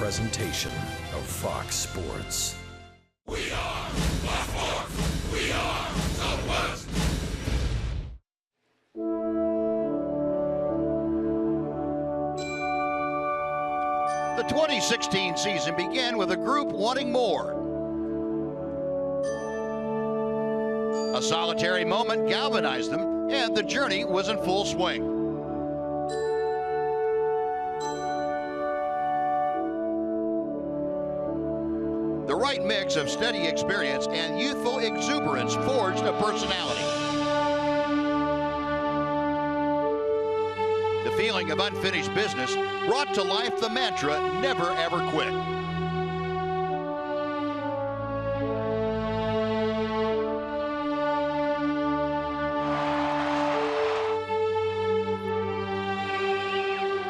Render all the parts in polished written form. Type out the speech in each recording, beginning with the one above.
presentation of Fox Sports. We are Baltimore. We are Southwest. The 2016 season began with a group wanting more. A solitary moment galvanized them, and the journey was in full swing. The right mix of steady experience and youthful exuberance forged a personality. The feeling of unfinished business brought to life the mantra, never ever quit.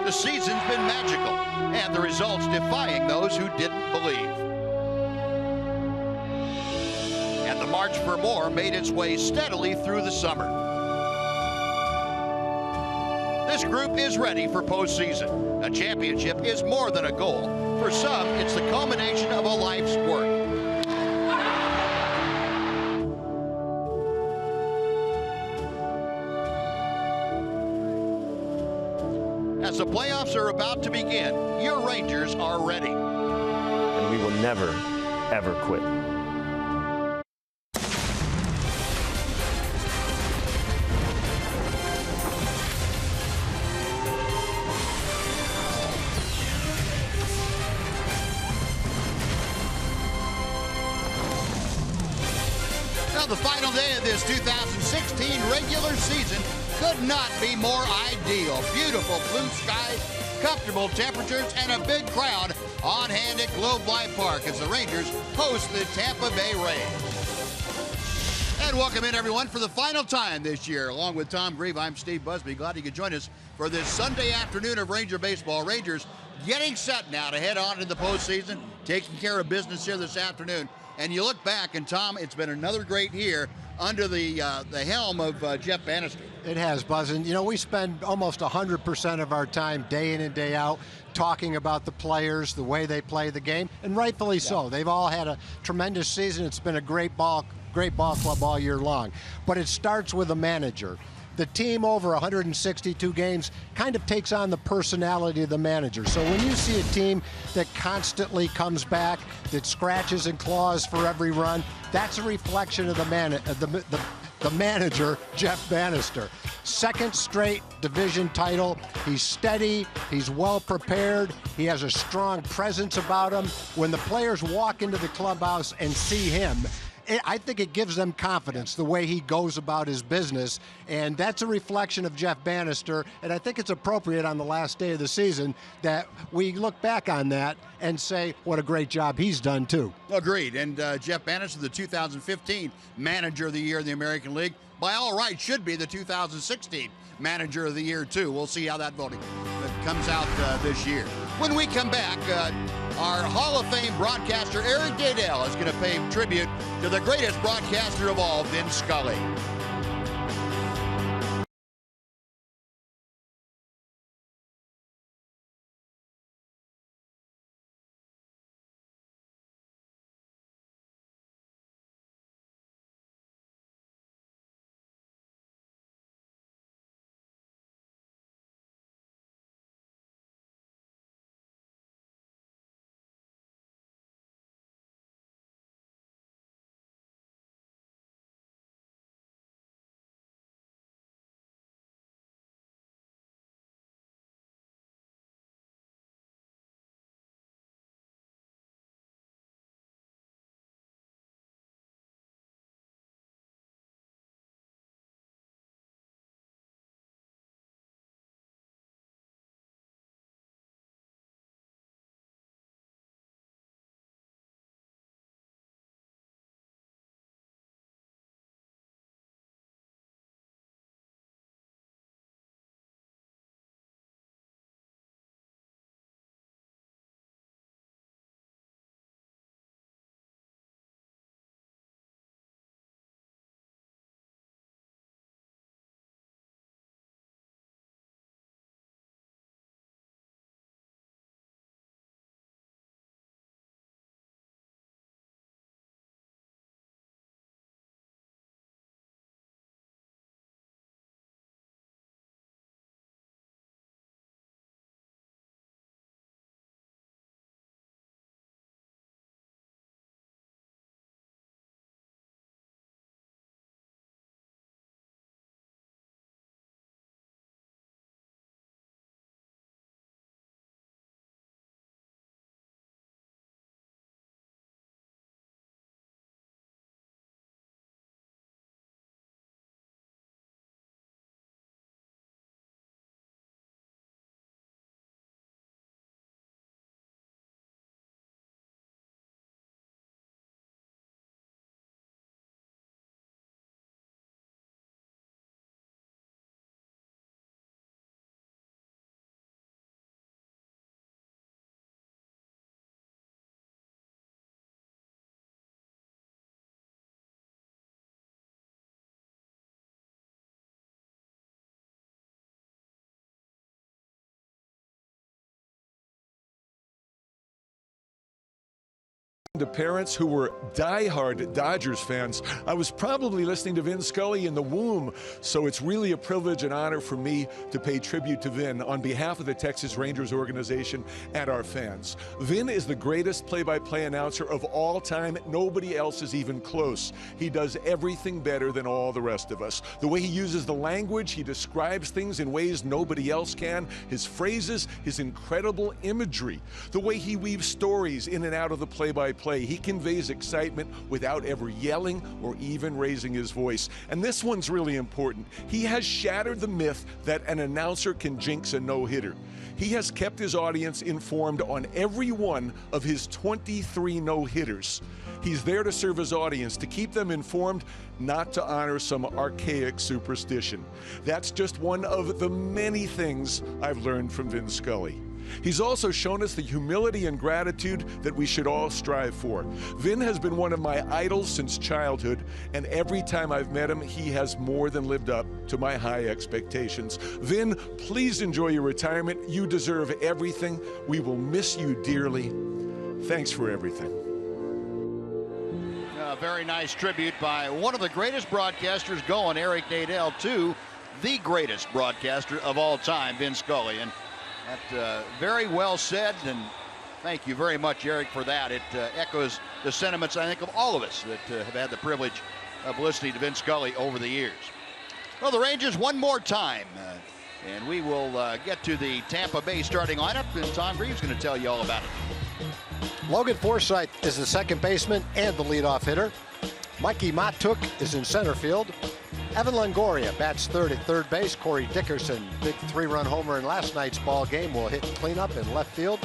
The season's been magical, and the results defying those who didn't believe. And the march for more made its way steadily through the summer. This group is ready for postseason. A championship is more than a goal. For some, it's the culmination of a life's work. As the playoffs are about to begin, your Rangers are ready. And we will never, ever quit. Now, the final day of this 2016 regular season could not be more ideal. Beautiful blue skies, comfortable temperatures, and a big crowd on hand at Globe Life Park as the Rangers host the Tampa Bay Rays. And welcome in, everyone, for the final time this year. Along with Tom Grieve, I'm Steve Busby. Glad you could join us for this Sunday afternoon of Ranger baseball. Rangers getting set now to head on to the postseason, taking care of business here this afternoon. And you look back, and Tom, it's been another great year under the helm of Jeff Bannister. It has, Buzz. And, you know, we spend almost 100% of our time day in and day out talking about the players, the way they play the game, and rightfully so. They've all had a tremendous season. It's been a great ball club all year long. But it starts with a manager. The team over 162 games kind of takes on the personality of the manager. So when you see a team that constantly comes back, that scratches and claws for every run, that's a reflection of the manager, Jeff Bannister. Second straight division title. He's steady. He's well prepared. He has a strong presence about him. When the players walk into the clubhouse and see him, I think it gives them confidence, the way he goes about his business, and that's a reflection of Jeff Bannister, and I think it's appropriate on the last day of the season that we look back on that and say what a great job he's done, too. Agreed, and Jeff Bannister, the 2015 Manager of the Year in the American League, by all rights should be the 2016 Manager of the Year, too. We'll see how that voting comes out this year. When we come back, our Hall of Fame broadcaster, Eric Dadell, is going to pay tribute to the greatest broadcaster of all, Vin Scully. To parents who were diehard Dodgers fans, I was probably listening to Vin Scully in the womb, so it's really a privilege and honor for me to pay tribute to Vin on behalf of the Texas Rangers organization and our fans. Vin is the greatest play-by-play announcer of all time. Nobody else is even close. He does everything better than all the rest of us. The way he uses the language, he describes things in ways nobody else can, his phrases, his incredible imagery, the way he weaves stories in and out of the play-by-play. He conveys excitement without ever yelling or even raising his voice. And this one's really important. He has shattered the myth that an announcer can jinx a no-hitter. He has kept his audience informed on every one of his 23 no-hitters. He's there to serve his audience, to keep them informed, not to honor some archaic superstition. That's just one of the many things I've learned from Vin Scully. He's also shown us the humility and gratitude that we should all strive for. Vin has been one of my idols since childhood, and every time I've met him, he has more than lived up to my high expectations. Vin, please enjoy your retirement. You deserve everything. We will miss you dearly. Thanks for everything. A very nice tribute by one of the greatest broadcasters going, Eric Nadel, to the greatest broadcaster of all time, Vin Scully. And that very well said, and thank you very much, Eric, for that. It echoes the sentiments, I think, of all of us that have had the privilege of listening to Vin Scully over the years. Well, the Rangers one more time, and we will get to the Tampa Bay starting lineup, and Tom Greaves is going to tell you all about it. Logan Forsythe is the second baseman and the leadoff hitter. Mikey Matuk is in center field. Evan Longoria bats third at third base. Corey Dickerson, big three-run homer in last night's ball game, will hit cleanup in left field.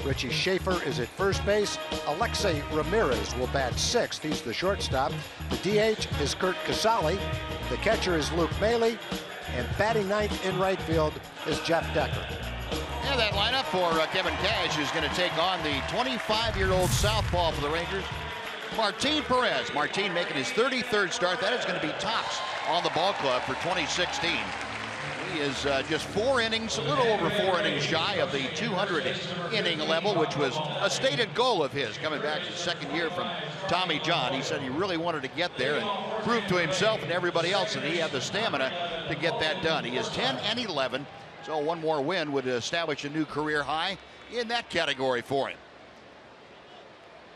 Richie Schaefer is at first base. Alexei Ramirez will bat sixth. He's the shortstop. The DH is Kurt Casale. The catcher is Luke Maile. And batting ninth in right field is Jeff Decker. And that lineup for Kevin Cash, who's going to take on the 25-year-old southpaw for the Rangers, Martin Perez. Martin making his 33rd start. That is going to be tops on the ball club for 2016. He is just 4 innings, a little over 4 innings shy of the 200-inning level, which was a stated goal of his coming back to the second year from Tommy John. He said he really wanted to get there and prove to himself and everybody else that he had the stamina to get that done. He is 10-11, so one more win would establish a new career high in that category for him.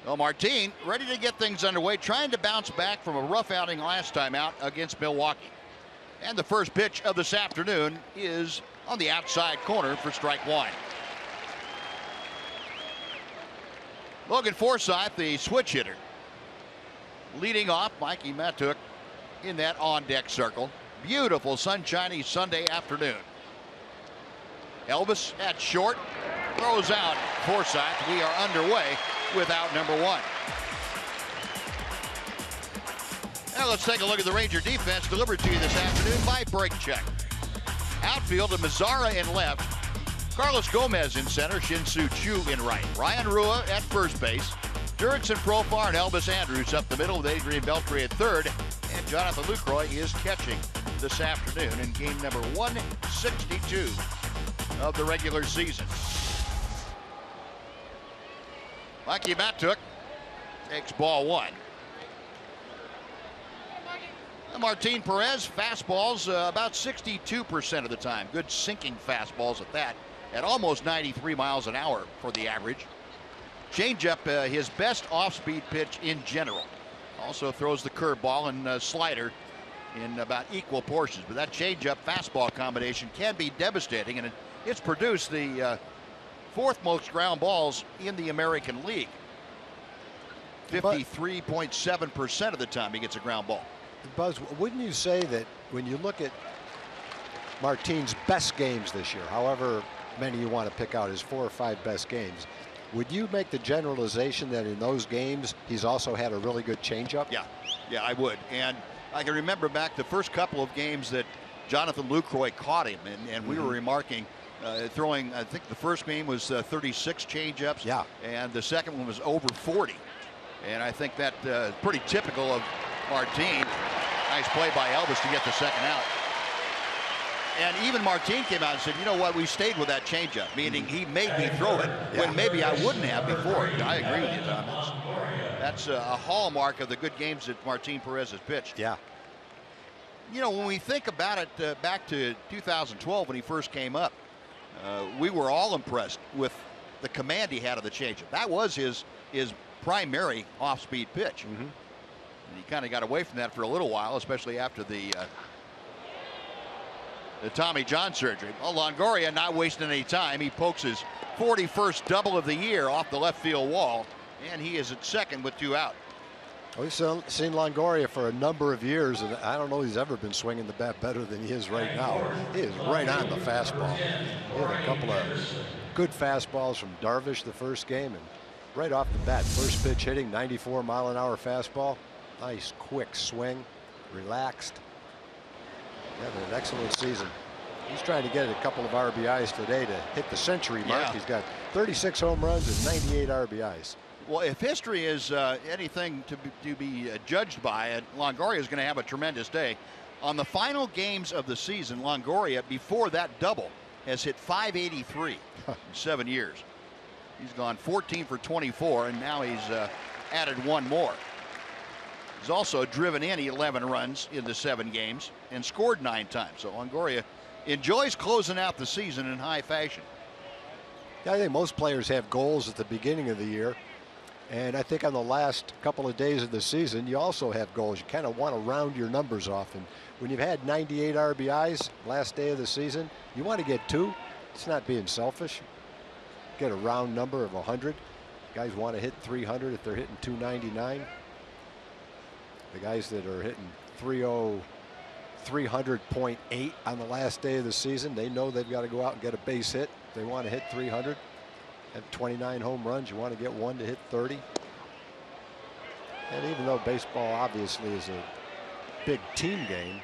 Well, Martin ready to get things underway, trying to bounce back from a rough outing last time out against Milwaukee. And the first pitch of this afternoon is on the outside corner for strike one. Logan Forsythe, the switch hitter. Leading off, Mikey Matuk in that on-deck circle. Beautiful sunshiny Sunday afternoon. Elvis at short, throws out Forsythe. We are underway without number one. Now let's take a look at the Ranger defense delivered to you this afternoon by Break Check. Outfield, Mazzara in left, Carlos Gomez in center, Shin-Soo Choo in right, Ryan Rua at first base, Jurickson Profar and Elvis Andrus up the middle with Adrian Beltre at third, and Jonathan Lucroy is catching this afternoon in game number 162 of the regular season. Mikey Matuk takes ball one. Martin Perez, fastballs about 62% of the time. Good sinking fastballs at that, at almost 93 miles an hour for the average. Changeup, his best off-speed pitch in general. Also throws the curveball and slider in about equal portions. But that changeup fastball combination can be devastating, and it's produced the fourth most ground balls in the American League. 53.7% of the time he gets a ground ball. Buzz, wouldn't you say that when you look at Martin's best games this year, however many you want to pick out his 4 or 5 best games, would you make the generalization that in those games he's also had a really good changeup? Yeah, I would. And I can remember back the first couple of games that Jonathan Lucroy caught him, and we were remarking throwing, I think the first game was 36 changeups, and the second one was over 40. And I think that pretty typical of Martin. Nice play by Elvis to get the second out. And even Martin came out and said, you know what, we stayed with that changeup, meaning he made me throw it when maybe I wouldn't have before. I agree with you, Tom. That's a hallmark of the good games that Martin Perez has pitched. Yeah. You know, when we think about it back to 2012 when he first came up, we were all impressed with the command he had of the changeup. That was his primary off-speed pitch. Mm-hmm. And he kind of got away from that for a little while, especially after the Tommy John surgery. Well, Longoria not wasting any time. He pokes his 41st double of the year off the left field wall, and he is at second with 2 out. We've seen Longoria for a number of years, and I don't know he's ever been swinging the bat better than he is right now. He is right on the fastball. He had a couple of good fastballs from Darvish the first game, and right off the bat, first pitch hitting, 94-mile-an-hour fastball. Nice, quick swing, relaxed. Having an excellent season. He's trying to get a couple of RBIs today to hit the century mark. Yeah. He's got 36 home runs and 98 RBIs. Well, if history is anything to be judged by, Longoria is going to have a tremendous day. On the final games of the season, Longoria, before that double, has hit .583 in 7 years. He's gone 14 for 24, and now he's added 1 more. He's also driven in 11 runs in the 7 games and scored 9 times. So Longoria enjoys closing out the season in high fashion. Yeah, I think most players have goals at the beginning of the year. And I think on the last couple of days of the season, you also have goals. You kind of want to round your numbers off. And when you've had 98 RBIs last day of the season, you want to get 2. It's not being selfish. Get a round number of 100. Guys want to hit 300 if they're hitting 299. The guys that are hitting 300.8 on the last day of the season, they know they've got to go out and get a base hit. They want to hit 300. Have 29 home runs. You want to get 1 to hit 30. And even though baseball obviously is a big team game,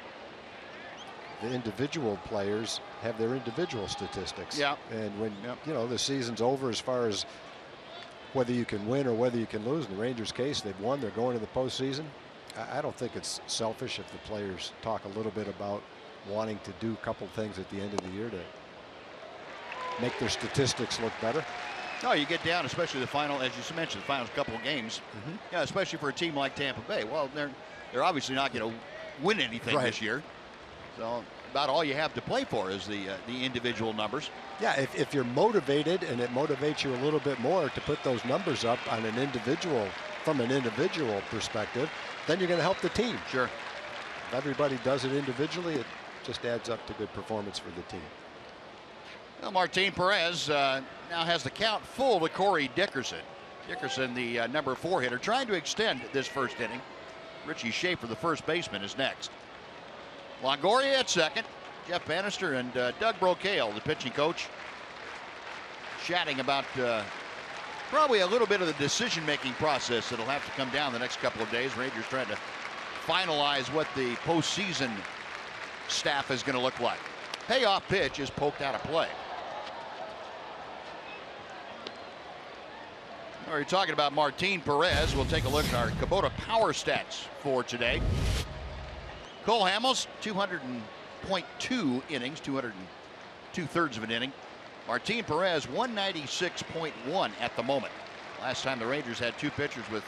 the individual players have their individual statistics. Yeah. And when you know the season's over, as far as whether you can win or whether you can lose, in the Rangers' case, they've won. They're going to the postseason. I don't think it's selfish if the players talk a little bit about wanting to do a couple things at the end of the year to make their statistics look better. No, you get down, especially the final, as you mentioned, the final couple of games. Yeah, especially for a team like Tampa Bay. Well, they're obviously not going to win anything this year. So about all you have to play for is the individual numbers. Yeah, if you're motivated and it motivates you a little bit more to put those numbers up on an individual, from an individual perspective, then you're going to help the team. Sure. If everybody does it individually, it just adds up to good performance for the team. Well, Martin Perez now has the count full to Corey Dickerson. Dickerson, the number 4 hitter, trying to extend this first inning. Richie Schaefer, the first baseman, is next. Longoria at second. Jeff Bannister and Doug Brocail, the pitching coach, chatting about probably a little bit of the decision-making process that'll have to come down the next couple of days. Rangers trying to finalize what the postseason staff is going to look like. Payoff pitch is poked out of play. We're talking about Martin Perez. We'll take a look at our Kubota power stats for today. Cole Hamels, 200.2 innings, 202/3 of an inning. Martin Perez, 196.1 at the moment. Last time the Rangers had 2 pitchers with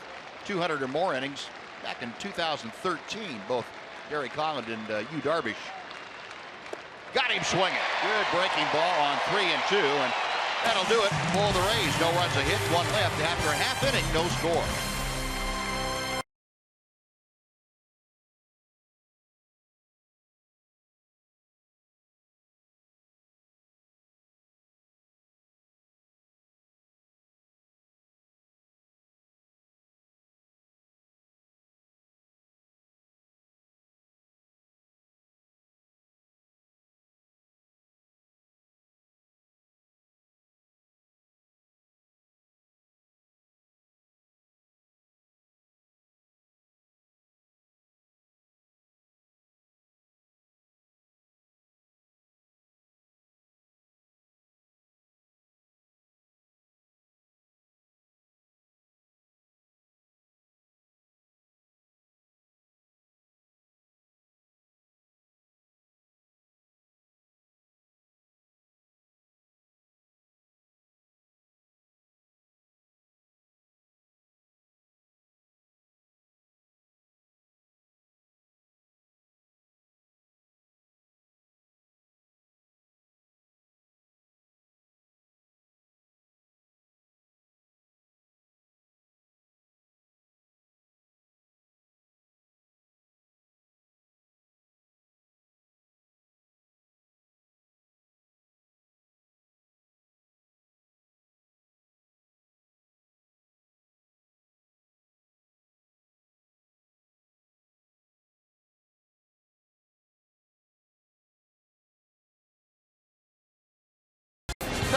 200 or more innings back in 2013, both Gary Colland and Yu Darvish. Got him swinging. Good breaking ball on 3 and 2, and that'll do it for the Rays. No runs, a hit, 1 left. After a half inning, no score.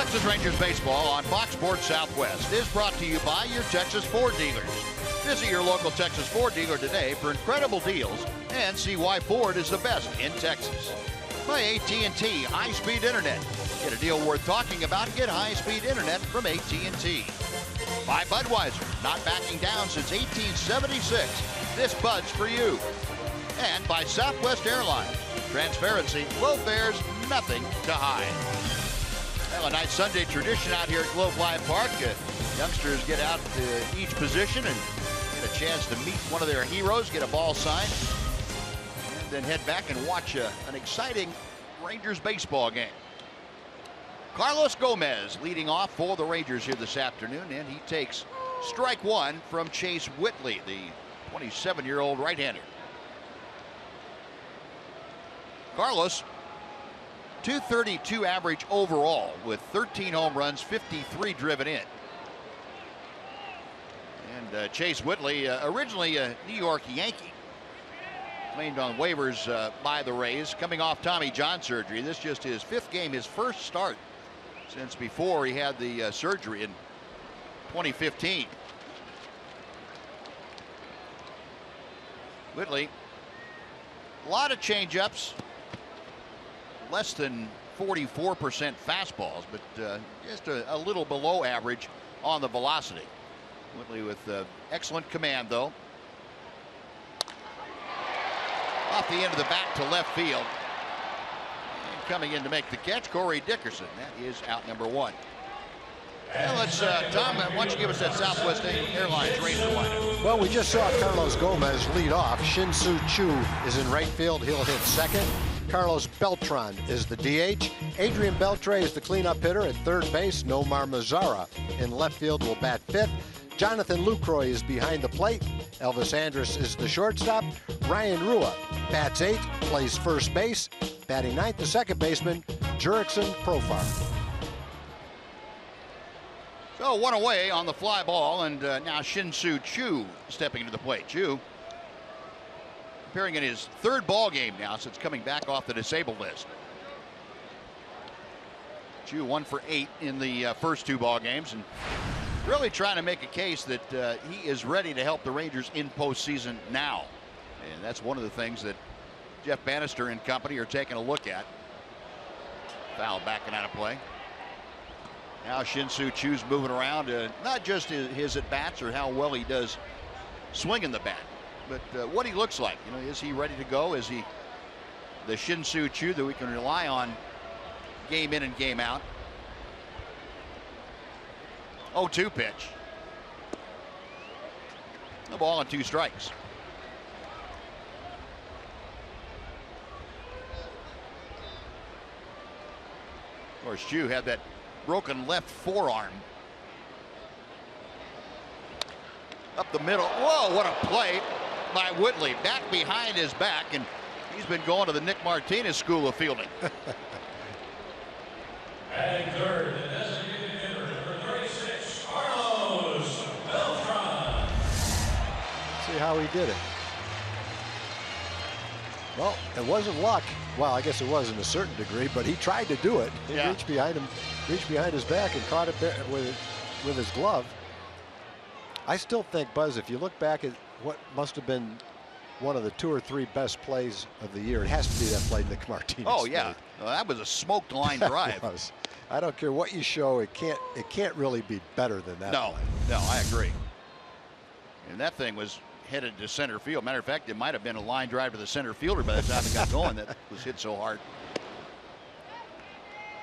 Texas Rangers baseball on Fox Sports Southwest is brought to you by your Texas Ford dealers. Visit your local Texas Ford dealer today for incredible deals and see why Ford is the best in Texas. By AT&T high-speed internet. Get a deal worth talking about. Get high-speed internet from AT&T. By Budweiser, not backing down since 1876. This Bud's for you. And by Southwest Airlines. Transparency, low fares, nothing to hide. Well, a nice Sunday tradition out here at Globe Life Park. Youngsters get out to each position and get a chance to meet one of their heroes, get a ball signed, and then head back and watch an exciting Rangers baseball game. Carlos Gomez leading off for the Rangers here this afternoon, and he takes strike one from Chase Whitley, the 27-year-old right-hander. Carlos, .232 average overall with 13 home runs, 53 driven in. And Chase Whitley, originally a New York Yankee, claimed on waivers by the Rays, coming off Tommy John surgery. This just his fifth game, his first start since before he had the surgery in 2015. Whitley, a lot of changeups. Less than 44% fastballs, but just a little below average on the velocity. Whitley with excellent command, though. Off the end of the bat to left field. And coming in to make the catch, Corey Dickerson. That is out number one. Well, let's, Tom, why don't you give us that Southwest Airlines Ranger lineup? Well, we just saw Carlos Gomez lead off. Shin-Soo Choo is in right field. He'll hit second. Carlos Beltran is the DH. Adrian Beltre is the cleanup hitter at third base. Nomar Mazara in left field will bat fifth. Jonathan Lucroy is behind the plate. Elvis Andrus is the shortstop. Ryan Rua bats eighth, plays first base. Batting ninth, the second baseman, Jurickson Profar. So one away on the fly ball, and now Shin-Soo Choo stepping to the plate. Choo appearing in his third ball game now since coming back off the disabled list. Choo 1 for 8 in the first two ball games, and really trying to make a case that he is ready to help the Rangers in postseason now. And that's one of the things that Jeff Bannister and company are taking a look at. Foul backing out of play. Now Shin-Soo Choo's moving around, not just his at-bats or how well he does swinging the bat, but what he looks like. You know, is he ready to go? Is he the Shin-Soo Choo that we can rely on game in and game out? 0-2 pitch. The ball and 2 strikes. Of course, Choo had that broken left forearm. Up the middle. Whoa, what a play by Whitley. Back behind his back, and he's been going to the Nick Martinez school of fielding. Batting third, the designated hitter, number 36, Carlos Beltran. See how he did it. Well, it wasn't luck. Well, I guess it was in a certain degree, but he tried to do it. He reached behind him, reached behind his back, and caught it there with his glove. I still think, Buzz, if you look back at what must have been one of the 2 or 3 best plays of the year, it has to be that play Nick Martinez. Oh yeah, well, that was a smoked line drive. I don't care what you show, it can't really be better than that. No, play. no, I agree. And that thing was headed to center field. Matter of fact, it might have been a line drive to the center fielder by the time it got going. That was hit so hard.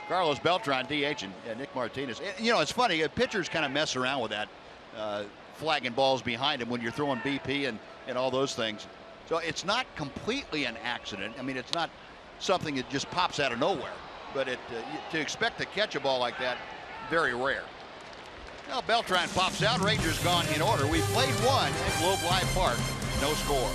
Carlos Beltran, DH, and Nick Martinez. You know, it's funny. Pitchers kind of mess around with that, flagging balls behind him when you're throwing BP and all those things. So it's not completely an accident. I mean, it's not something that just pops out of nowhere. But to expect to catch a ball like that, very rare. Well, Beltran pops out. Rangers gone in order. We played one at Globe Life Park. No score.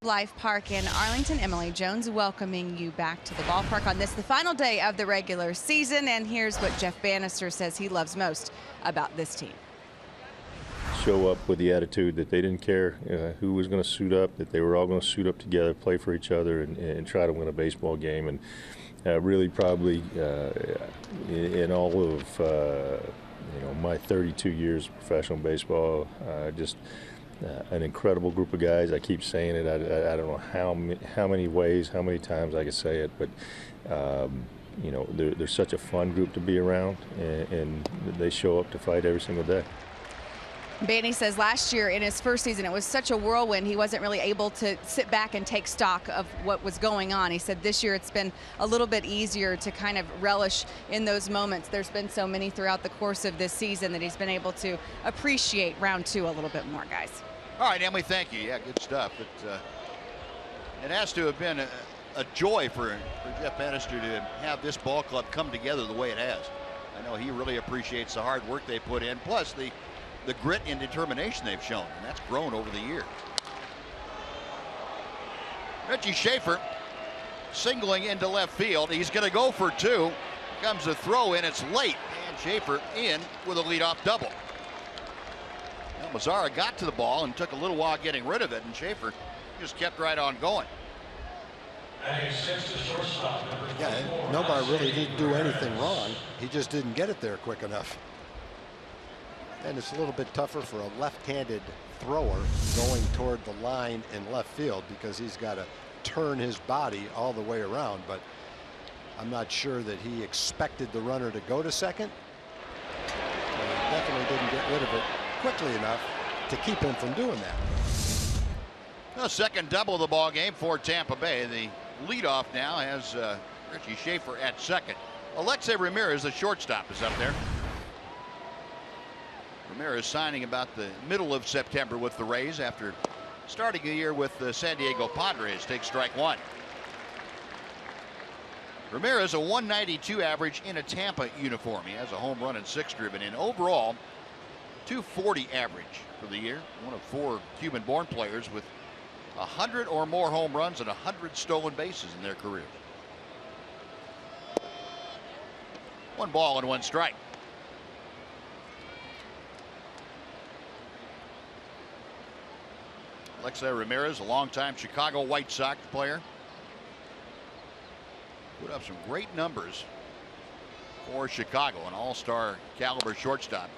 Life Park in Arlington. Emily Jones welcoming you back to the ballpark on this, the final day of the regular season. And here's what Jeff Bannister says he loves most about this team. Show up with the attitude that they didn't care who was going to suit up, that they were all going to suit up together, play for each other, and try to win a baseball game. And really probably in all of my 32 years of professional baseball, just an incredible group of guys. I keep saying it. I don't know how many ways, how many times I could say it, but they're such a fun group to be around, and they show up to fight every single day. Banny says last year in his first season, it was such a whirlwind. He wasn't really able to sit back and take stock of what was going on. He said this year it's been a little bit easier to kind of relish in those moments. There's been so many throughout the course of this season that he's been able to appreciate round two a little bit more, guys. All right, Emily, thank you. Yeah, good stuff. It has to have been a joy for Jeff Bannister to have this ball club come together the way it has. I know he really appreciates the hard work they put in, plus the grit and determination they've shown, and that's grown over the years. Richie Schaefer singling into left field. He's going to go for two. Comes a throw in. It's late, and Schaefer in with a leadoff double. Well, Mazzara got to the ball and took a little while getting rid of it, and Schaefer just kept right on going. Yeah, nobody really didn't do anything wrong. He just didn't get it there quick enough. And it's a little bit tougher for a left-handed thrower going toward the line in left field because he's got to turn his body all the way around. But I'm not sure that he expected the runner to go to second. And he definitely didn't get rid of it quickly enough to keep him from doing that. The second double of the ball game for Tampa Bay. The leadoff now has Richie Schaefer at second. Alexei Ramirez, the shortstop, is up there. Ramirez signing about the middle of September with the Rays after starting the year with the San Diego Padres. Takes strike one. Ramirez, a 192 average in a Tampa uniform. He has a home run and 6 driven in. Overall, 240 average for the year. One of 4 Cuban-born players with 100 or more home runs and 100 stolen bases in their careers. 1 ball and 1 strike. Alexei Ramirez, a longtime Chicago White Sox player. Put up some great numbers for Chicago, an all-star caliber shortstop.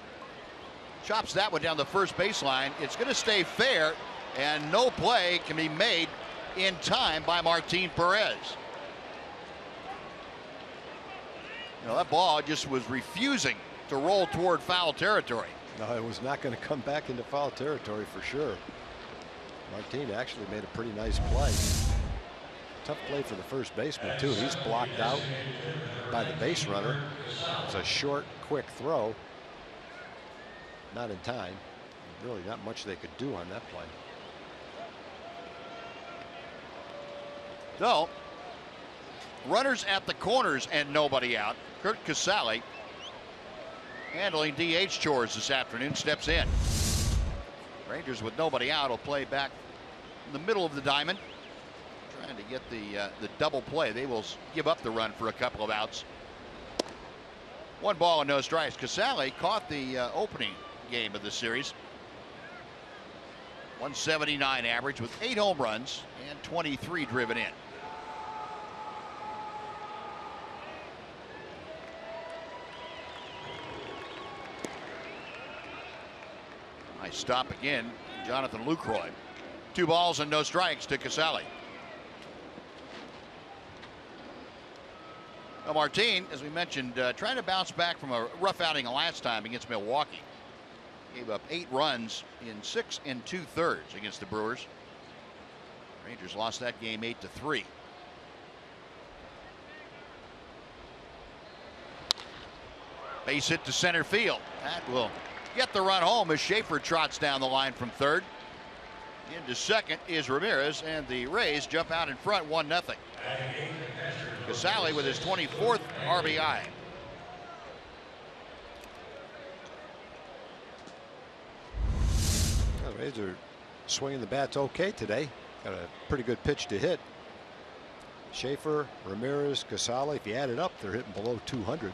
Chops that one down the first baseline. It's going to stay fair, and no play can be made in time by Martin Perez. That ball just was refusing to roll toward foul territory. No, it was not going to come back into foul territory for sure. Martin actually made a pretty nice play. Tough play for the first baseman too. He's blocked out by the base runner. It's a short, quick throw. Not in time. Really not much they could do on that play. So, runners at the corners and nobody out. Kurt Casale, handling DH chores this afternoon, steps in. Rangers with nobody out will play back in the middle of the diamond, trying to get the double play. They will give up the run for a couple of outs. 1 ball and no strikes. Casale caught the opening game of the series. 179 average with 8 home runs and 23 driven in. Nice stop again, Jonathan Lucroy. 2 balls and no strikes to Casale. Well, Martin, as we mentioned, trying to bounce back from a rough outing last time against Milwaukee. Gave up 8 runs in 6 2/3 against the Brewers. Rangers lost that game 8-3. Base hit to center field. That will get the run home as Schaefer trots down the line from third. Into second is Ramirez, and the Rays jump out in front 1-0. Casale with his 24th RBI. The Rays are swinging the bats okay today. Got a pretty good pitch to hit. Schaefer, Ramirez, Casale, if you add it up, they're hitting below 200.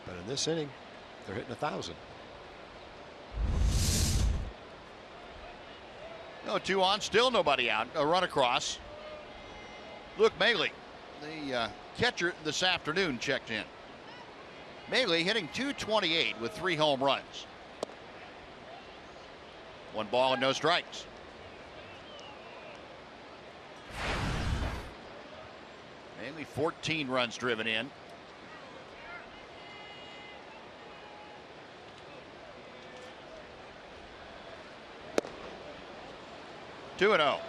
But in this inning, they're hitting 1,000. No, 2 on, still nobody out. A run across. Luke Maile, the catcher this afternoon, checked in. Maile hitting .228 with 3 home runs. 1 ball and no strikes. Maile 14 runs driven in. Two and 0.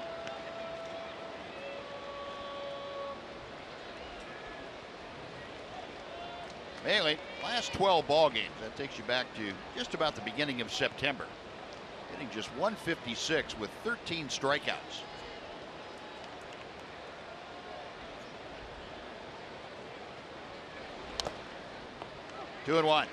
Maile, last 12 ball games. That takes you back to just about the beginning of September. Hitting just .156 with 13 strikeouts. Two and 1.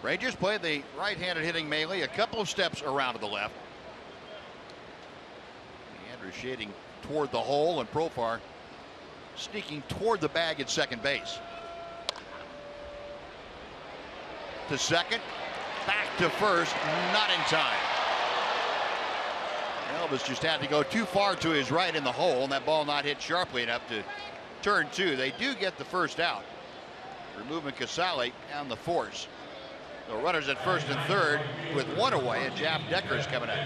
Rangers play the right-handed hitting Maile a couple of steps around to the left. Andrew shading toward the hole, and Profar sneaking toward the bag at second base. To second, back to first, not in time. Elvis just had to go too far to his right in the hole, and that ball not hit sharply enough to turn 2. They do get the first out. Removing Casale down the force. The runners at first and third with 1 away, and Jeff Decker's coming up.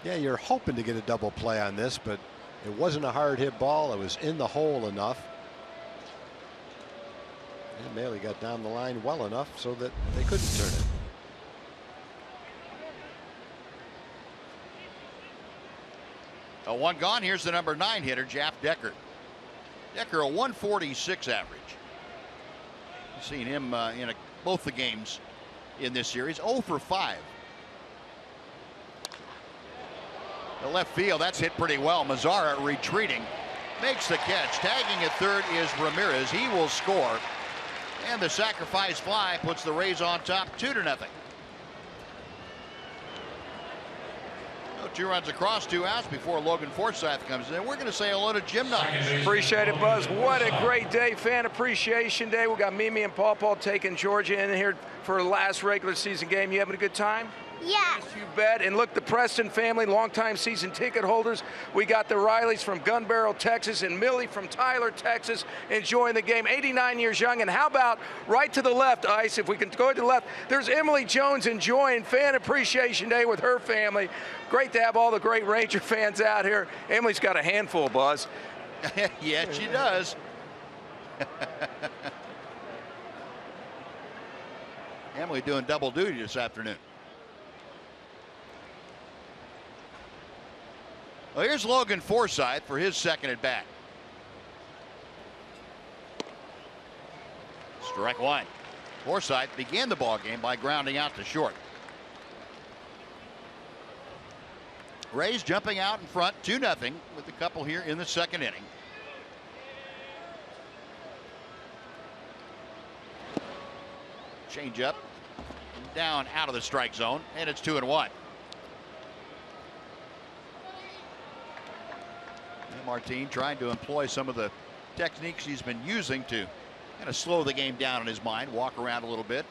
Yeah, you're hoping to get a double play on this, but it wasn't a hard hit ball. It was in the hole enough. And Maile got down the line well enough so that they couldn't turn it. A 1 gone. Here's the number 9 hitter, Jeff Decker. Decker, a 146 average. You've seen him in both the games in this series. 0 for 5. The left field, that's hit pretty well. Mazzara retreating, makes the catch. Tagging at third is Ramirez. He will score. And the sacrifice fly puts the Rays on top 2-0. 2 runs across, 2 outs before Logan Forsythe comes in. We're going to say hello to Jim Knight. Appreciate it, Buzz. What a great day, Fan Appreciation Day. We got Mimi and Paul taking Georgia in here for the last regular season game. You having a good time? Yeah. Yes, you bet. And look, the Preston family, longtime season ticket holders. We got the Rileys from Gun Barrel, Texas, and Millie from Tyler, Texas, enjoying the game. 89 years young. And how about right to the left, Ice? If we can go to the left, there's Emily Jones enjoying Fan Appreciation Day with her family. Great to have all the great Ranger fans out here. Emily's got a handful, Buzz. Yeah, she does. Emily doing double duty this afternoon. Well, here's Logan Forsythe for his second at bat. Strike 1. Forsythe began the ball game by grounding out to short. Rays jumping out in front 2-0 with a couple here in the second inning. Change up, down out of the strike zone, and it's 2-1. Martin trying to employ some of the techniques he's been using to kind of slow the game down in his mind, walk around a little bit,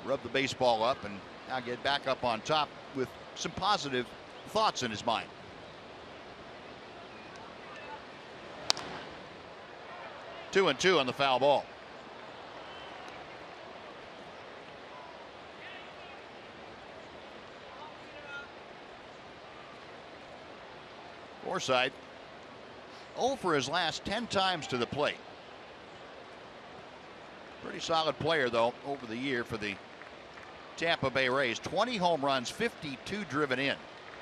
rub the baseball up, and now get back up on top with some positive thoughts in his mind. Two and 2 on the foul ball. Forsythe 0 for his last 10 times to the plate. Pretty solid player, though, over the year for the Tampa Bay Rays. 20 home runs, 52 driven in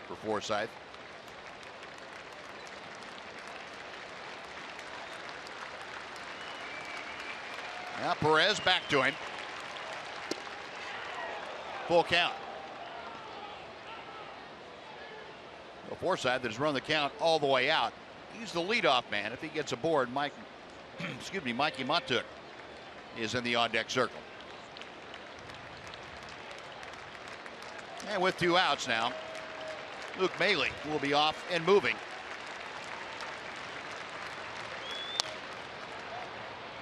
for Forsythe. Now Perez back to him. Full count. Well, Forsythe has run the count all the way out. He's the leadoff man. If he gets aboard, Mikey Montuk is in the on-deck circle. And with 2 outs now, Luke Maile will be off and moving.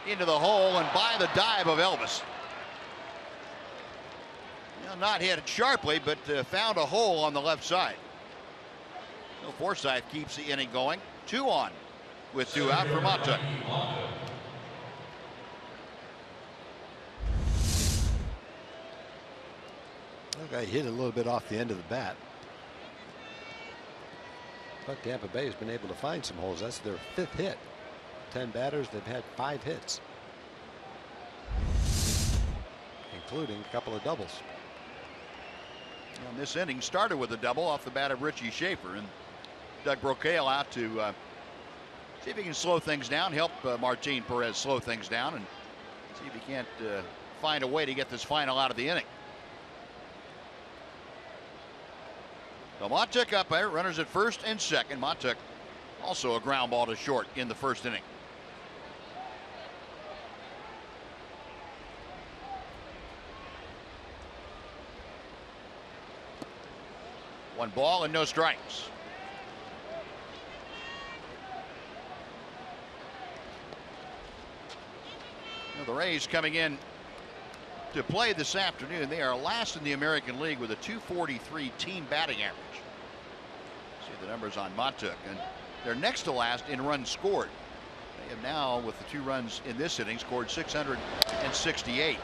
Into the hole and by the dive of Elvis. Well, not hit it sharply, but found a hole on the left side. So Forsythe keeps the inning going. 2 on with 2 out for Montuk. Okay, hit a little bit off the end of the bat. But Tampa Bay has been able to find some holes. That's their 5th hit. 10 batters, they've had 5 hits, including a couple of doubles. And this inning started with a double off the bat of Richie Schaefer, and Doug Brocail out to see if he can slow things down, help Martin Perez slow things down, and see if he can't find a way to get this final out of the inning. So Montuk up there, runners at first and second. Montuk also a ground ball to short in the first inning. One ball and no strikes. Now the Rays coming in to play this afternoon. They are last in the American League with a .243 team batting average. See the numbers on Montuk, and they're next to last in runs scored. They have now, with the 2 runs in this inning, scored 668.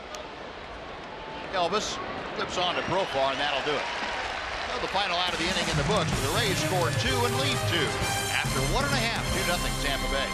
Elvis flips on to Profar, and that'll do it. So the final out of the inning in the books. The Rays score 2 and lead 2 after 1.5, 2-0 Tampa Bay.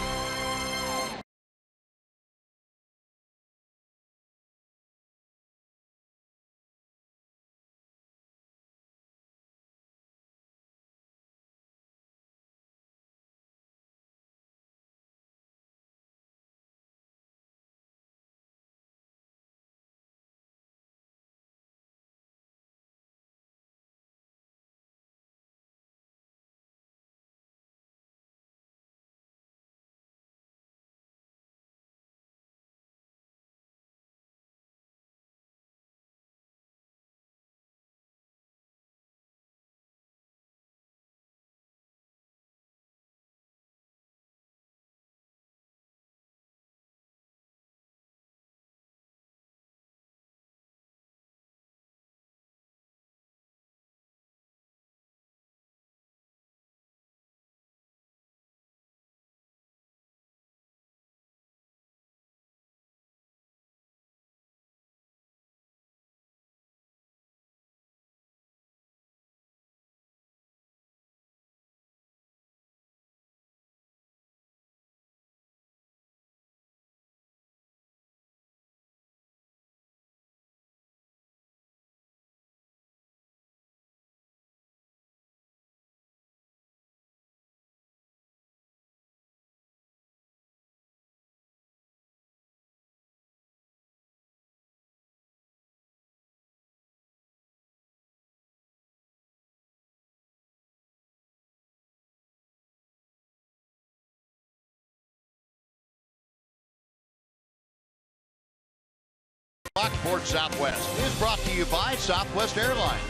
Sports Southwest is brought to you by Southwest Airlines.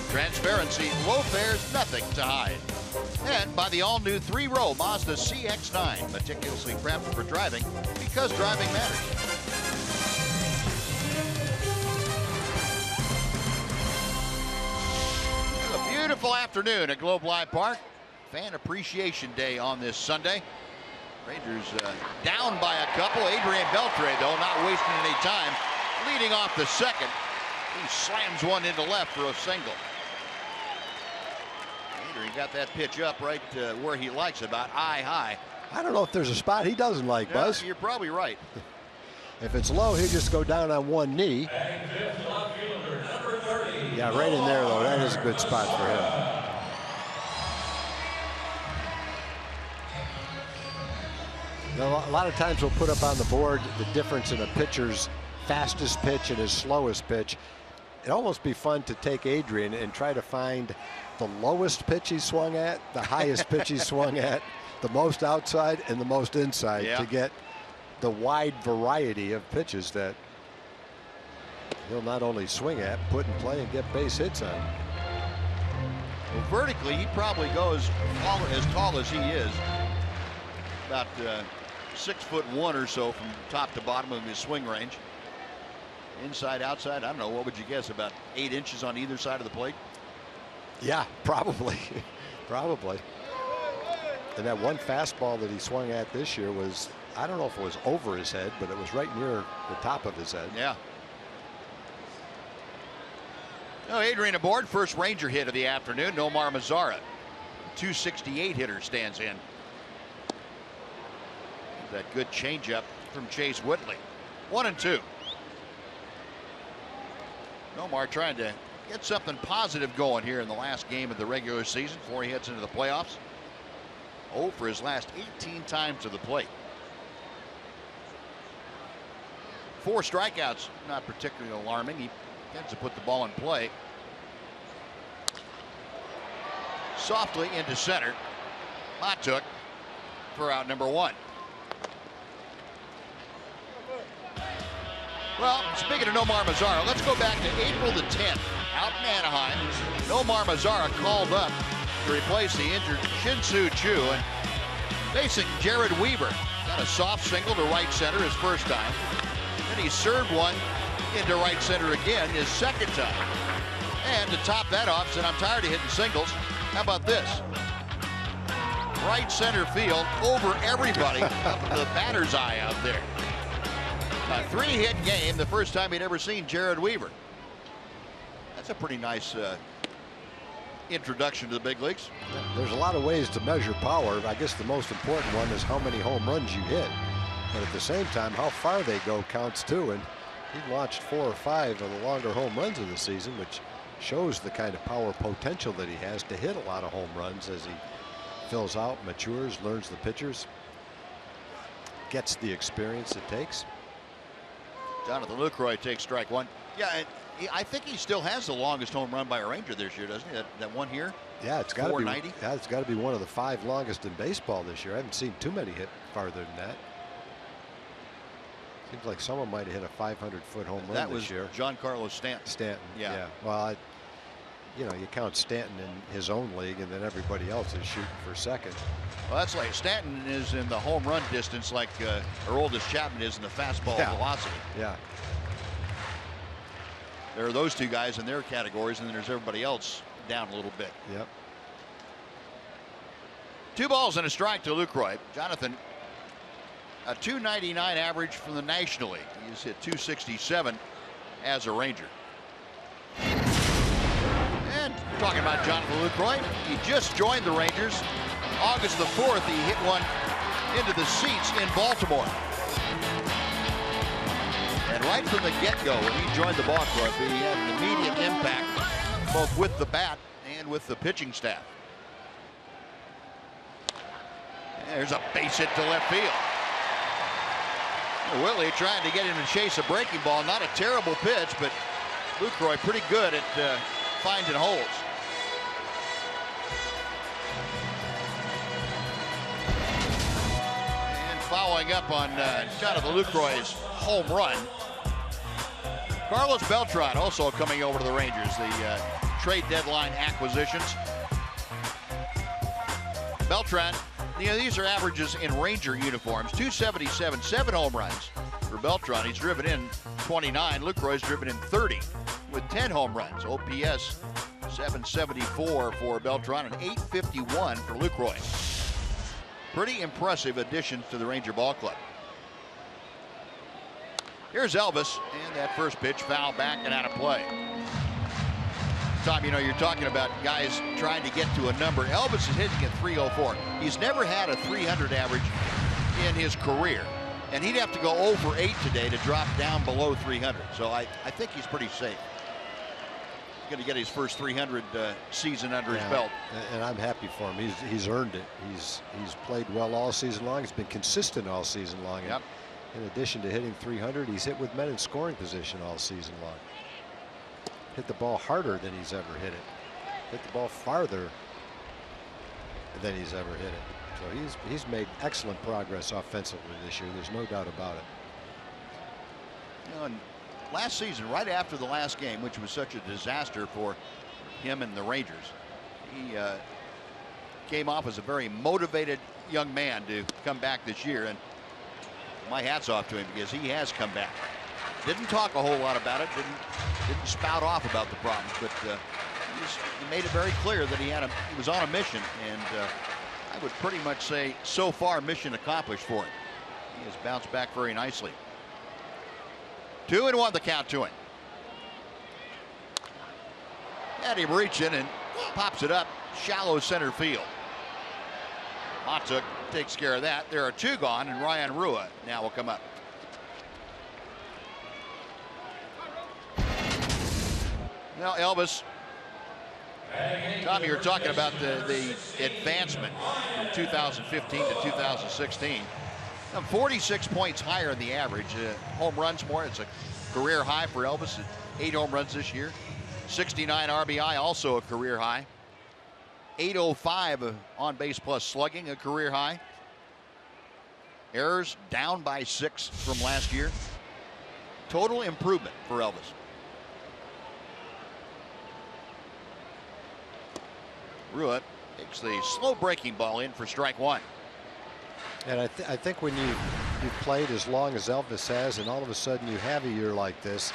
Transparency, low fares, nothing to hide. And by the all-new 3-row Mazda CX-9, meticulously prepped for driving because driving matters. A beautiful afternoon at Globe Life Park. Fan Appreciation Day on this Sunday. Rangers down by a couple. Adrian Beltre, though, not wasting any time. Leading off the second, he slams one into left for a single. Adrian got that pitch up right where he likes, about eye high. I don't know if there's a spot he doesn't like, Buzz. You're probably right. If it's low, he'll just go down on one knee. Yeah, right in there, though. That is a good spot for him. Now, a lot of times we'll put up on the board the difference in a pitcher's fastest pitch and his slowest pitch. It'd almost be fun to take Adrian and try to find the lowest pitch he swung at, the highest pitch he swung at, the most outside and the most inside to get the wide variety of pitches that he'll not only swing at, put in play and get base hits on. Well, vertically, he probably goes as tall as he is, about 6'1" or so from top to bottom of his swing range. Inside, outside, I don't know, what would you guess, about 8 inches on either side of the plate? Yeah, probably. Probably. And that one fastball that he swung at this year was, I don't know if it was over his head, but it was right near the top of his head. Yeah. Oh, Adrian aboard, first Ranger hit of the afternoon. Nomar Mazara, 268 hitter, stands in. That good changeup from Chase Whitley. 1-2. Nomar trying to get something positive going here in the last game of the regular season before he heads into the playoffs. 0 for his last 18 times to the plate. 4 strikeouts, not particularly alarming. He tends to put the ball in play. Softly into center. Matuk for out number 1. Well, speaking of Nomar Mazara, let's go back to April the 10th. Out in Anaheim, Nomar Mazara called up to replace the injured Shin-Soo Choo, and facing Jared Weaver. Got a soft single to right center his first time. Then he served one into right center again his second time. And to top that off, said, I'm tired of hitting singles. How about this? Right center field over everybody up to the batter's eye out there. A 3-hit game, the first time he'd ever seen Jared Weaver. That's a pretty nice introduction to the big leagues. There's a lot of ways to measure power. I guess the most important one is how many home runs you hit. But at the same time, how far they go counts too. And he launched 4 or 5 of the longer home runs of the season, which shows the kind of power potential that he has to hit a lot of home runs as he fills out, matures, learns the pitchers, gets the experience it takes. Jonathan Lucroy takes strike 1. Yeah, and I think he still has the longest home run by a Ranger this year, doesn't he? That one here? Yeah, it's got to be. 490. Yeah, it's got to be one of the 5 longest in baseball this year. I haven't seen too many hit farther than that. Seems like someone might have hit a 500-foot home run this year. That was Giancarlo Stanton. Stanton. Yeah. Well, you count Stanton in his own league, and then everybody else is shooting for second. Well, that's like Stanton is in the home run distance, like Aroldis Chapman is in the fastball velocity. Yeah. There are those 2 guys in their categories, and then there's everybody else down a little bit. Yep. 2 balls and a strike to Lucroy. Jonathan, a 299 average from the National League. He's hit 267 as a Ranger. And talking about Jonathan Lucroy, he just joined the Rangers. August the 4th, he hit one into the seats in Baltimore. And right from the get-go, when he joined the ball club, he had an immediate impact both with the bat and with the pitching staff. There's a base hit to left field. Whitley trying to get him to chase a breaking ball. Not a terrible pitch, but Lucroy pretty good at finding holes. And following up on Jonathan Lucroy's home run, Carlos Beltran also coming over to the Rangers, the trade deadline acquisitions. Beltran, these are averages in Ranger uniforms. 277, 7 home runs for Beltran. He's driven in 29. Lucroy's driven in 30 with 10 home runs. OPS 774 for Beltran and 851 for Lucroy. Pretty impressive additions to the Ranger ball club. Here's Elvis, and that first pitch foul back and out of play. Tom, you're talking about guys trying to get to a number. Elvis is hitting at 304. He's never had a 300 average in his career, and he'd have to go over 8 today to drop down below 300. So I think he's pretty safe. going to get his first 300 season under his belt. And I'm happy for him. He's earned it. He's played well all season long. He's been consistent all season long. Yep. In addition to hitting 300, he's hit with men in scoring position all season long. Hit the ball harder than he's ever hit it. Hit the ball farther than he's ever hit it. So he's made excellent progress offensively this year. There's no doubt about it. You know, and last season, right after the last game, which was such a disaster for him and the Rangers, he came off as a very motivated young man to come back this year, and my hat's off to him because he has come back. Didn't talk a whole lot about it, didn't spout off about the problems, but he made it very clear that he was on a mission, and I would pretty much say so far mission accomplished for him. He has bounced back very nicely. 2-1 the count to him. And him reaching and pops it up shallow center field. Matuk takes care of that. There are 2 gone, and Ryan Rua now will come up. Now Elvis, Tommy, you're talking about the advancement from 2015 to 2016. 46 points higher in the average. Home runs more. It's a career high for Elvis. 8 home runs this year. 69 RBI, also a career high. 805 on base plus slugging, a career high. Errors down by 6 from last year. Total improvement for Elvis. Ruitt takes the slow breaking ball in for strike 1. And I think when you've played as long as Elvis has, and all of a sudden you have a year like this,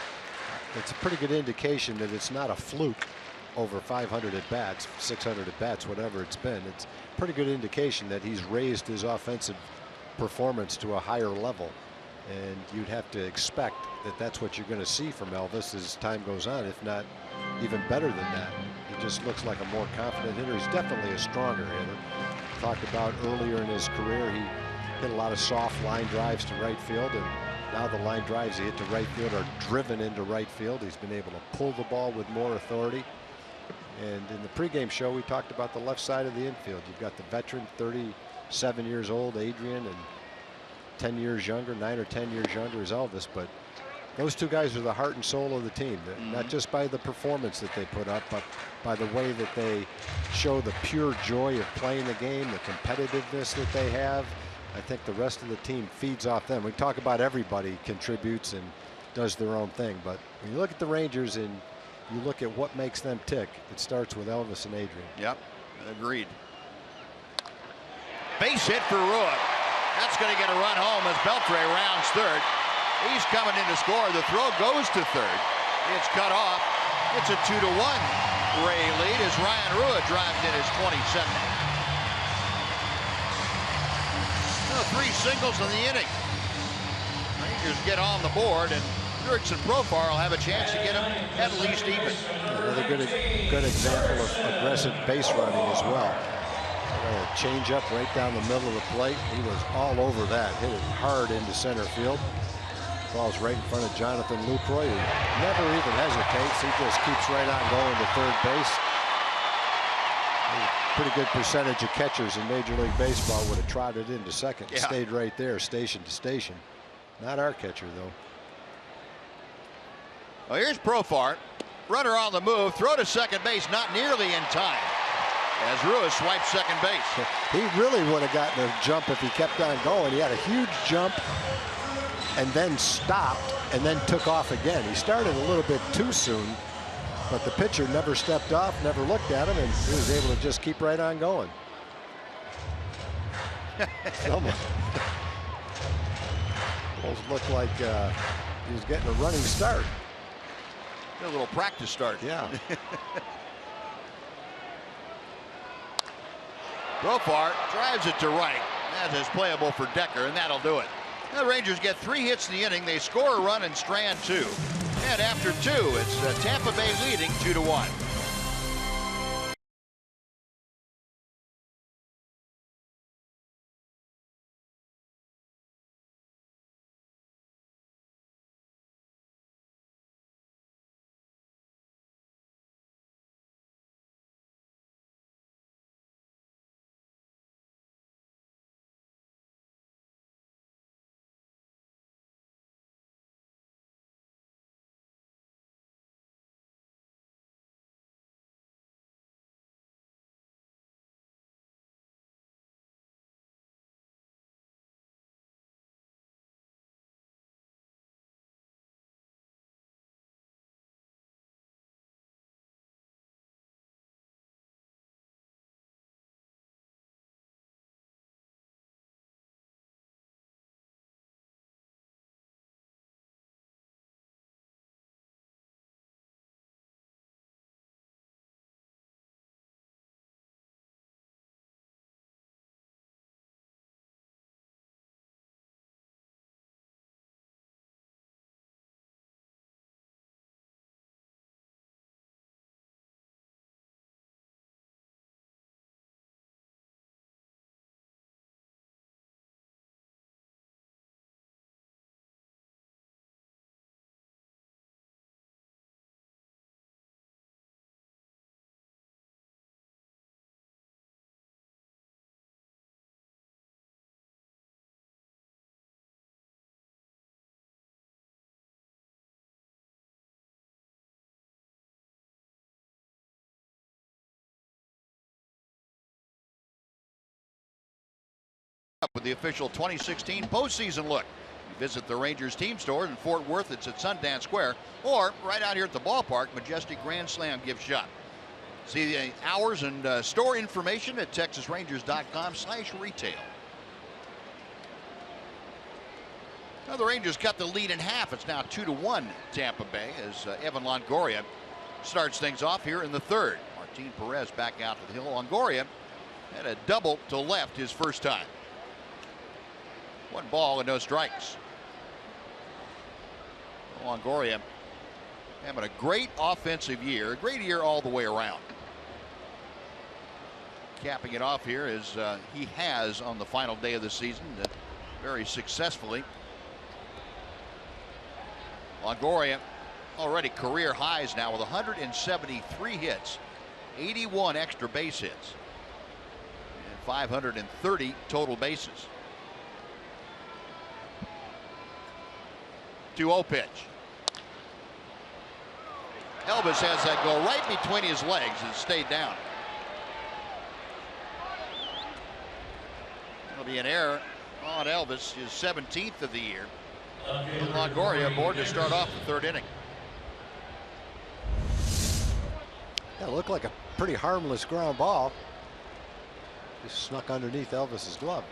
it's a pretty good indication that it's not a fluke over 500 at bats, 600 at bats, whatever it's been. It's a pretty good indication that he's raised his offensive performance to a higher level. And you'd have to expect that that's what you're going to see from Elvis as time goes on, if not even better than that. He just looks like a more confident hitter. He's definitely a stronger hitter. Talked about earlier in his career, he hit a lot of soft line drives to right field, and now the line drives he hit to right field are driven into right field. He's been able to pull the ball with more authority. And in the pregame show, we talked about the left side of the infield. You've got the veteran, 37 years old, Adrian, and 10 years younger, 9 or 10 years younger is Elvis. But those 2 guys are the heart and soul of the team, not just by the performance that they put up, but by the way that they show the pure joy of playing the game, the competitiveness that they have. I think the rest of the team feeds off them. We talk about everybody contributes and does their own thing, but when you look at the Rangers and you look at what makes them tick, it starts with Elvis and Adrian. Yep, agreed. Base hit for Ruitt. That's going to get a run home as Beltre rounds third. He's coming in to score. The throw goes to third. It's cut off. It's a 2-1 Ray lead as Ryan Ruitt drives in his 27th. 3 singles in the inning. Rangers get on the board, and Jurickson Profar will have a chance to get him at least even. Another good example of aggressive base running as well. A change up right down the middle of the plate. He was all over that, hit it hard into center field. Ball's right in front of Jonathan Lucroy, who never even hesitates. He just keeps right on going to third base. Pretty good percentage of catchers in Major League Baseball would have trotted into second and stayed right there, station to station. Not our catcher, though. Well, here's Profar. Runner on the move. Throw to second base, not nearly in time, as Ruitt swipes second base. He really would have gotten a jump if he kept on going. He had a huge jump and then stopped and then took off again. He started a little bit too soon, but the pitcher never stepped off, never looked at him, and he was able to just keep right on going. Almost looked like he was getting a running start. A little practice start. Yeah. Profar drives it to right. That is playable for Decker, and that'll do it. The Rangers get 3 hits in the inning. They score a run and strand 2. And after 2, it's Tampa Bay leading 2-1. Up with the official 2016 postseason look. You visit the Rangers team store in Fort Worth. It's at Sundance Square, or right out here at the ballpark, Majestic Grand Slam gift shop. See the hours and store information at texasrangers.com/retail. Now the Rangers cut the lead in half. It's now 2-1 Tampa Bay as Evan Longoria starts things off here in the third. Martin Perez back out to the hill. Longoria had a double to left his first time. 1 ball and no strikes. Longoria having a great offensive year, a great year all the way around. Capping it off here as he has on the final day of the season very successfully. Longoria already career highs now with 173 hits, 81 extra base hits, and 530 total bases. 2-0 pitch. Elvis has that go right between his legs and stayed down. It'll be an error on Elvis, his 17th of the year. And Longoria aboard to start off the third inning. Yeah, it looked like a pretty harmless ground ball. Just snuck underneath Elvis's glove.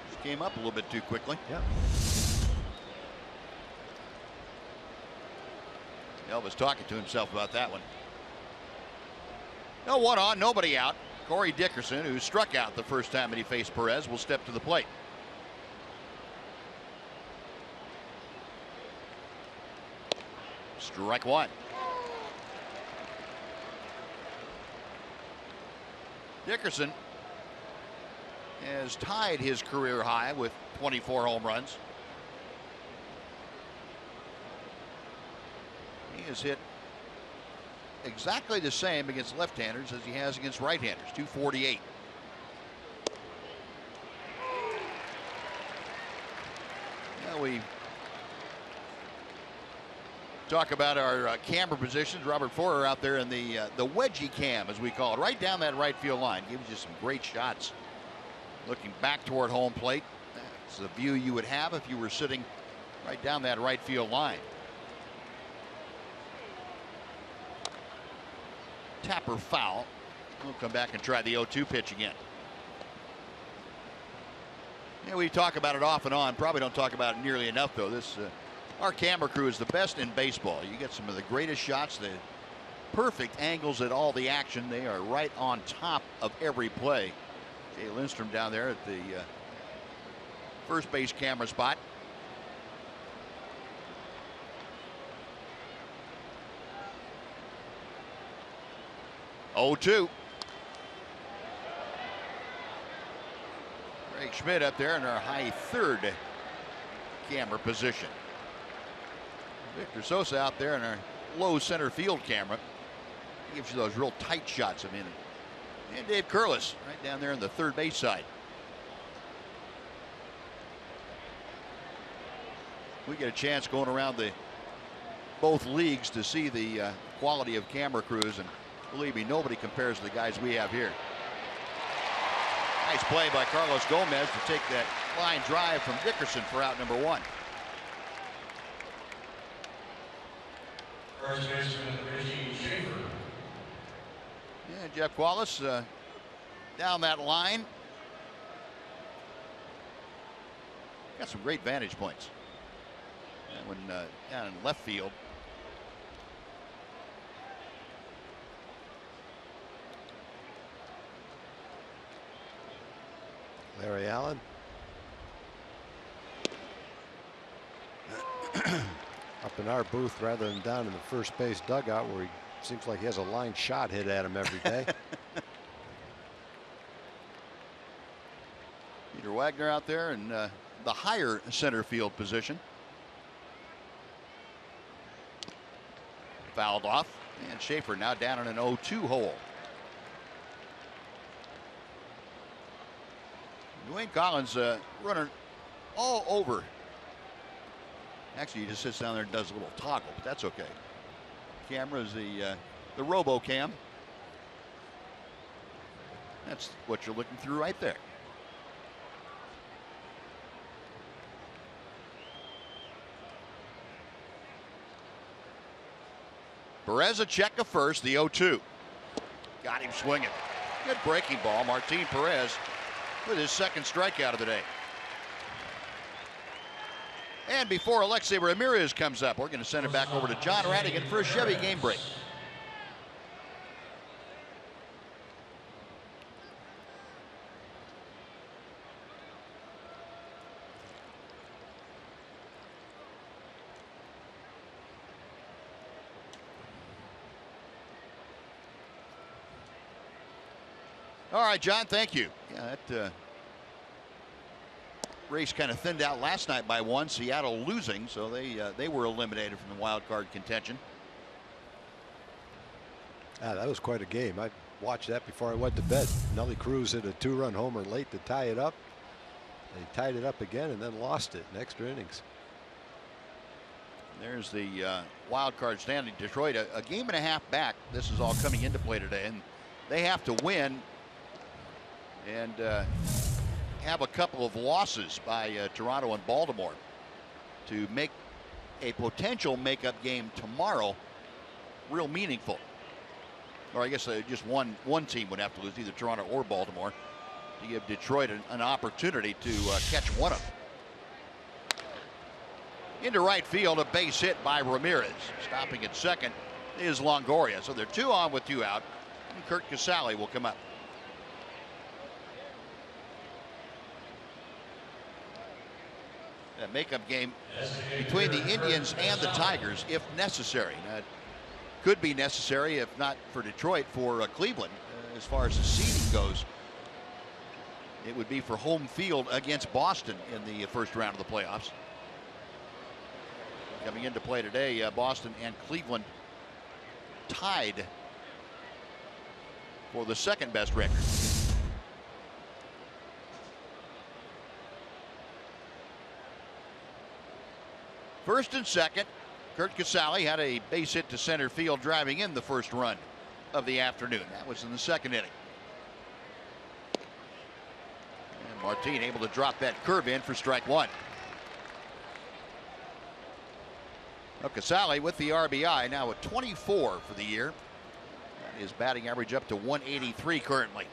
Just came up a little bit too quickly. Yeah. Elvis talking to himself about that one. No one on, nobody out. Corey Dickerson, who struck out the first time that he faced Perez, will step to the plate. Strike one. Dickerson has tied his career high with 24 home runs. He has hit exactly the same against left-handers as he has against right-handers, 248. Now we talk about our camera positions. Robert Forer out there in the wedgie cam, as we call it, right down that right field line. Gives you some great shots. Looking back toward home plate. That's the view you would have if you were sitting right down that right field line. Tapper foul. We'll come back and try the 0-2 pitch again. Yeah, we talk about it off and on. Probably don't talk about it nearly enough, though. Our camera crew is the best in baseball. You get some of the greatest shots, the perfect angles at all the action. They are right on top of every play. Jay Lindstrom down there at the first base camera spot. Oh, 2. Greg Schmidt up there in our high third camera position. Victor Sosa out there in our low center field camera. He gives you those real tight shots. I mean, and Dave Curlis right down there on the third base side. We get a chance going around both leagues to see the quality of camera crews, and believe me, nobody compares to the guys we have here. Nice play by Carlos Gomez to take that line drive from Dickerson for out number 1. First baseman, Reggie Schaefer. Yeah, Jeff Wallace down that line. Got some great vantage points. And when down in left field. Larry Allen. Up in our booth rather than down in the first base dugout, where he seems like he has a line shot hit at him every day. Peter Wagner out there in the higher center field position. Fouled off, and Schaefer now down in an 0-2 hole. Dwayne Collins running all over. Actually, he just sits down there and does a little toggle, but that's okay. Camera is the RoboCam. That's what you're looking through right there. Perez a check of first, the 0-2. Got him swinging. Good breaking ball. Martin Perez with his second strikeout of the day. And before Alexei Ramirez comes up, we're going to send it back over to John Radigan for a Chevy game break. All right, John, thank you. Yeah, that race kind of thinned out last night by one. Seattle losing, so they were eliminated from the wild card contention. That was quite a game. I watched that before I went to bed. Nelly Cruz hit a 2-run homer late to tie it up. They tied it up again and then lost it in extra innings. There's the wild card standing. Detroit a game and a half back. This is all coming into play today, and they have to win and have a couple of losses by Toronto and Baltimore to make a potential makeup game tomorrow real meaningful. Or I guess just one team would have to lose, either Toronto or Baltimore, to give Detroit an opportunity to catch one of them. Into right field, a base hit by Ramirez. Stopping at second is Longoria. So they're 2 on with 2 out, and Kurt Casale will come up. A makeup game between the Indians and the Tigers, if necessary. That could be necessary, if not for Detroit, for Cleveland. As far as the seeding goes, it would be for home field against Boston in the first round of the playoffs. Coming into play today, Boston and Cleveland tied for the second best record. First and second, Kurt Casale had a base hit to center field, driving in the first run of the afternoon. That was in the second inning. And Martin able to drop that curve in for strike one. Now Casale with the RBI, now at 24 for the year. That is batting average up to 183 currently.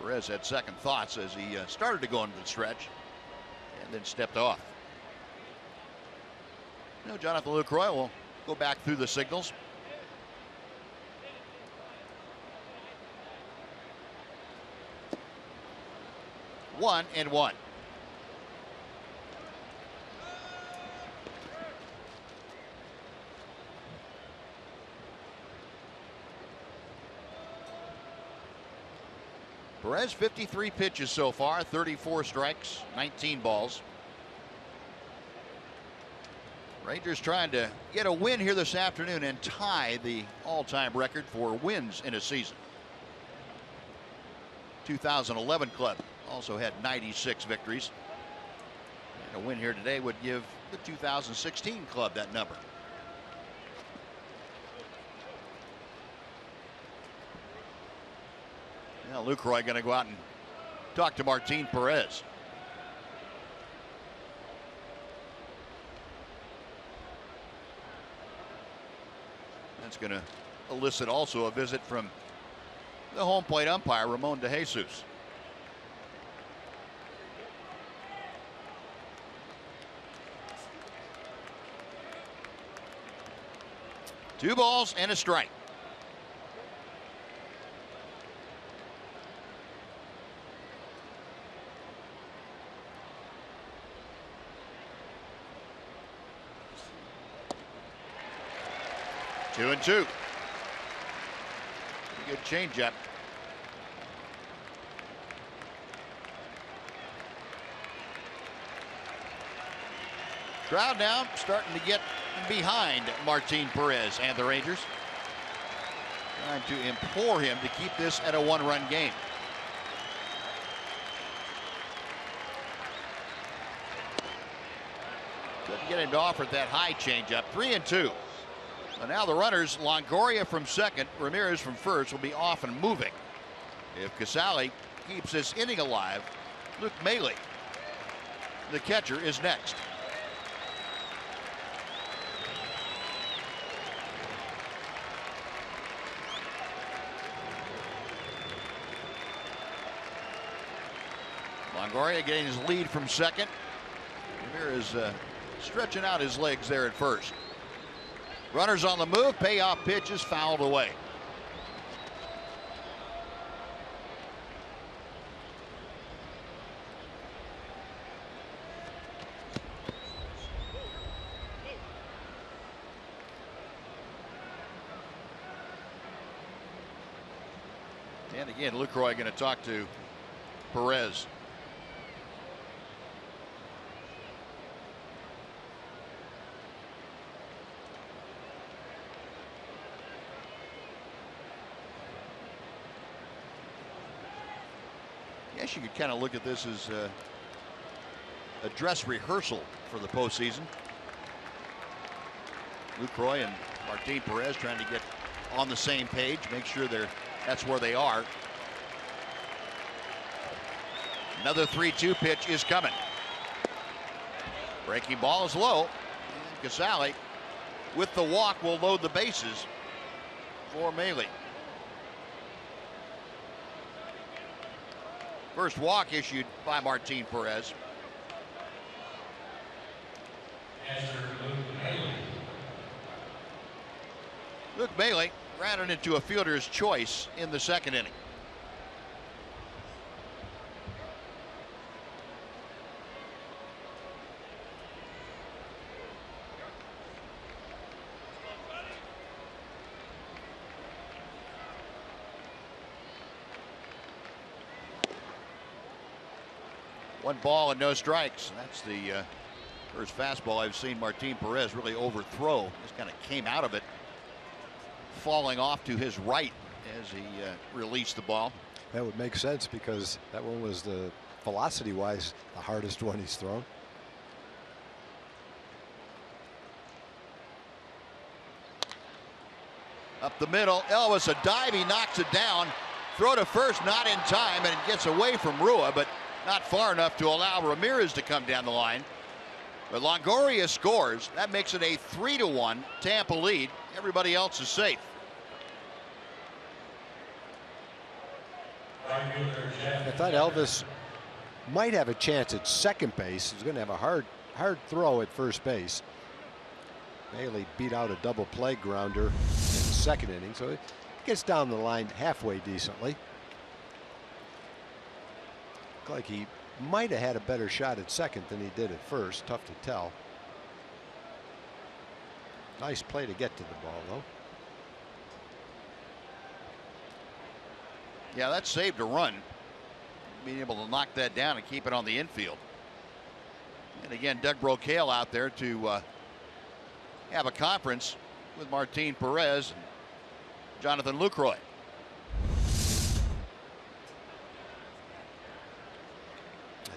Perez had second thoughts as he started to go into the stretch and then stepped off. Now Jonathan Lucroy will go back through the signals. One and one. Perez 53 pitches so far, 34 strikes, 19 balls. Rangers trying to get a win here this afternoon and tie the all-time record for wins in a season. 2011 club also had 96 victories. And a win here today would give the 2016 club that number. Now Lucroy going to go out and talk to Martin Perez. That's going to elicit also a visit from the home plate umpire, Ramon De Jesus. Two balls and a strike. Two and two. Good changeup. Crowd now starting to get behind Martin Perez and the Rangers, trying to implore him to keep this at a one-run game. Couldn't get him to offer that high changeup. 3 and 2. And now the runners, Longoria from second, Ramirez from first, will be off and moving. If Casale keeps this inning alive, Luke Maile, the catcher, is next. Longoria getting his lead from second. Ramirez stretching out his legs there at first. Runners on the move, payoff pitch is fouled away. And again, Lucroy going to talk to Perez. I guess you could kind of look at this as a dress rehearsal for the postseason. Lucroy and Martin Perez trying to get on the same page, make sure that's where they are. Another 3-2 pitch is coming. Breaking ball is low. And Casale, with the walk, will load the bases for Maile. First walk issued by Martin Perez. Luke Maile grounded into a fielder's choice in the second inning. One ball and no strikes. That's the first fastball I've seen Martin Perez really overthrow. Just kind of came out of it, falling off to his right as he released the ball. That would make sense because that one was, the velocity-wise, the hardest one he's thrown. Up the middle, Elvis, a dive, he knocks it down. Throw to first, not in time, and it gets away from Rua, but not far enough to allow Ramirez to come down the line. But Longoria scores. That makes it a 3-1 Tampa lead. Everybody else is safe. I thought Elvis might have a chance at second base. He's going to have a hard throw at first base. Maile beat out a double play grounder in the second inning, so it gets down the line halfway decently. Looked like he might have had a better shot at second than he did at first. Tough to tell. Nice play to get to the ball, though. Yeah, that saved a run. Being able to knock that down and keep it on the infield. And again, Doug Brocail out there to have a conference with Martin Perez and Jonathan Lucroy.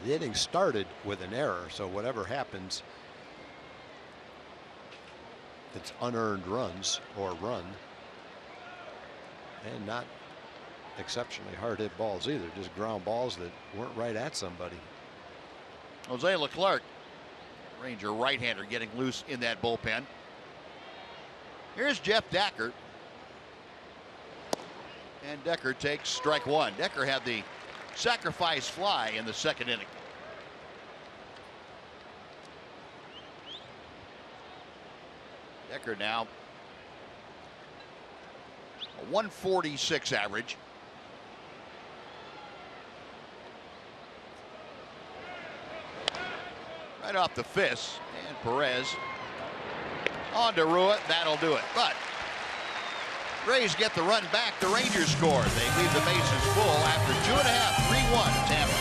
The inning started with an error, so whatever happens, it's unearned runs or run, and not exceptionally hard hit balls either, just ground balls that weren't right at somebody. Jose Leclerc, Ranger right-hander, getting loose in that bullpen. Here's Jeff Decker, and Decker takes strike one. Decker had the sacrifice fly in the second inning. Decker now a 146 average. Right off the fist, and Perez on to Rua. That'll do it. But Rays get the run back. The Rangers score. They leave the bases full after 2.5, 3-1 Tampa.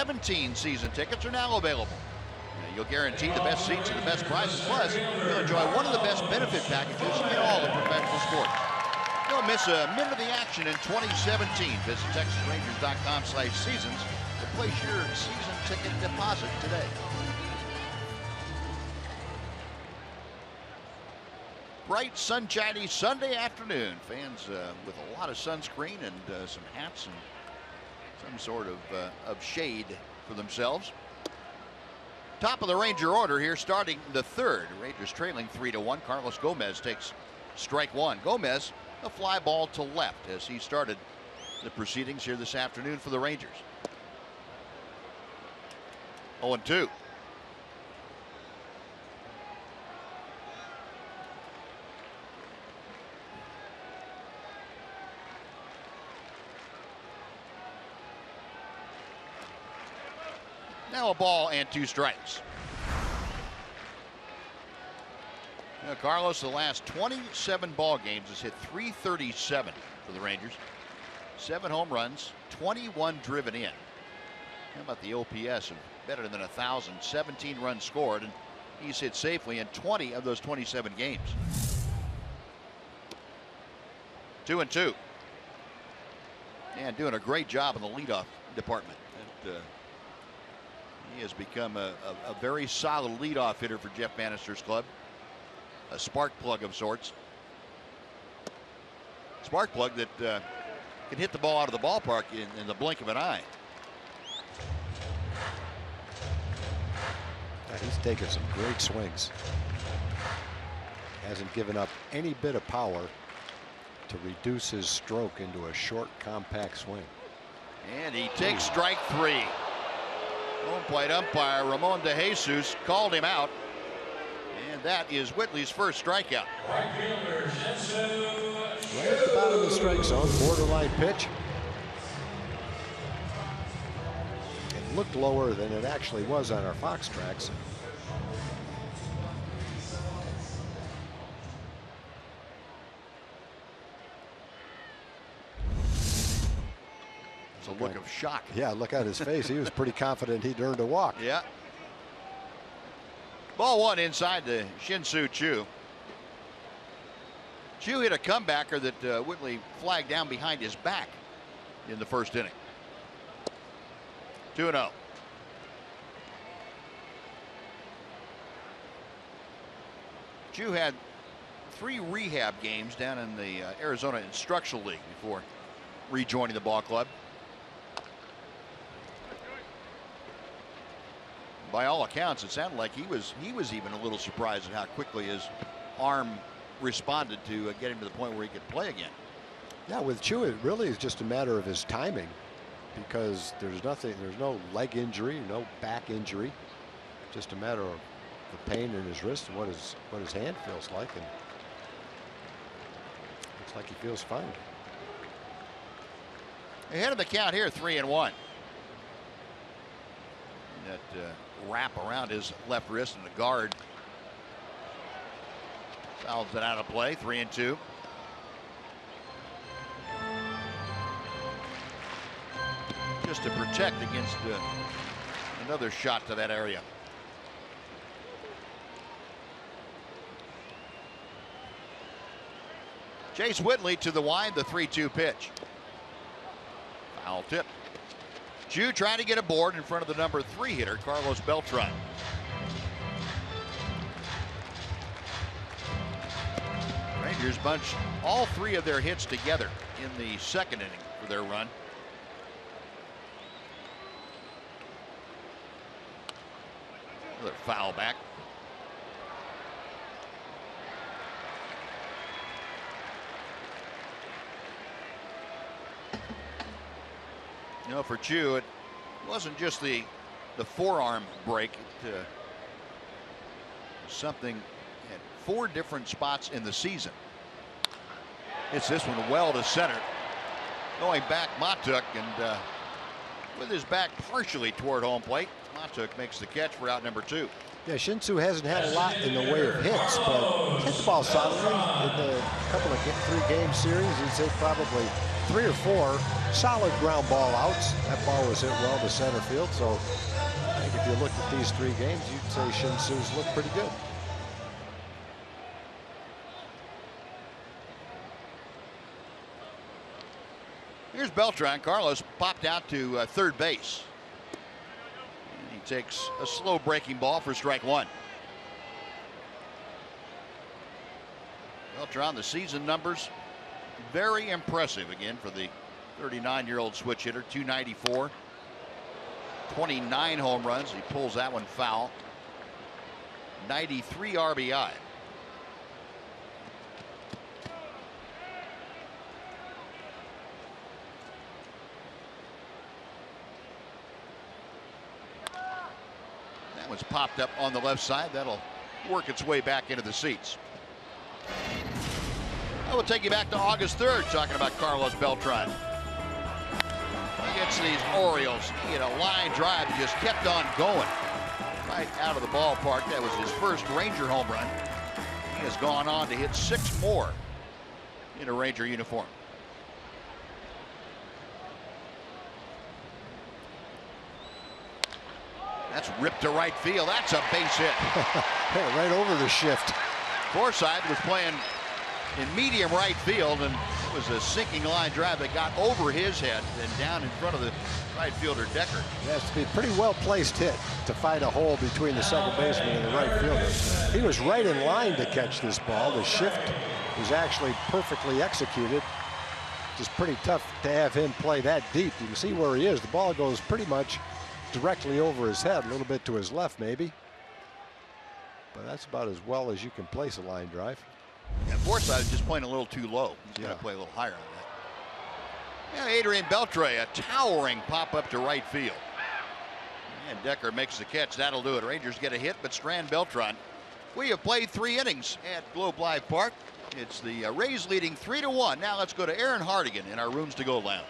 2017 season tickets are now available. You'll guarantee the best seats and the best prices. Plus, you'll enjoy one of the best benefit packages in all of professional sports. Don't miss a minute of the action in 2017. Visit TexasRangers.com/seasons to place your season ticket deposit today. Bright, sunshiny Sunday afternoon. Fans with a lot of sunscreen and some hats and some sort of shade for themselves. Top of the Ranger order here, starting the third. Rangers trailing 3-1. Carlos Gomez takes strike one. Gomez, a fly ball to left as he started the proceedings here this afternoon for the Rangers. 0-2. Now a ball and 2 strikes. Now Carlos, the last 27 ball games, has hit .337 for the Rangers. 7 home runs, 21 driven in. How about the OPS of better than 1,000, 17 runs scored, and he's hit safely in 20 of those 27 games. 2-2. And doing a great job in the leadoff department. He has become a very solid leadoff hitter for Jeff Bannister's club. A spark plug of sorts. Spark plug that can hit the ball out of the ballpark in the blink of an eye. He's taken some great swings. Hasn't given up any bit of power to reduce his stroke into a short, compact swing. And he takes strike 3. Home plate umpire Ramon De Jesus called him out. And that is Whitley's first strikeout. Right at the bottom of the strike zone, borderline pitch. It looked lower than it actually was on our Fox tracks. It's a look of shock. Yeah, look at his face. He was pretty confident he'd earned a walk. Yeah. Ball 1 inside to Shin-Soo Choo. Choo hit a comebacker that Whitley flagged down behind his back in the first inning. 2-0. Choo had 3 rehab games down in the Arizona Instructional League before rejoining the ball club. By all accounts, it sounded like he was even a little surprised at how quickly his arm responded to get him to the point where he could play again. Yeah, with Choo, it really is just a matter of his timing, because there's no leg injury, no back injury, just a matter of the pain in his wrist and what his hand feels like, and looks like he feels fine. Ahead of the count here, 3-1. That wrap around his left wrist and the guard fouls it out of play. 3-2. Just to protect against another shot to that area. Chase Whitley to the wide, the 3-2 pitch. Foul tip. Choo trying to get a board in front of the number 3 hitter, Carlos Beltran. Rangers bunched all 3 of their hits together in the second inning for their run. Another foul back. You know, for Choo, it wasn't just the forearm break. It was something at 4 different spots in the season. It's this one well to center. Going back, Matuk, and with his back partially toward home plate, Matuk makes the catch for out number 2. Yeah, Shin-Soo hasn't had a lot in the way of hits, but hit the ball solidly in the couple of 3-game series. He's hit probably 3 or 4 solid ground ball outs. That ball was hit well to center field. So I think if you looked at these 3 games, you'd say Shin-Su's looked pretty good. Here's Beltran. Carlos popped out to third base. And he takes a slow breaking ball for strike 1. Beltran, the season numbers very impressive again for the 39-year-old switch hitter. 294, 29 home runs. He pulls that one foul. 93 RBI. That one's popped up on the left side. That'll work its way back into the seats. I will take you back to August 3rd, talking about Carlos Beltran. Against these Orioles, he had a line drive that just kept on going right out of the ballpark. That was his first Ranger home run. He has gone on to hit 6 more in a Ranger uniform. That's ripped to right field. That's a base hit. Right over the shift. Forsythe was playing in medium right field, and it was a sinking line drive that got over his head and down in front of the right fielder Decker. It has to be a pretty well placed hit to find a hole between the second baseman and the right fielder. He was right in line to catch this ball. The shift was actually perfectly executed. Just pretty tough to have him play that deep. You can see where he is. The ball goes pretty much directly over his head, a little bit to his left maybe. But that's about as well as you can place a line drive. Yeah, Forsythe is just playing a little too low. He's got to play a little higher on that. Yeah, Adrian Beltre, a towering pop up to right field. And Decker makes the catch. That'll do it. Rangers get a hit, but strand Beltran. We have played 3 innings at Globe Life Park. It's the Rays leading 3-1. Now let's go to Aaron Hardigan in our Rooms to Go lounge.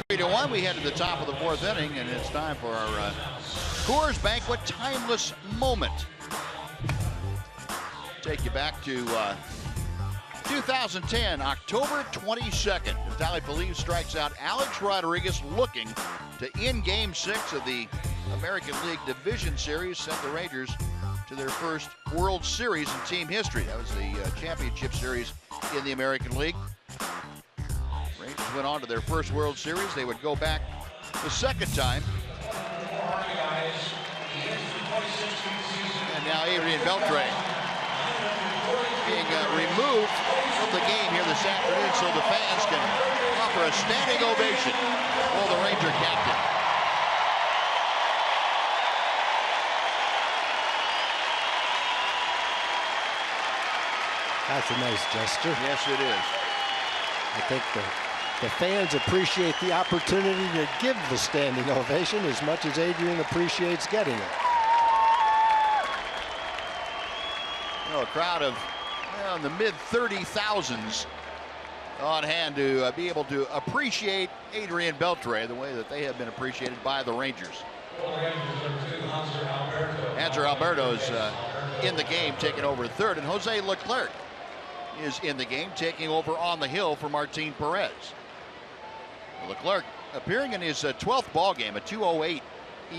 To 1, we head to the top of the 4th inning, and it's time for our Coors Banquet Timeless Moment. Take you back to 2010, October 22nd. Vitaly Feliz strikes out Alex Rodriguez, looking to end Game 6 of the American League Division Series, sent the Rangers to their first World Series in team history. That was the championship series in the American League. Rangers went on to their first World Series. They would go back the second time. And now Adrian Beltre being removed from the game here this afternoon so the fans can offer a standing ovation for the Ranger captain. That's a nice gesture. Yes, it is. I think the fans appreciate the opportunity to give the standing ovation as much as Adrian appreciates getting it. You know, a crowd of in the mid-30,000s on hand to be able to appreciate Adrian Beltre the way that they have been appreciated by the Rangers. Hanser Alberto's in the game, taking over third, and Jose Leclerc is in the game, taking over on the hill for Martin Perez. Leclerc appearing in his 12th ball game, a 2.08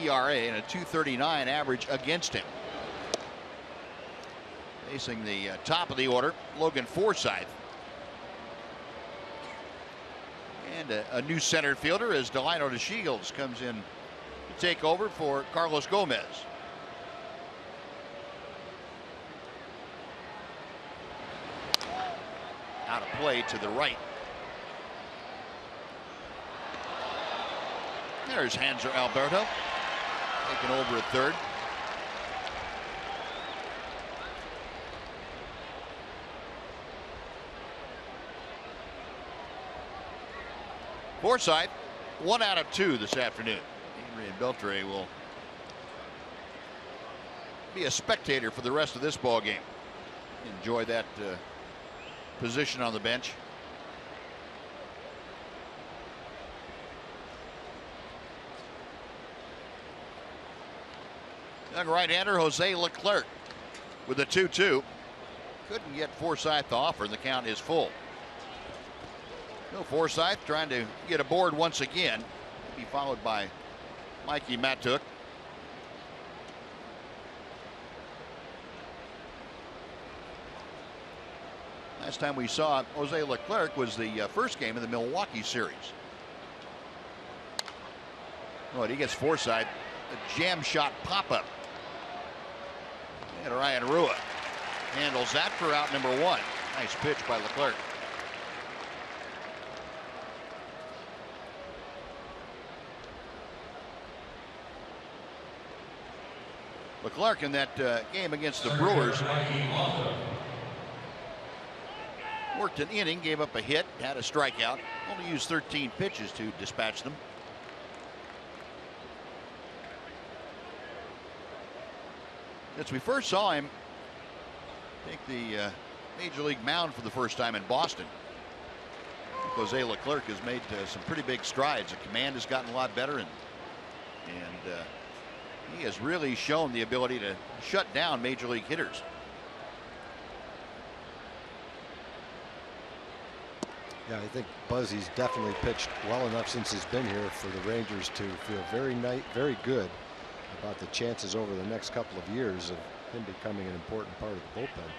ERA and a 2.39 average against him. Facing the top of the order, Logan Forsythe. And a new center fielder as Delino DeShields comes in to take over for Carlos Gomez. Out of play to the right. There's Hanser Alberto taking over at third. Forsythe, 1 out of 2 this afternoon. Adrian Beltre will be a spectator for the rest of this ball game. Enjoy that position on the bench. Young right-hander Jose Leclerc with a 2-2. Couldn't get Forsythe to offer, and the count is full. No, Forsythe trying to get aboard once again. Be followed by Mikey Matuk. Last time we saw Jose Leclerc was the first game of the Milwaukee series. Oh, and he gets Forsythe a jam shot pop-up. And Ryan Rua handles that for out number 1. Nice pitch by Leclerc. Leclerc in that game against the Brewers worked an inning, gave up a hit, had a strikeout, only used 13 pitches to dispatch them. Since we first saw him take the Major League mound for the first time in Boston, Jose Leclerc has made some pretty big strides. The command has gotten a lot better, and he has really shown the ability to shut down Major League hitters. Yeah, I think Buzzy's definitely pitched well enough since he's been here for the Rangers to feel very good about the chances over the next couple of years of him becoming an important part of the bullpen.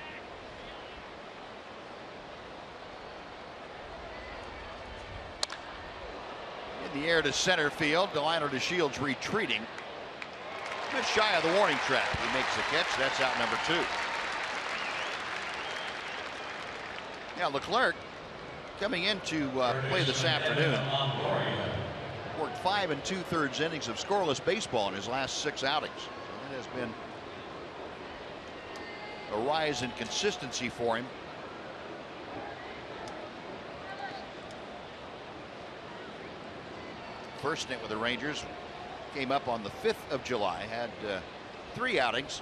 In the air to center field, Delino DeShields retreating. Just shy of the warning track. He makes the catch. That's out number 2. Yeah, Leclerc coming into play this afternoon. Worked 5 2/3 innings of scoreless baseball in his last 6 outings. It has been a rise in consistency for him. First stint with the Rangers came up on the 5th of July. Had 3 outings,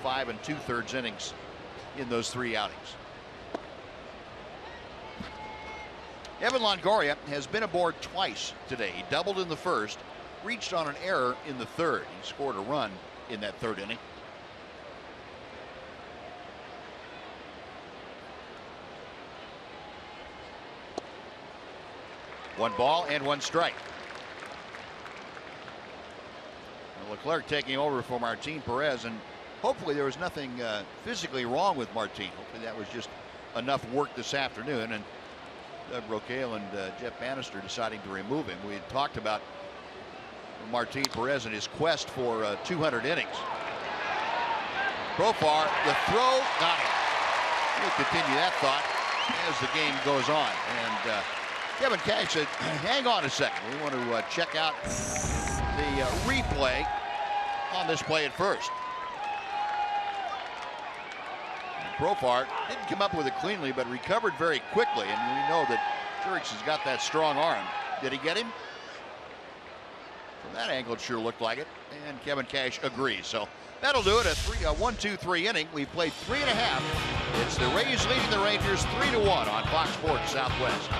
5 2/3 innings in those 3 outings. Evan Longoria has been aboard twice today. He doubled in the first, reached on an error in the third. He scored a run in that 3rd inning. One ball and 1 strike. Leclerc taking over for Martin Perez, and hopefully there was nothing physically wrong with Martin. Hopefully that was just enough work this afternoon, and Doug Rocaille and Jeff Bannister deciding to remove him. We had talked about Martin Perez and his quest for 200 innings. Profar, the throw, got him. We'll continue that thought as the game goes on. And Kevin Cash said, hang on a second. We want to check out the replay on this play at first. Profar didn't come up with it cleanly, but recovered very quickly. And we know that Jurix has got that strong arm. Did he get him? From that angle, it sure looked like it. And Kevin Cash agrees. So that'll do it. A 1-2-3 inning. We've played 3.5. It's the Rays leading the Rangers 3-1 on Fox Sports Southwest.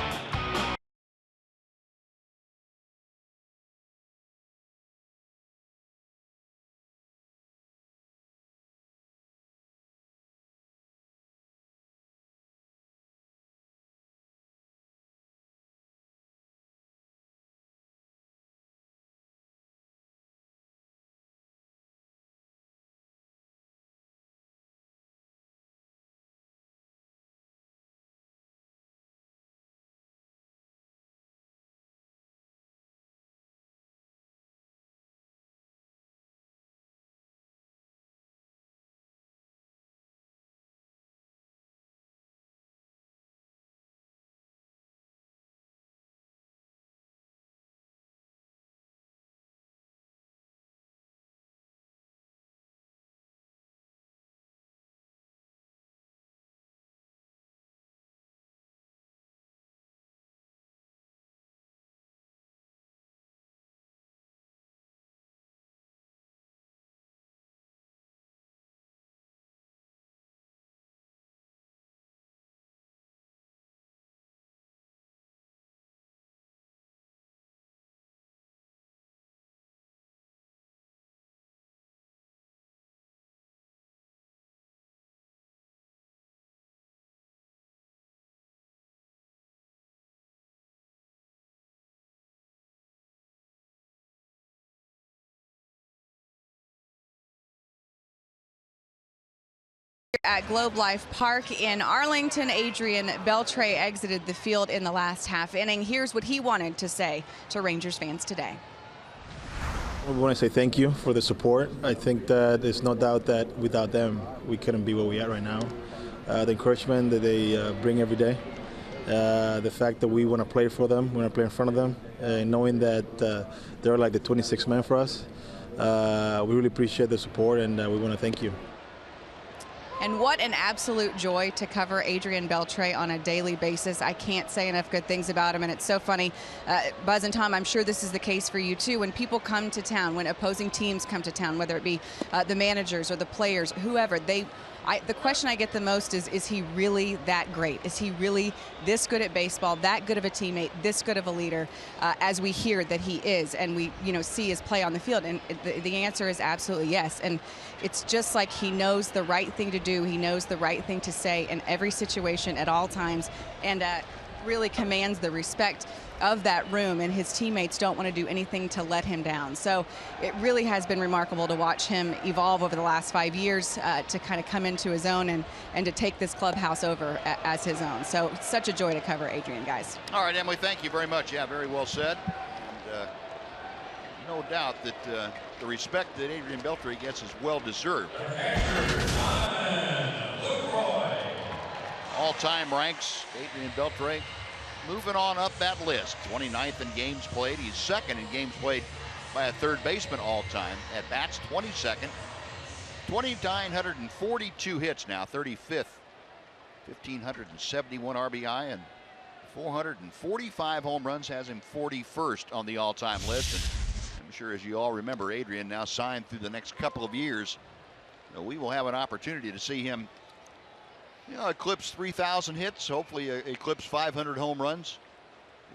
At Globe Life Park in Arlington, Adrian Beltre exited the field in the last half inning. Here's what he wanted to say to Rangers fans today. We want to say thank you for the support. I think that there's no doubt that without them, we couldn't be where we are right now. The encouragement that they bring every day, the fact that we want to play for them, we want to play in front of them, knowing that they're like the 26th man for us. We really appreciate the support, and we want to thank you. And what an absolute joy to cover Adrian Beltre on a daily basis. I can't say enough good things about him, and it's so funny. Buzz and Tom, I'm sure this is the case for you too. When people come to town, when opposing teams come to town, whether it be the managers or the players, whoever, the question I get the most is he really that great? Is he really this good at baseball, that good of a teammate, this good of a leader, as we hear that he is, and we see his play on the field? And the answer is absolutely yes. And it's just like he knows the right thing to do. He knows the right thing to say in every situation at all times, and really commands the respect of that room, and his teammates don't want to do anything to let him down. So it really has been remarkable to watch him evolve over the last 5 years to kind of come into his own and to take this clubhouse over as his own. So it's such a joy to cover Adrian, guys. All right, Emily, thank you very much. Yeah, very well said. And no doubt that the respect that Adrian Beltre gets is well deserved. All-time ranks, Adrian Beltre moving on up that list. 29th in games played. He's second in games played by a third baseman all-time. At bats, 22nd. 2,942 hits now, 35th. 1,571 RBI and 445 home runs, has him 41st on the all-time list. And I'm sure, as you all remember, Adrian now signed through the next couple of years. So we will have an opportunity to see him eclipse 3,000 hits, hopefully eclipse 500 home runs.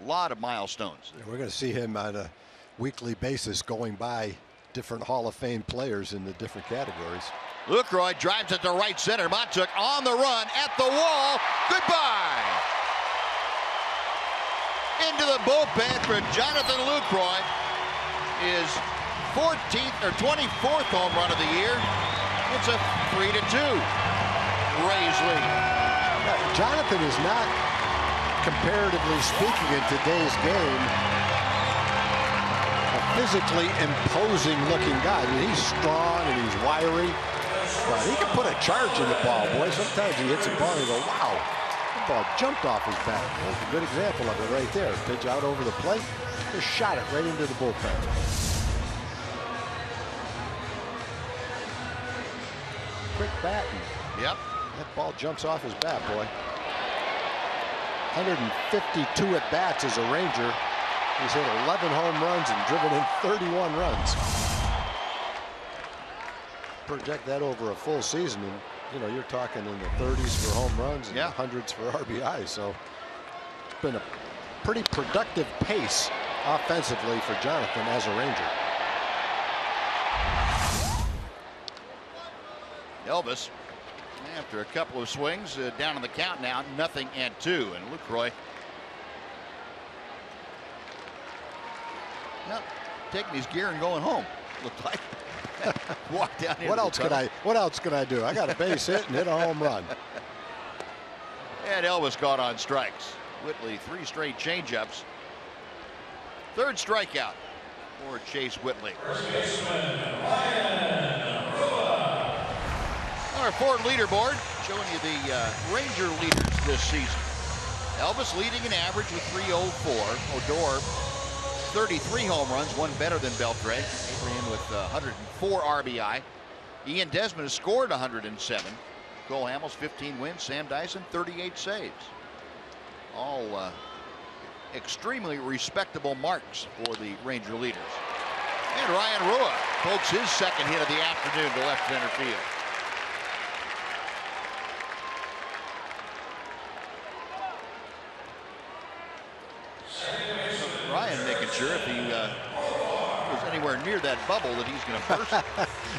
A lot of milestones. We're going to see him on a weekly basis going by different Hall of Fame players in the different categories. Lucroy drives it to right center. Montook on the run at the wall. Goodbye. Into the bullpen for Jonathan Lucroy. His 14th or 24th home run of the year. It's a 3-2. Rays lead. Jonathan is not, comparatively speaking, in today's game, a physically imposing looking guy. I mean, he's strong and he's wiry, but he can put a charge in the ball, boy. Sometimes he hits a ball and you go, wow, the ball jumped off his bat. That's a good example of it right there. Pitch out over the plate, just shot it right into the bullpen. Quick batting. Yep. That ball jumps off his bat, boy. 152 at bats as a Ranger. He's hit 11 home runs and driven in 31 runs. Project that over a full season, and you know you're talking in the 30s for home runs and hundreds for RBI. So it's been a pretty productive pace offensively for Jonathan as a Ranger. Elvis, after a couple of swings, down on the count now, 0-2, and Lucroy taking his gear and going home. Looked like walked down. What else could I do? I got a base hit and hit a home run. And Elvis caught on strikes. Whitley 3 straight changeups. 3rd strikeout for Chase Whitley. Our Ford leaderboard showing you the Ranger leaders this season. Elvis leading in average with 304. Odor 33 home runs, one better than Beltre. Adrian with 104 RBI. Ian Desmond has scored 107. Cole Hamels 15 wins. Sam Dyson 38 saves. All extremely respectable marks for the Ranger leaders. And Ryan Rua pokes his second hit of the afternoon to left center field. Ryan making sure if he was anywhere near that bubble that he's going to burst.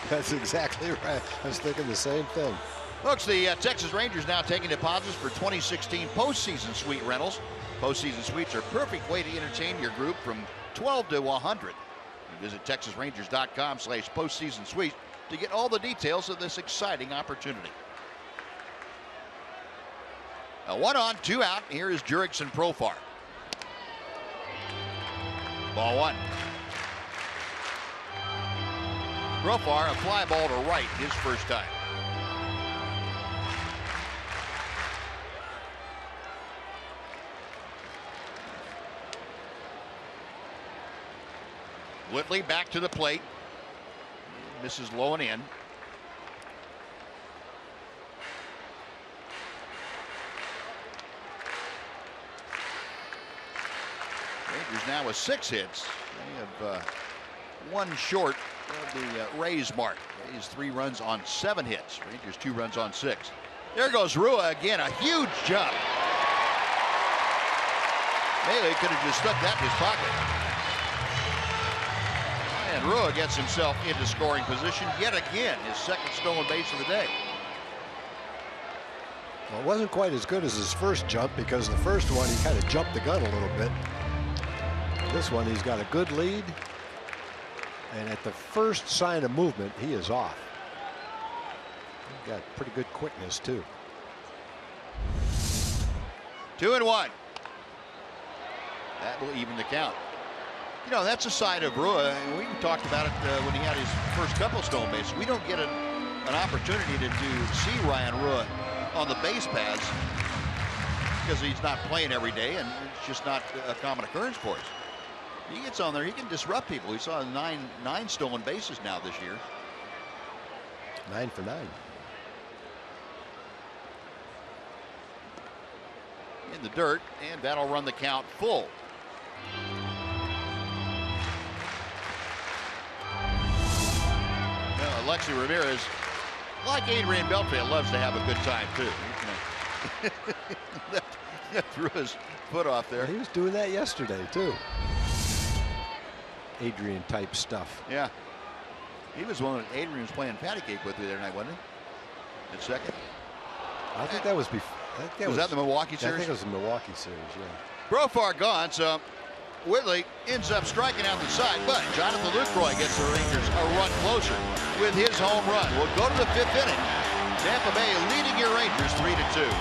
That's exactly right. I was thinking the same thing. Folks, the Texas Rangers now taking deposits for 2016 postseason suite rentals. Postseason suites are a perfect way to entertain your group from 12 to 100. Visit TexasRangers.com/postseason suite to get all the details of this exciting opportunity. 1 on, 2 out. Here is Jurickson Profar. Ball 1. Profar, a fly ball to right, his first time. Whitley back to the plate. Misses low and in. Rangers now with 6 hits. They have 1 short of the Rays mark. Rays 3 runs on 7 hits. Rangers 2 runs on 6. There goes Rua again, a huge jump. Bailey could have just stuck that in his pocket. And Rua gets himself into scoring position yet again, his 2nd stolen base of the day. Well, it wasn't quite as good as his first jump because the first one he kind of jumped the gun a little bit. This one he's got a good lead, and at the first sign of movement he is off. He's got pretty good quickness too. 2-1. That will even the count. You know, that's a side of Rua, and we talked about it when he had his first couple stolen bases. We don't get an opportunity to see Ryan Rua on the base paths because he's not playing every day, and it's just not a common occurrence for us. He gets on there, he can disrupt people. We saw 9 stolen bases now this year. 9 for 9. In the dirt, and that'll run the count full. Alexi Ramirez, like Adrian Beltre, loves to have a good time too. That threw his foot off there. He was doing that yesterday too. Adrian type stuff. Yeah, he was one that Adrian was playing patty cake with the other night, wasn't he? At second. I think that was before. Was that the Milwaukee series? I think it was the Milwaukee series. Yeah. Profar gone, so Whitley ends up striking out the side, but Jonathan Lucroy gets the Rangers a run closer with his home run. We'll go to the 5th inning. Tampa Bay leading your Rangers 3-2.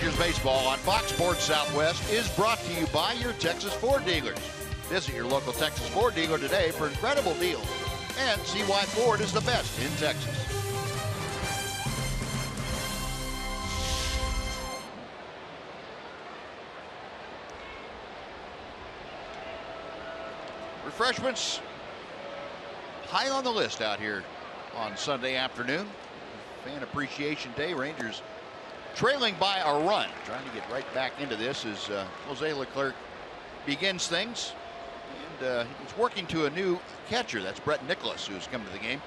Rangers baseball on Fox Sports Southwest is brought to you by your Texas Ford dealers. Visit your local Texas Ford dealer today for incredible deals and see why Ford is the best in Texas. Refreshments high on the list out here on Sunday afternoon. Fan Appreciation Day. Rangers trailing by a run. Trying to get right back into this as Jose Leclerc begins things. And he's working to a new catcher. That's Brett Nicholas, who's come to the game.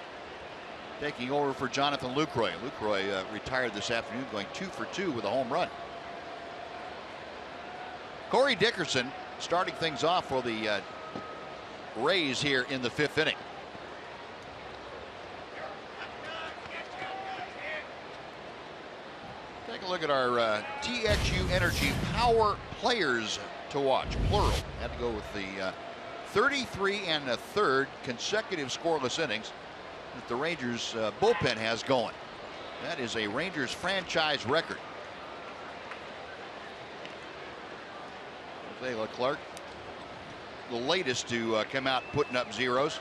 Taking over for Jonathan Lucroy. Lucroy retired this afternoon, going 2 for 2 with a home run. Corey Dickerson starting things off for the Rays here in the 5th inning. Take a look at our TXU Energy Power Players to watch, plural. Had to go with the 33 1/3 consecutive scoreless innings that the Rangers bullpen has going. That is a Rangers franchise record. Jose Leclerc, the latest to come out putting up zeros.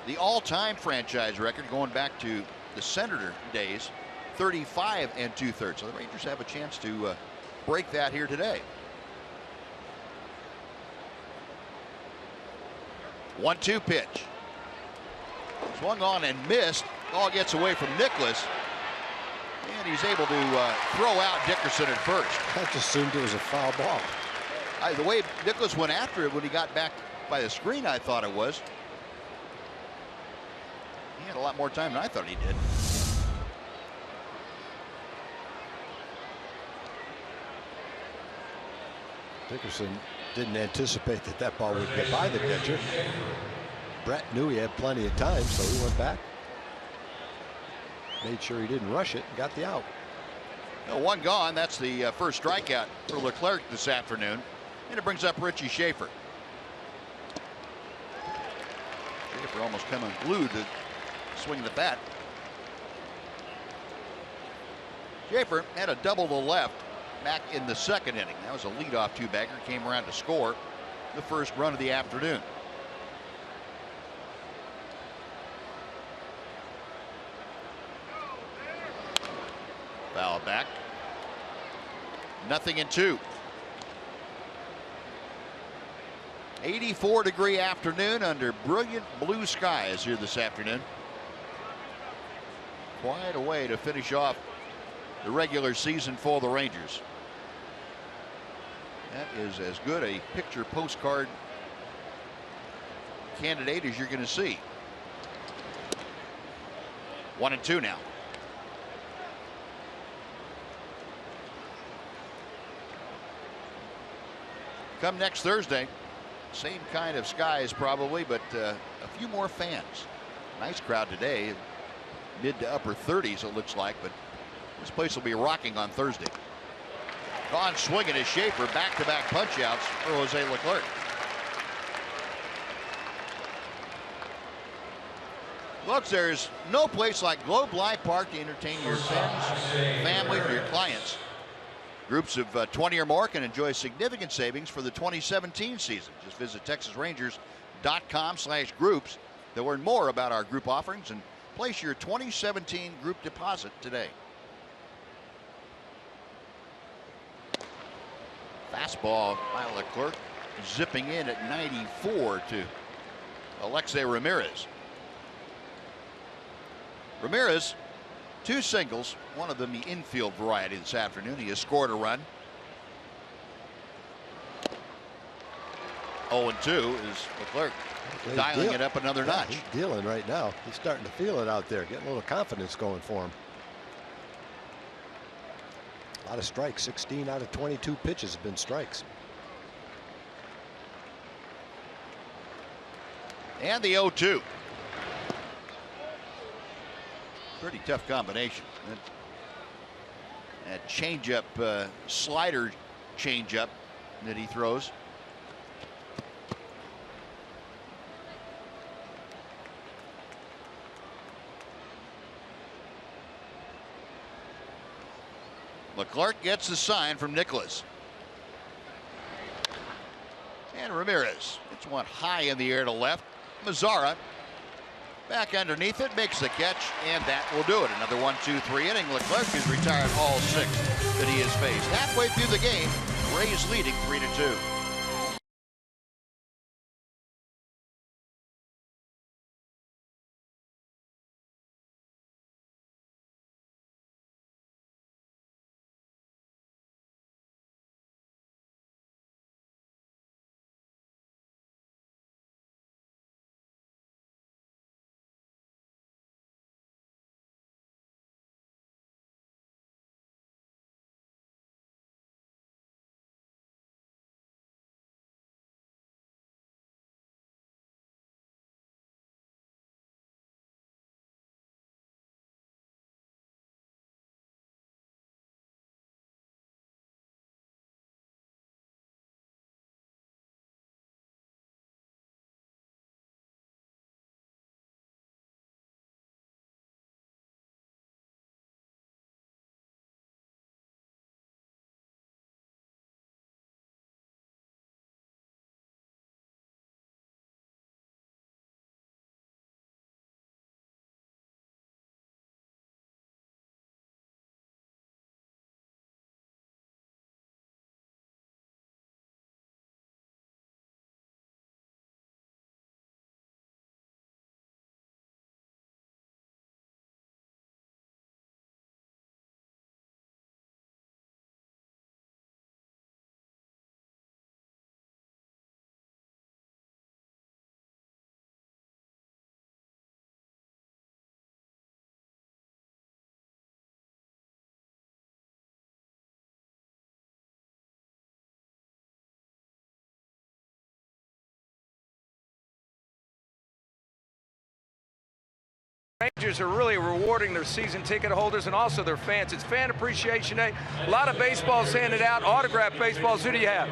The all-time franchise record going back to the Senator days, 35 2/3. So the Rangers have a chance to break that here today. 1-2 pitch. Swung on and missed. Ball gets away from Nicholas. And he's able to throw out Dickerson at first. I just assumed it was a foul ball. The way Nicholas went after it when he got back by the screen, I thought it was. He had a lot more time than I thought he did. Dickerson didn't anticipate that ball would get by the catcher. Brett knew he had plenty of time, so he went back. Made sure he didn't rush it and got the out. One gone. That's the first strikeout for Leclerc this afternoon. And it brings up Richie Schaefer. Schaefer almost coming glued to swing the bat. Schaefer had a double to left back in the 2nd inning. That was a leadoff two-bagger. Came around to score the first run of the afternoon. Foul back. 0-2. 84-degree afternoon under brilliant blue skies here this afternoon. Quite a way to finish off the regular season for the Rangers. That is as good a picture postcard candidate as you're going to see. 1-2 now. Come next Thursday, same kind of skies probably, but a few more fans. Nice crowd today, mid to upper 30s it looks like, but this place will be rocking on Thursday. Gone swinging as Schaefer, back-to-back punch-outs for Jose Leclerc. Folks, there's no place like Globe Life Park to entertain your friends, family, or your clients. Groups of 20 or more can enjoy significant savings for the 2017 season. Just visit TexasRangers.com/groups to learn more about our group offerings and place your 2017 group deposit today. Fastball by Leclerc, zipping in at 94 to Alexei Ramirez. Ramirez, 2 singles, one of them the infield variety this afternoon. He has scored a run. 0-2 is Leclerc dialing it up another notch. He's dealing right now. He's starting to feel it out there, getting a little confidence going for him. A lot of strikes. 16 out of 22 pitches have been strikes. And the 0-2. Pretty tough combination. That changeup, slider changeup that he throws. Leclerc gets the sign from Nicholas. And Ramirez hits one high in the air to left. Mazzara back underneath it, makes the catch, and that will do it. Another 1-2-3 inning. Leclerc has retired all 6 that he has faced. Halfway through the game, Rays leading 3-2. Rangers are really rewarding their season ticket holders and also their fans. It's Fan Appreciation Day. A lot of baseballs handed out, autographed baseballs. Who do you have?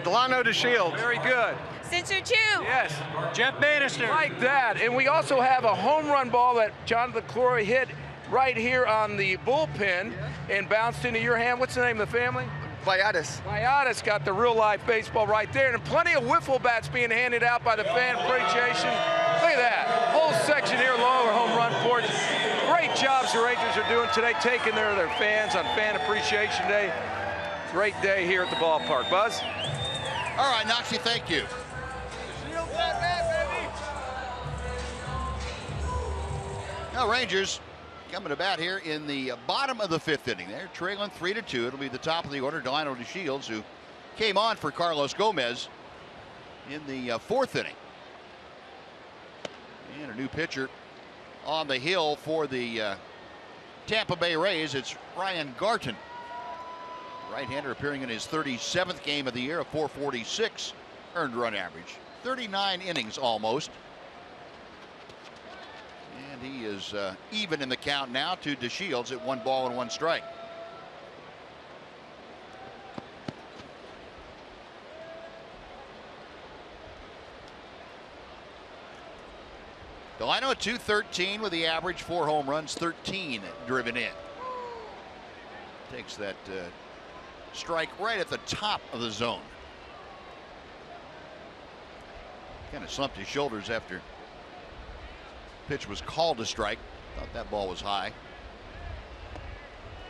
Delano DeShields. Very good. Censor Chu. Yes. Jeff Bannister. Like that. And we also have a home run ball that Jonathan Clory hit right here on the bullpen and bounced into your hand. What's the name of the family? Valladas. Valladas got the real life baseball right there, and plenty of wiffle bats being handed out by the Fan Appreciation. Look at that. Whole section here lower home run porch. Great jobs the Rangers are doing today, taking care of their fans on Fan Appreciation Day. Great day here at the ballpark. Buzz? All right, Noxie, thank you. Now, Rangers coming to bat here in the bottom of the 5th inning. They're trailing 3-2. It'll be the top of the order, Delano DeShields, who came on for Carlos Gomez in the 4th inning. And a new pitcher on the hill for the Tampa Bay Rays. It's Ryan Garton. Right-hander appearing in his 37th game of the year, a .446 earned run average. 39 innings almost. And he is even in the count now to DeShields at 1 ball and 1 strike. Delano at .213 with the average, 4 home runs, 13 driven in. Takes that strike right at the top of the zone. Kind of slumped his shoulders after pitch was called a strike. Thought that ball was high.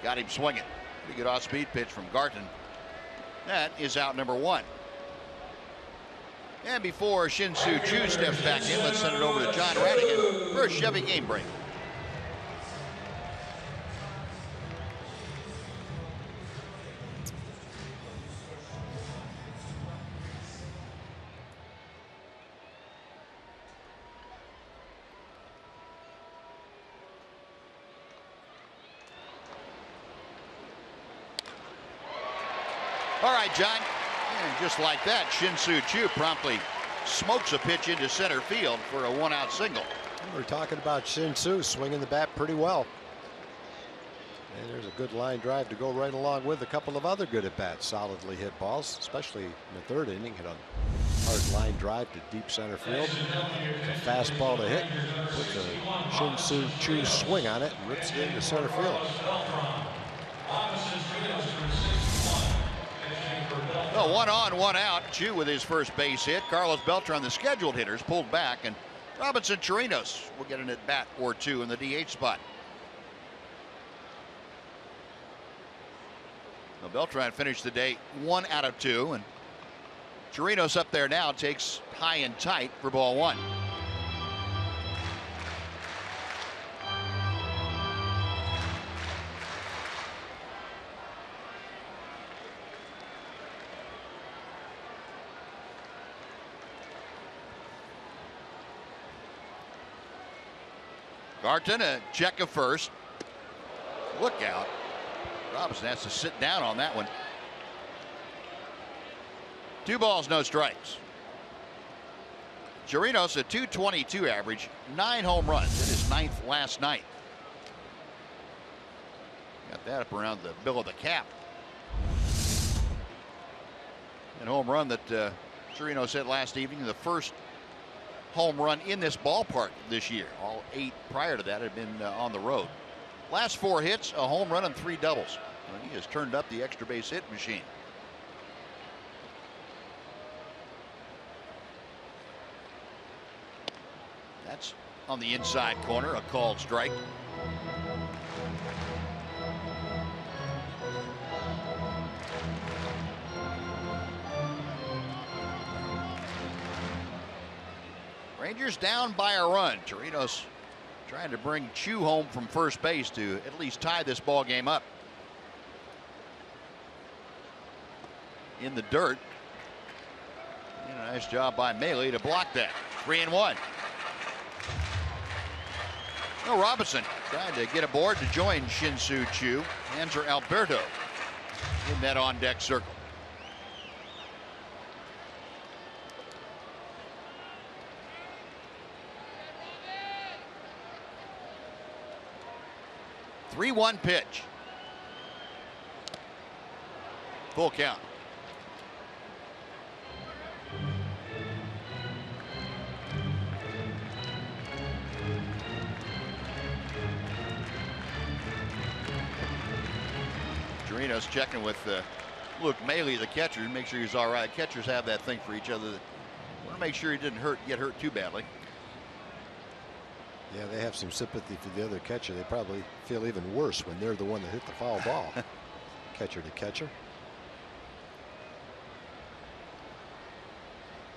Got him swinging. Pretty good off-speed pitch from Garton. That is out number 1. And before Shin-Soo Choo steps back in, let's send it over to John Radigan for a Chevy game break. All right, John. And just like that, Shin-Soo Choo promptly smokes a pitch into center field for a 1-out single. We're talking about Shin-Soo swinging the bat pretty well. And there's a good line drive to go right along with a couple of other good at-bats. Solidly hit balls, especially in the 3rd inning. Hit a hard line drive to deep center field. It's a fastball to hit. Puts a Shin-Soo Choo swing on it and rips it into center field. Well, 1 on, 1 out. Chu with his first base hit. Carlos Beltran, the scheduled hitters, pulled back, and Robinson Chirinos will get an at bat or two in the DH spot. Well, Beltran finished the day 1 out of 2, and Chirinos up there now takes high and tight for ball 1. Garton, a check of first. Look out. Robinson has to sit down on that one. 2 balls, no strikes. Chirinos, a .222 average, 9 home runs. It is 9th last night. Got that up around the bill of the cap. And home run that Chirinos hit last evening, the first home run in this ballpark this year. All 8 prior to that had been on the road. Last 4 hits, a home run and 3 doubles. Well, he has turned up the extra base hit machine. That's on the inside corner, a called strike. Rangers down by a run. Chirinos trying to bring Chu home from first base to at least tie this ball game up. In the dirt. And a nice job by Mealy to block that. 3-1. No, Robinson trying to get aboard to join Shin-Soo Choo. Hanser Alberto in that on-deck circle. The 3-1 pitch. Full count. Chirinos checking with Luke Mealy, the catcher, to make sure he's all right. Catchers have that thing for each other. That want to make sure he didn't get hurt too badly. Yeah, they have some sympathy for the other catcher. They probably feel even worse when they're the one that hit the foul ball. Catcher to catcher.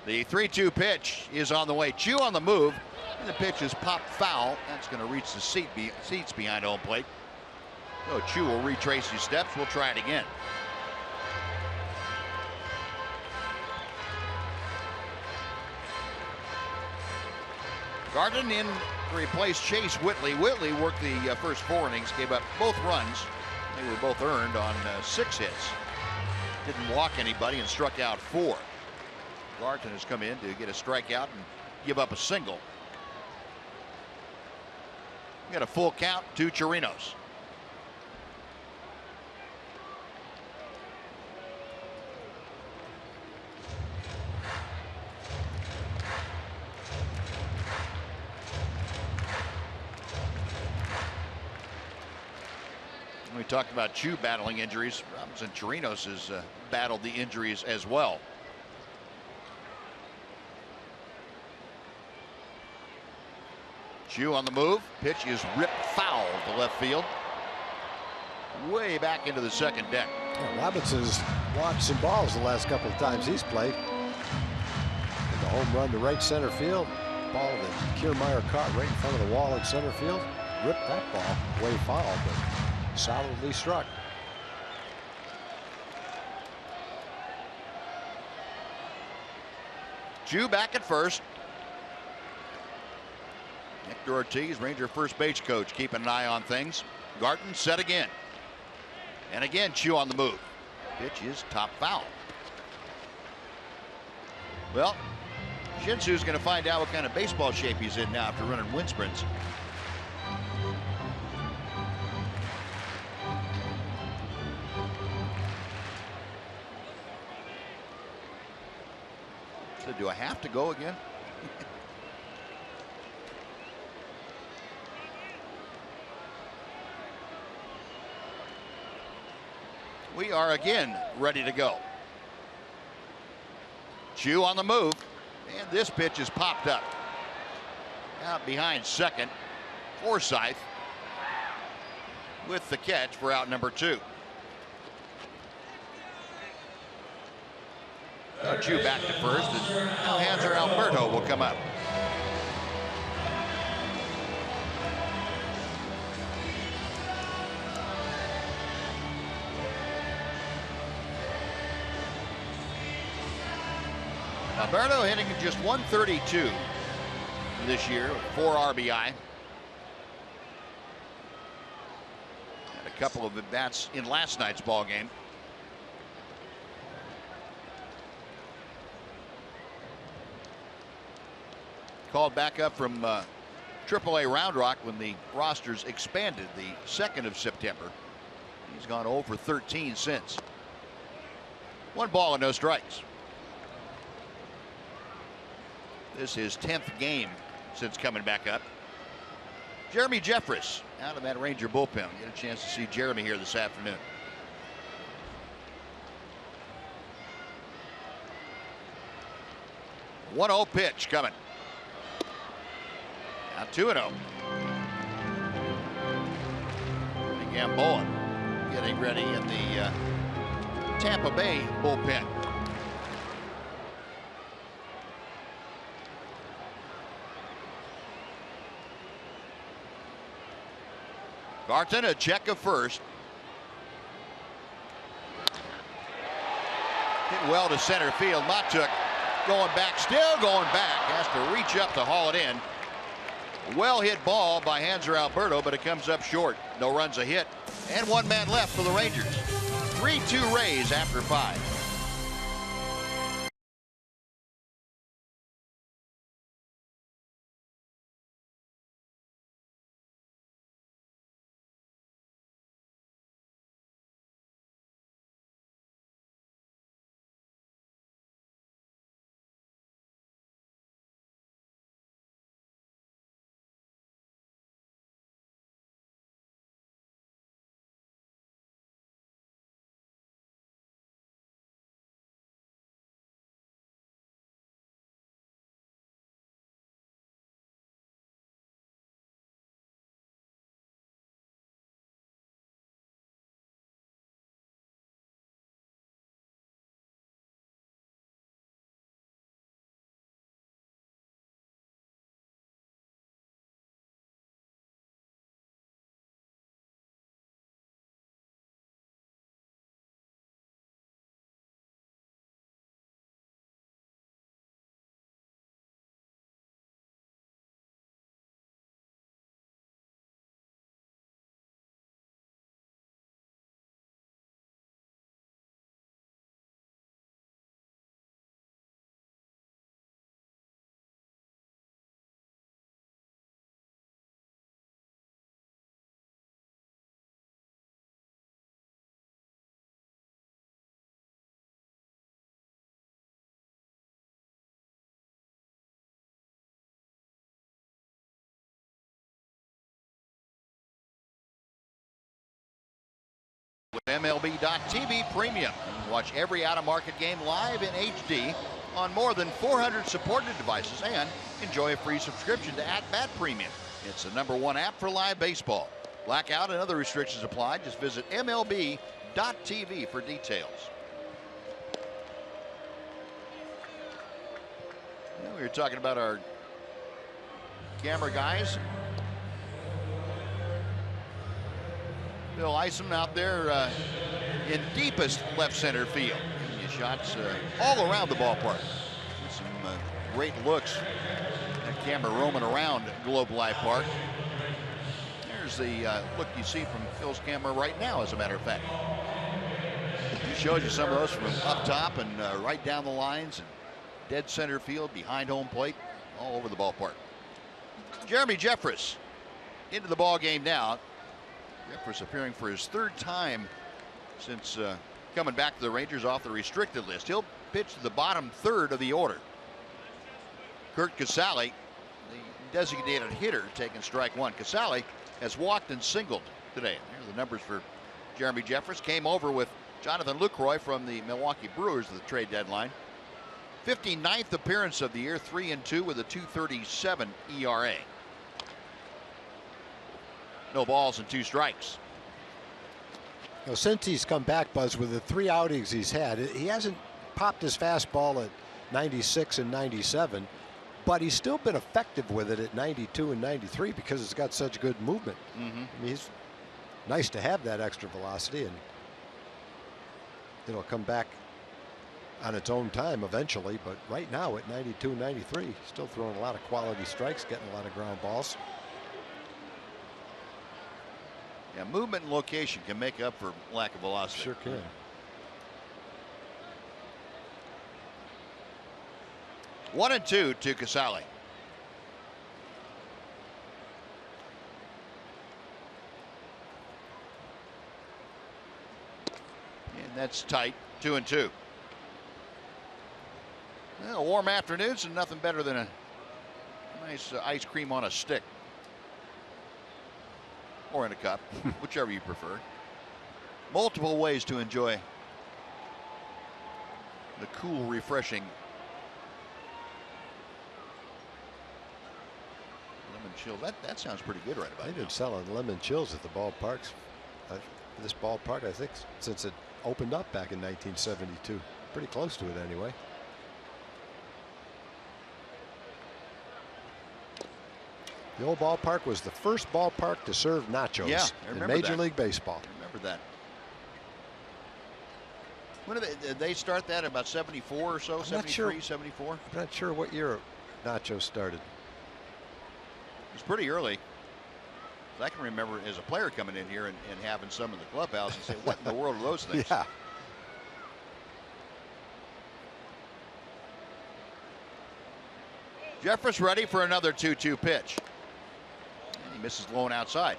The 3-2 pitch is on the way. Chu on the move. And the pitch is popped foul. That's going to reach the seats behind home plate. So Chu will retrace his steps. We'll try it again. Garden in to replace Chase Whitley. Whitley worked the first 4 innings, gave up both runs. They were both earned on 6 hits. Didn't walk anybody and struck out 4. Garton has come in to get a strikeout and give up a single. We got a full count to Chirinos. We talked about Chu battling injuries. Robinson Chirinos has battled the injuries as well. Chu on the move. Pitch is ripped foul to left field. Way back into the second deck. Yeah, Robinson's watched some balls the last couple of times he's played. And the home run to right center field. Ball that Kiermaier caught right in front of the wall in center field. Ripped that ball way foul, but solidly struck. Chu back at first. Hector Ortiz, Ranger first base coach, keeping an eye on things. Garton set again. And again, Chu on the move. Pitch is top foul. Well, Shin-Soo's going to find out what kind of baseball shape he's in now after running wind sprints. So do I have to go again? We are again ready to go. Chu on the move, and this pitch is popped up. Out behind second, Forsythe with the catch for out number 2. Chu back to first, and now Hanser Alberto will come up. Alberto hitting just 132 this year, 4 RBI. Had a couple of at-bats in last night's ball game. Called back up from AAA Round Rock when the rosters expanded the 2nd of September. He's gone over 13 since. 1 ball and no strikes. This is his 10th game since coming back up. Jeremy Jeffress out of that Ranger bullpen. Get a chance to see Jeremy here this afternoon. One 1-0 pitch coming. Now 2-0. Gamboa getting ready in the Tampa Bay bullpen. Garton a check of first. Hit well to center field. Matuk going back, still going back. Has to reach up to haul it in. Well hit ball by Hanser Alberto, but it comes up short. No runs a hit. And 1 man left for the Rangers. 3-2 Rays after 5. With MLB.TV Premium. Watch every out-of-market game live in HD on more than 400 supported devices and enjoy a free subscription to At-Bat Premium. It's the #1 app for live baseball. Blackout and other restrictions apply. Just visit MLB.TV for details. Well, we were talking about our camera guys. Bill Isom out there in deepest left center field. His shots all around the ballpark. Some great looks. That camera roaming around Globe Life Park. There's the look you see from Phil's camera right now, as a matter of fact. He shows you some of those from up top and right down the lines and dead center field, behind home plate, all over the ballpark. Jeremy Jeffress into the ball game now. Jeffress appearing for his 3rd time since coming back to the Rangers off the restricted list. He'll pitch to the bottom 3rd of the order. Kurt Casale, the designated hitter, taking strike 1. Casale has walked and singled today. Here's the numbers for Jeremy Jeffress. Came over with Jonathan Lucroy from the Milwaukee Brewers at the trade deadline. 59th appearance of the year, 3-2 with a 2.37 ERA. No balls and 2 strikes. You know, since he's come back, Buzz, with the 3 outings he's had, he hasn't popped his fastball at 96 and 97, but he's still been effective with it at 92 and 93 because it's got such good movement. I mean, it's nice to have that extra velocity, and it'll come back on its own time eventually, but right now at 92, 93, still throwing a lot of quality strikes, getting a lot of ground balls. Yeah, movement and location can make up for lack of velocity. Sure can. One and 2 to Casale. And that's tight, 2-2. Well, warm afternoons and nothing better than a nice ice cream on a stick. Or in a cup, whichever you prefer. Multiple ways to enjoy the cool, refreshing lemon chill. That sounds pretty good right about now. They've been selling lemon chills at the ballparks. This ballpark, I think, since it opened up back in 1972. Pretty close to it anyway. The old ballpark was the first ballpark to serve nachos in Major League Baseball. I remember that. When did they start that? About 74 or so? 73, 74? I'm not sure what year nachos started. It was pretty early. I can remember as a player coming in here and having some in the clubhouse and say, what in the world are those things? Yeah. Jeffress ready for another 2-2 pitch. And he misses low and outside.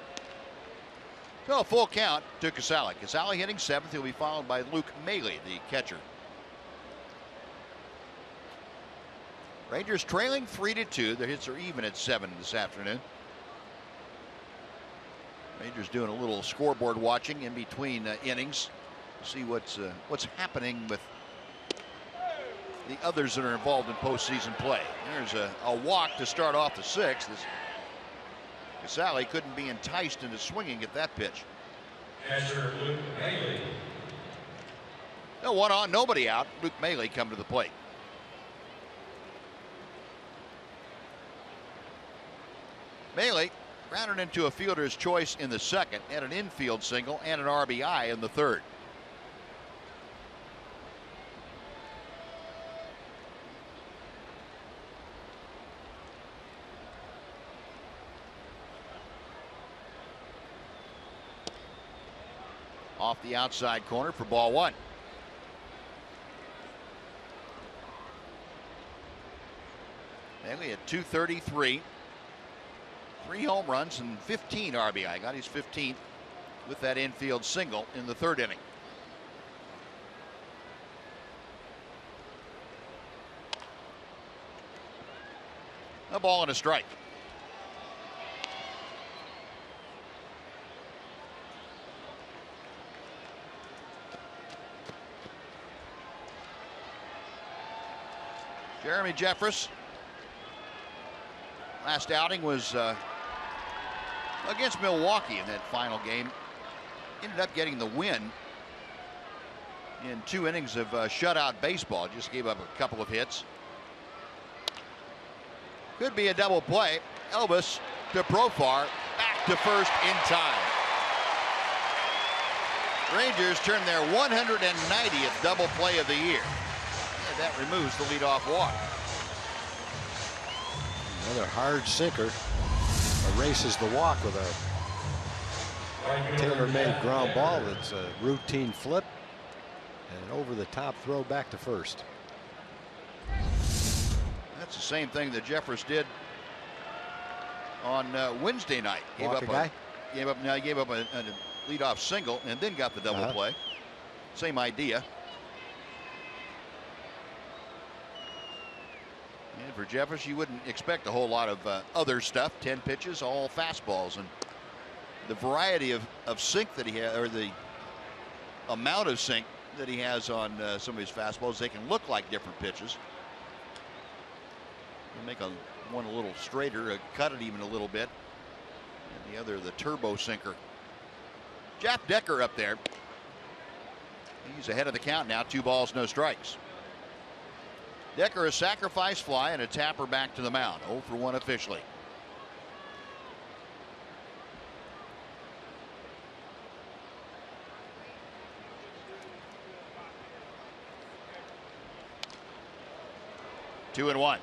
So a full count to Casale. Casale hitting 7th. He'll be followed by Luke Maile, the catcher. Rangers trailing 3-2. Their hits are even at 7 this afternoon. Rangers doing a little scoreboard watching in between innings to see what's happening with the others that are involved in postseason play. There's a walk to start off the 6th. Casale couldn't be enticed into swinging at that pitch. Catcher Luke Maile. No, 1 on, nobody out. Luke Maile come to the plate. Maile grounded into a fielder's choice in the 2nd, and an infield single and an RBI in the 3rd. Off the outside corner for ball 1. Maile at 233. 3 home runs and 15 RBI. Got his 15th with that infield single in the 3rd inning. A ball and a strike. Jeremy Jeffress. Last outing was against Milwaukee in that final game. Ended up getting the win in 2 innings of shutout baseball. Just gave up a couple of hits. Could be a double play. Elvis to Profar, back to first in time. Rangers turn their 190th double play of the year. And that removes the leadoff walk. Another hard sinker erases the walk with a tailor-made ground ball. That's a routine flip and an over-the-top throw back to first. That's the same thing that Jeffress did on Wednesday night. Gave up a leadoff single and then got the double play. Same idea. And for Jeffress, you wouldn't expect a whole lot of other stuff. 10 pitches, all fastballs, and the variety of sink that he had, or the amount of sink that he has on some of his fastballs. They can look like different pitches. He'll make one a little straighter, cut it even a little bit, and the other the turbo sinker. Jeff Decker up there. He's ahead of the count now. 2 balls, no strikes. Decker a sacrifice fly and a tapper back to the mound. 0 for 1 officially. Two and 1.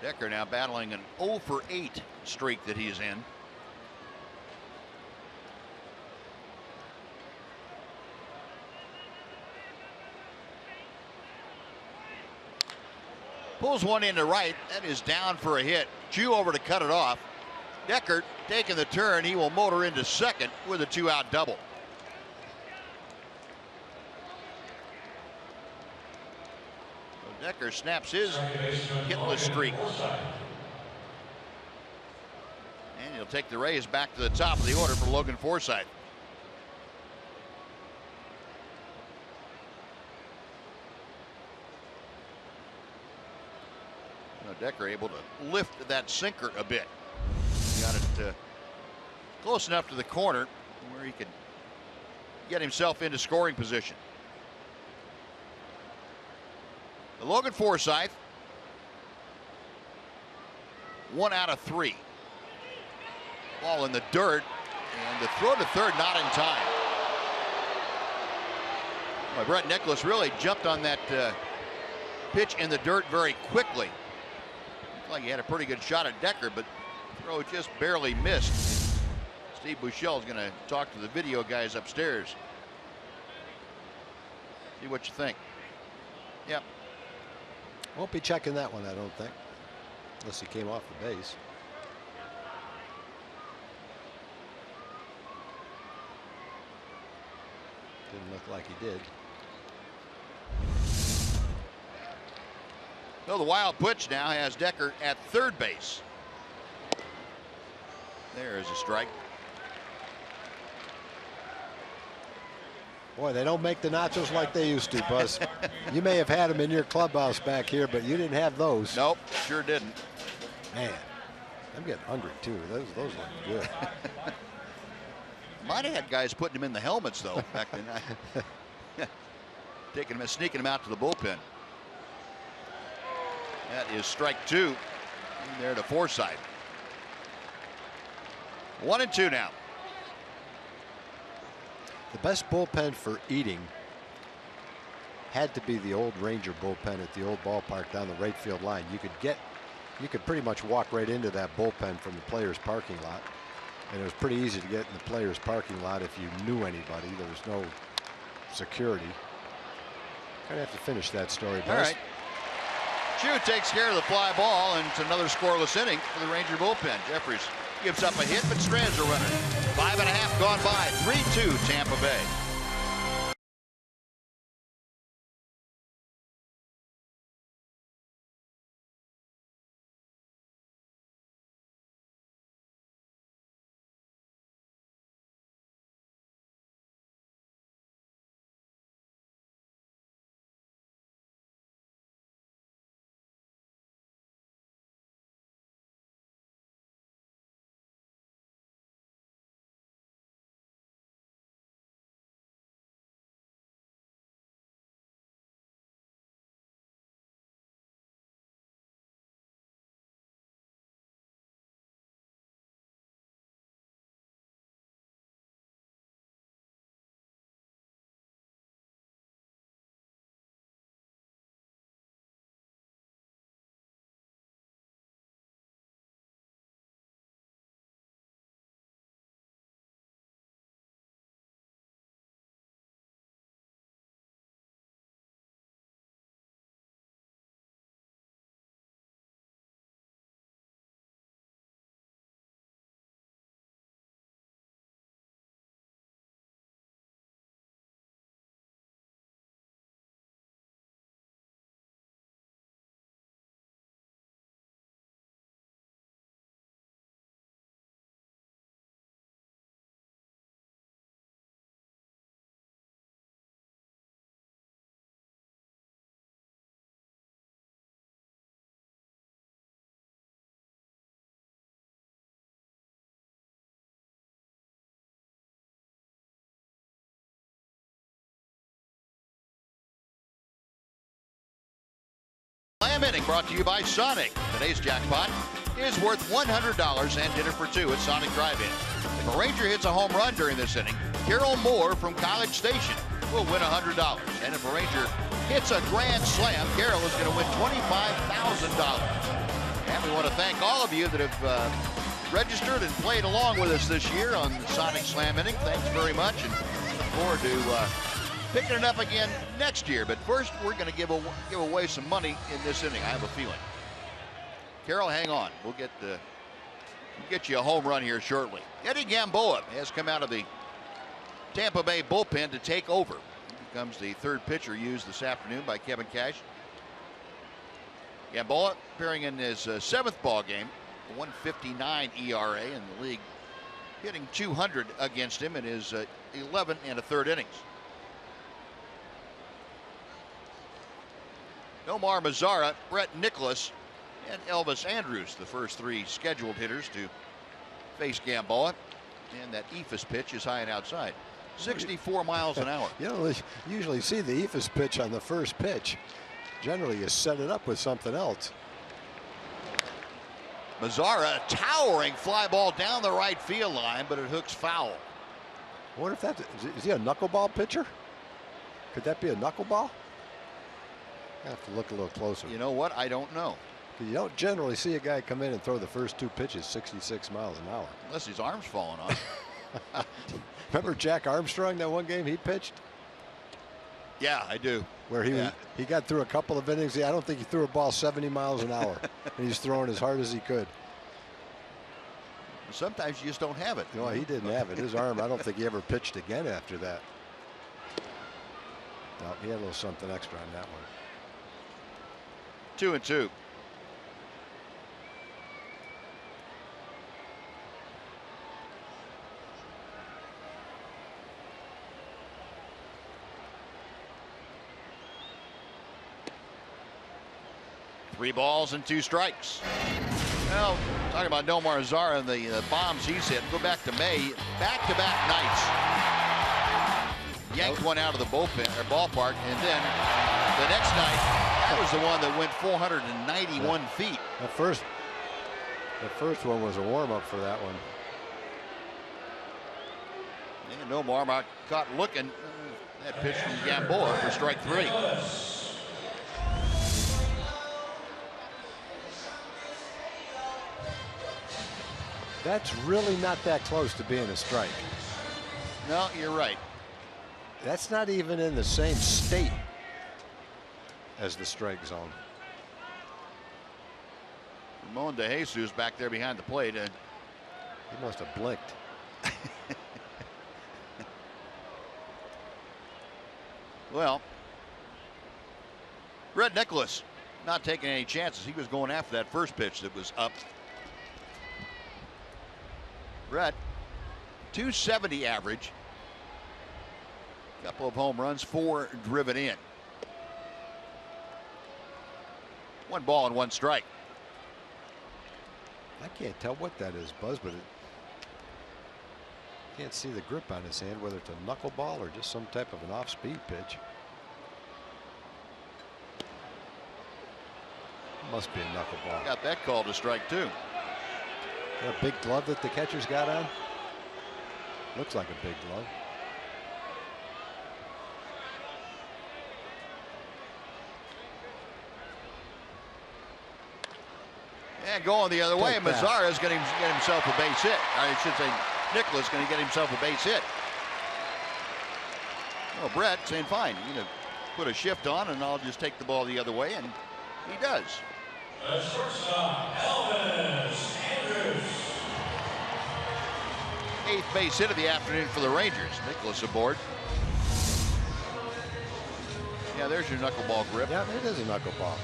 Decker now battling an 0 for 8 streak that he's in. Pulls one into right. That is down for a hit. Chu over to cut it off. Decker taking the turn. He will motor into second with a 2-out double. So Decker snaps his hitless streak. And he'll take the Rays back to the top of the order for Logan Forsythe. Decker able to lift that sinker a bit. Got it close enough to the corner where he could get himself into scoring position. Logan Forsythe, 1 out of 3. Ball in the dirt, and the throw to third not in time. Well, Brett Nicholas really jumped on that pitch in the dirt very quickly. Like he had a pretty good shot at Decker, but throw just barely missed. Steve Buechele is going to talk to the video guys upstairs. See what you think. Yep. Won't be checking that one, I don't think, unless he came off the base. Didn't look like he did. So the wild pitch now has Decker at third base. There is a strike. Boy, they don't make the nachos like they used to, Buzz. You may have had them in your clubhouse back here, but you didn't have those. Nope, sure didn't. Man, I'm getting hungry too. Those look good. Might have had guys putting them in the helmets though back then. Taking them and sneaking them out to the bullpen. That is strike 2. In there to Forsythe. 1 and 2 now. The best bullpen for eating had to be the old Ranger bullpen at the old ballpark down the right field line. You could pretty much walk right into that bullpen from the players' parking lot, and it was pretty easy to get in the players' parking lot if you knew anybody. There was no security. Gonna have to finish that story, Buzz. All right. Chu takes care of the fly ball, and it's another scoreless inning for the Ranger bullpen. Jeffries gives up a hit, but strands a runner. 5.5 gone by. 3-2 Tampa Bay. inning brought to you by Sonic. Today's jackpot is worth $100 and dinner for two at Sonic Drive-In. If a Ranger hits a home run during this inning, Carol Moore from College Station will win $100. And if a Ranger hits a grand slam, Carol is going to win $25,000. And we want to thank all of you that have registered and played along with us this year on the Sonic Slam inning. Thanks very much, and look forward to picking it up again next year. But first, we're going to give away some money in this inning, I have a feeling. Carol, hang on. We'll get you a home run here shortly. Eddie Gamboa has come out of the Tampa Bay bullpen to take over. He becomes the third pitcher used this afternoon by Kevin Cash. Gamboa appearing in his seventh ball game, a 1.59 ERA in the league, hitting .200 against him in his 11 1/3 innings. Nomar Mazara, Brett Nicholas, and Elvis Andrus, the first three scheduled hitters to face Gamboa. And that Ephus pitch is high and outside. 64 miles an hour. You don't usually see the Ephus pitch on the first pitch. Generally, you set it up with something else. Mazara, a towering fly ball down the right field line, but it hooks foul. I wonder if is he a knuckleball pitcher? Could that be a knuckleball? I have to look a little closer. You know what? I don't know. You don't generally see a guy come in and throw the first two pitches 66 miles an hour. Unless his arm's falling off. Remember Jack Armstrong, that one game he pitched? Yeah, I do. Where he got through a couple of innings. I don't think he threw a ball 70 miles an hour. And he's throwing as hard as he could. Sometimes you just don't have it. No, he didn't have it. His arm, I don't think he ever pitched again after that. No, he had a little something extra on that one. 2-2. Three balls and two strikes. Well, talking about Nomar Mazara and the bombs he's hit. Go back to May. Back-to-back nights. Yanked one out of the bullpen or ballpark, and then the next night, that was the one that went 491 feet. The first one was a warm-up for that one. And Nomar caught looking. That pitch from Gamboa for strike three. That's really not that close to being a strike. No, you're right. That's not even in the same state as the strike zone. Ramon De Jesus back there behind the plate. He must have blinked. Well, Brett Nicholas not taking any chances. He was going after that first pitch that was up. Brett, 270 average. Couple of home runs, 4 driven in. 1 ball and 1 strike. I can't tell what that is, Buzz, but can't see the grip on his hand, whether it's a knuckleball or just some type of an off-speed pitch. Must be a knuckleball. Got that called a strike too. That big glove that the catcher's got on? Looks like a big glove. And going the other way, Mazara is going to get himself a base hit. I should say Nicholas going to get himself a base hit. Well, Brett saying, fine, you know, put a shift on and I'll just take the ball the other way, and he does. The shortstop, Elvis Andrus. 8th base hit of the afternoon for the Rangers. Nicholas aboard. Yeah, there's your knuckleball grip. Yeah, it is a knuckleball.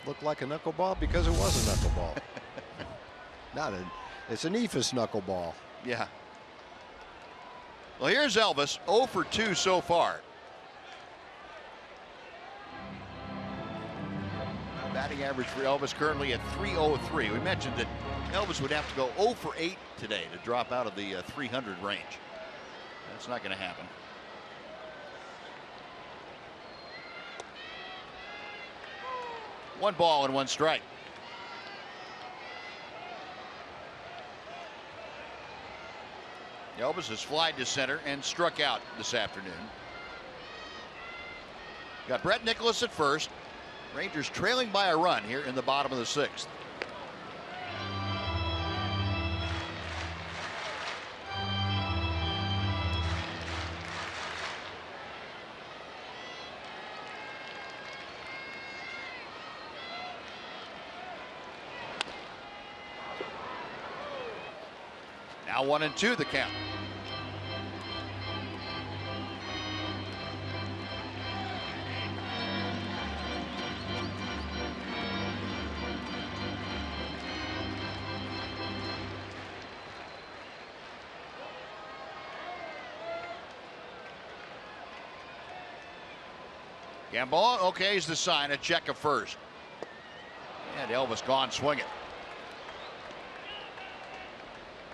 Looked like a knuckleball because it was a knuckleball. It's an Ephus knuckleball. Yeah. Well, here's Elvis, 0 for 2 so far. Batting average for Elvis currently at .303. We mentioned that Elvis would have to go 0 for 8 today to drop out of the 300 range. That's not going to happen. 1 ball and 1 strike. Elvis has flied to center and struck out this afternoon. Got Brett Nicholas at first. Rangers trailing by a run here in the bottom of the 6th. Now 1-2 the count. Gamboa, okay, is the sign, a check of first. And Elvis gone swinging.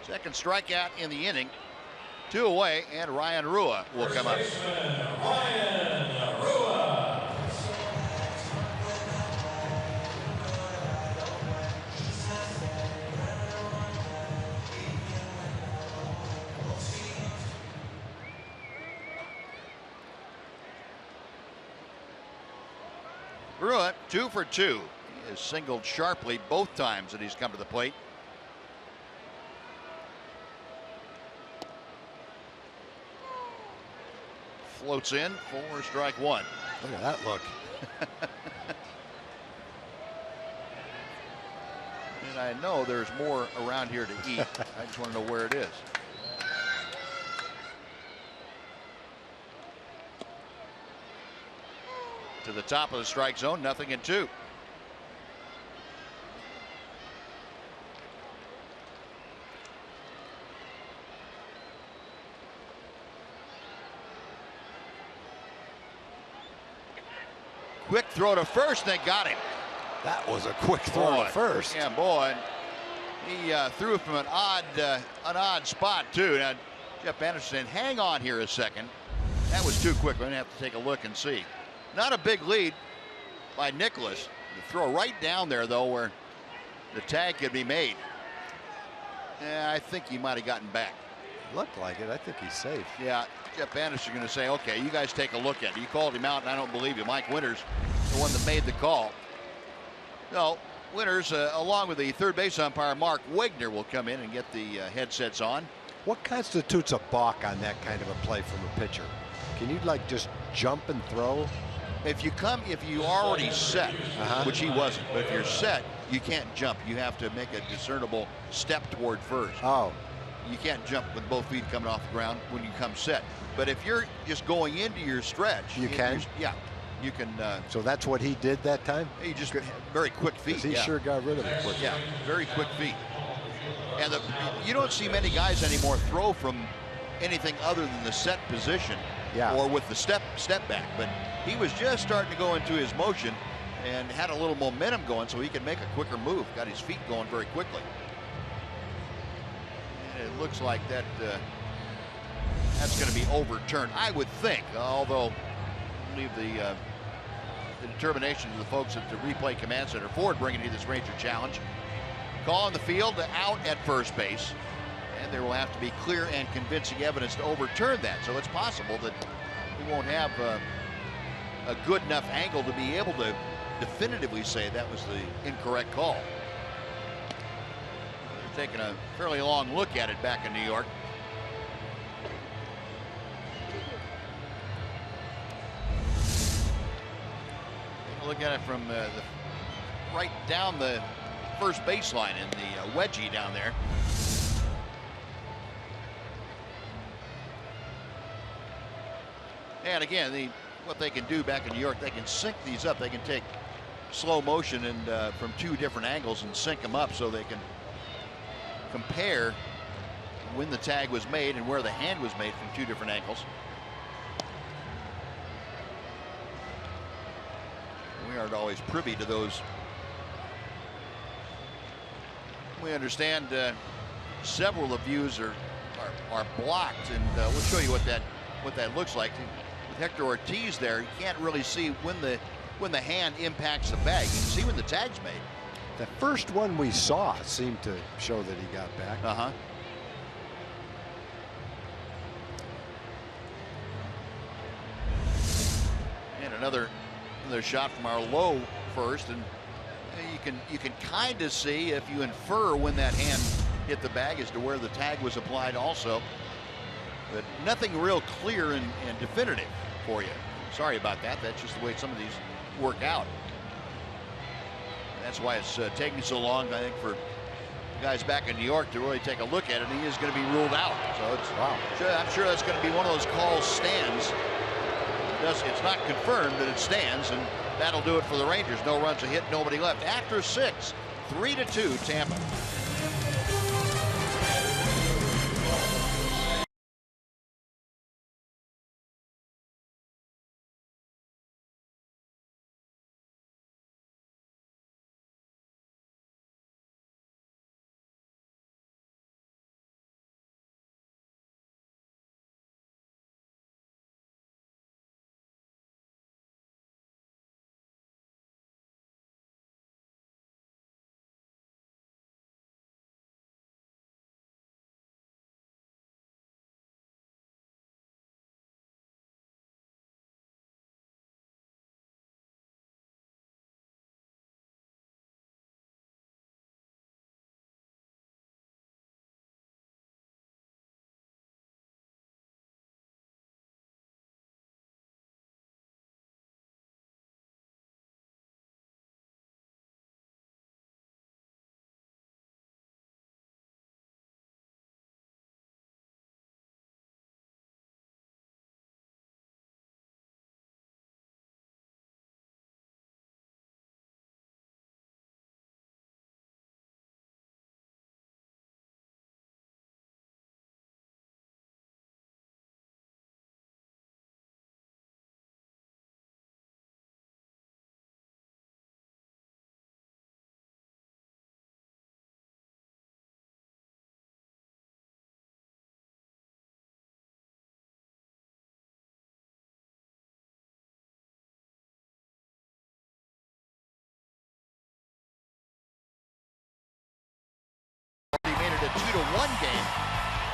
Second strikeout in the inning. 2 away, and Ryan Rua will come up. Ryan Rua. Rua 2 for 2. He has singled sharply both times that he's come to the plate. Floats in for strike 1. Look at that look. And I know there's more around here to eat. I just want to know where it is. To the top of the strike zone, 0-2. Quick throw to first, they got him. That was a quick throw to first. Yeah, boy. He threw from an odd spot too. Now, Jeff Anderson, hang on here a second. That was too quick. We're gonna have to take a look and see. Not a big lead by Nicholas. The throw right down there though, where the tag could be made. Yeah, I think he might have gotten back. Looked like it. I think he's safe. Yeah, Jeff Anderson going to say, okay, you guys take a look at it. You called him out, and I don't believe you. Mike Winters, the one that made the call. No, Winters, along with the third base umpire, Mark Wagner, will come in and get the headsets on. What constitutes a balk on that kind of a play from a pitcher? Can you like just jump and throw? If you already set, which he wasn't, but if you're set, you can't jump. You have to make a discernible step toward first. Oh. You can't jump with both feet coming off the ground when you come set. But if you're just going into your stretch, you can. Yeah, you can. So that's what he did that time. He just very quick feet. He sure got rid of it quick. Yeah, very quick feet. And you don't see many guys anymore throw from anything other than the set position, or with the step back. But he was just starting to go into his motion and had a little momentum going, so he could make a quicker move. Got his feet going very quickly. It looks like that's going to be overturned, I would think, although I believe the determination of the folks at the replay command center. Ford bringing you this Ranger challenge. Call on the field, out at first base, and there will have to be clear and convincing evidence to overturn that. So it's possible that we won't have a good enough angle to be able to definitively say that was the incorrect call. Taking a fairly long look at it back in New York. Take a look at it from right down the first baseline in the wedgie down there. And again, what they can do back in New York, they can sync these up. They can take slow motion and from 2 different angles and sync them up so they can compare when the tag was made and where the hand was made from 2 different angles. We aren't always privy to those. We understand several of views are blocked, and we'll show you what that looks like. With Hector Ortiz there, you can't really see when the when the hand impacts the bag. You can see when the tag's made. The first one we saw seemed to show that he got back. And another shot from our low first, and you can kind of see, if you infer when that hand hit the bag, as to where the tag was applied also. But nothing real clear and definitive for you. Sorry about that. That's just the way some of these work out. That's why it's taking so long, I think, for guys back in New York to really take a look at it. And he is going to be ruled out. So it's, I'm sure that's going to be one of those calls stands. It's not confirmed that it stands, and that'll do it for the Rangers. No runs, a hit, nobody left. After 6, 3-2 Tampa. He made it a 2-1 game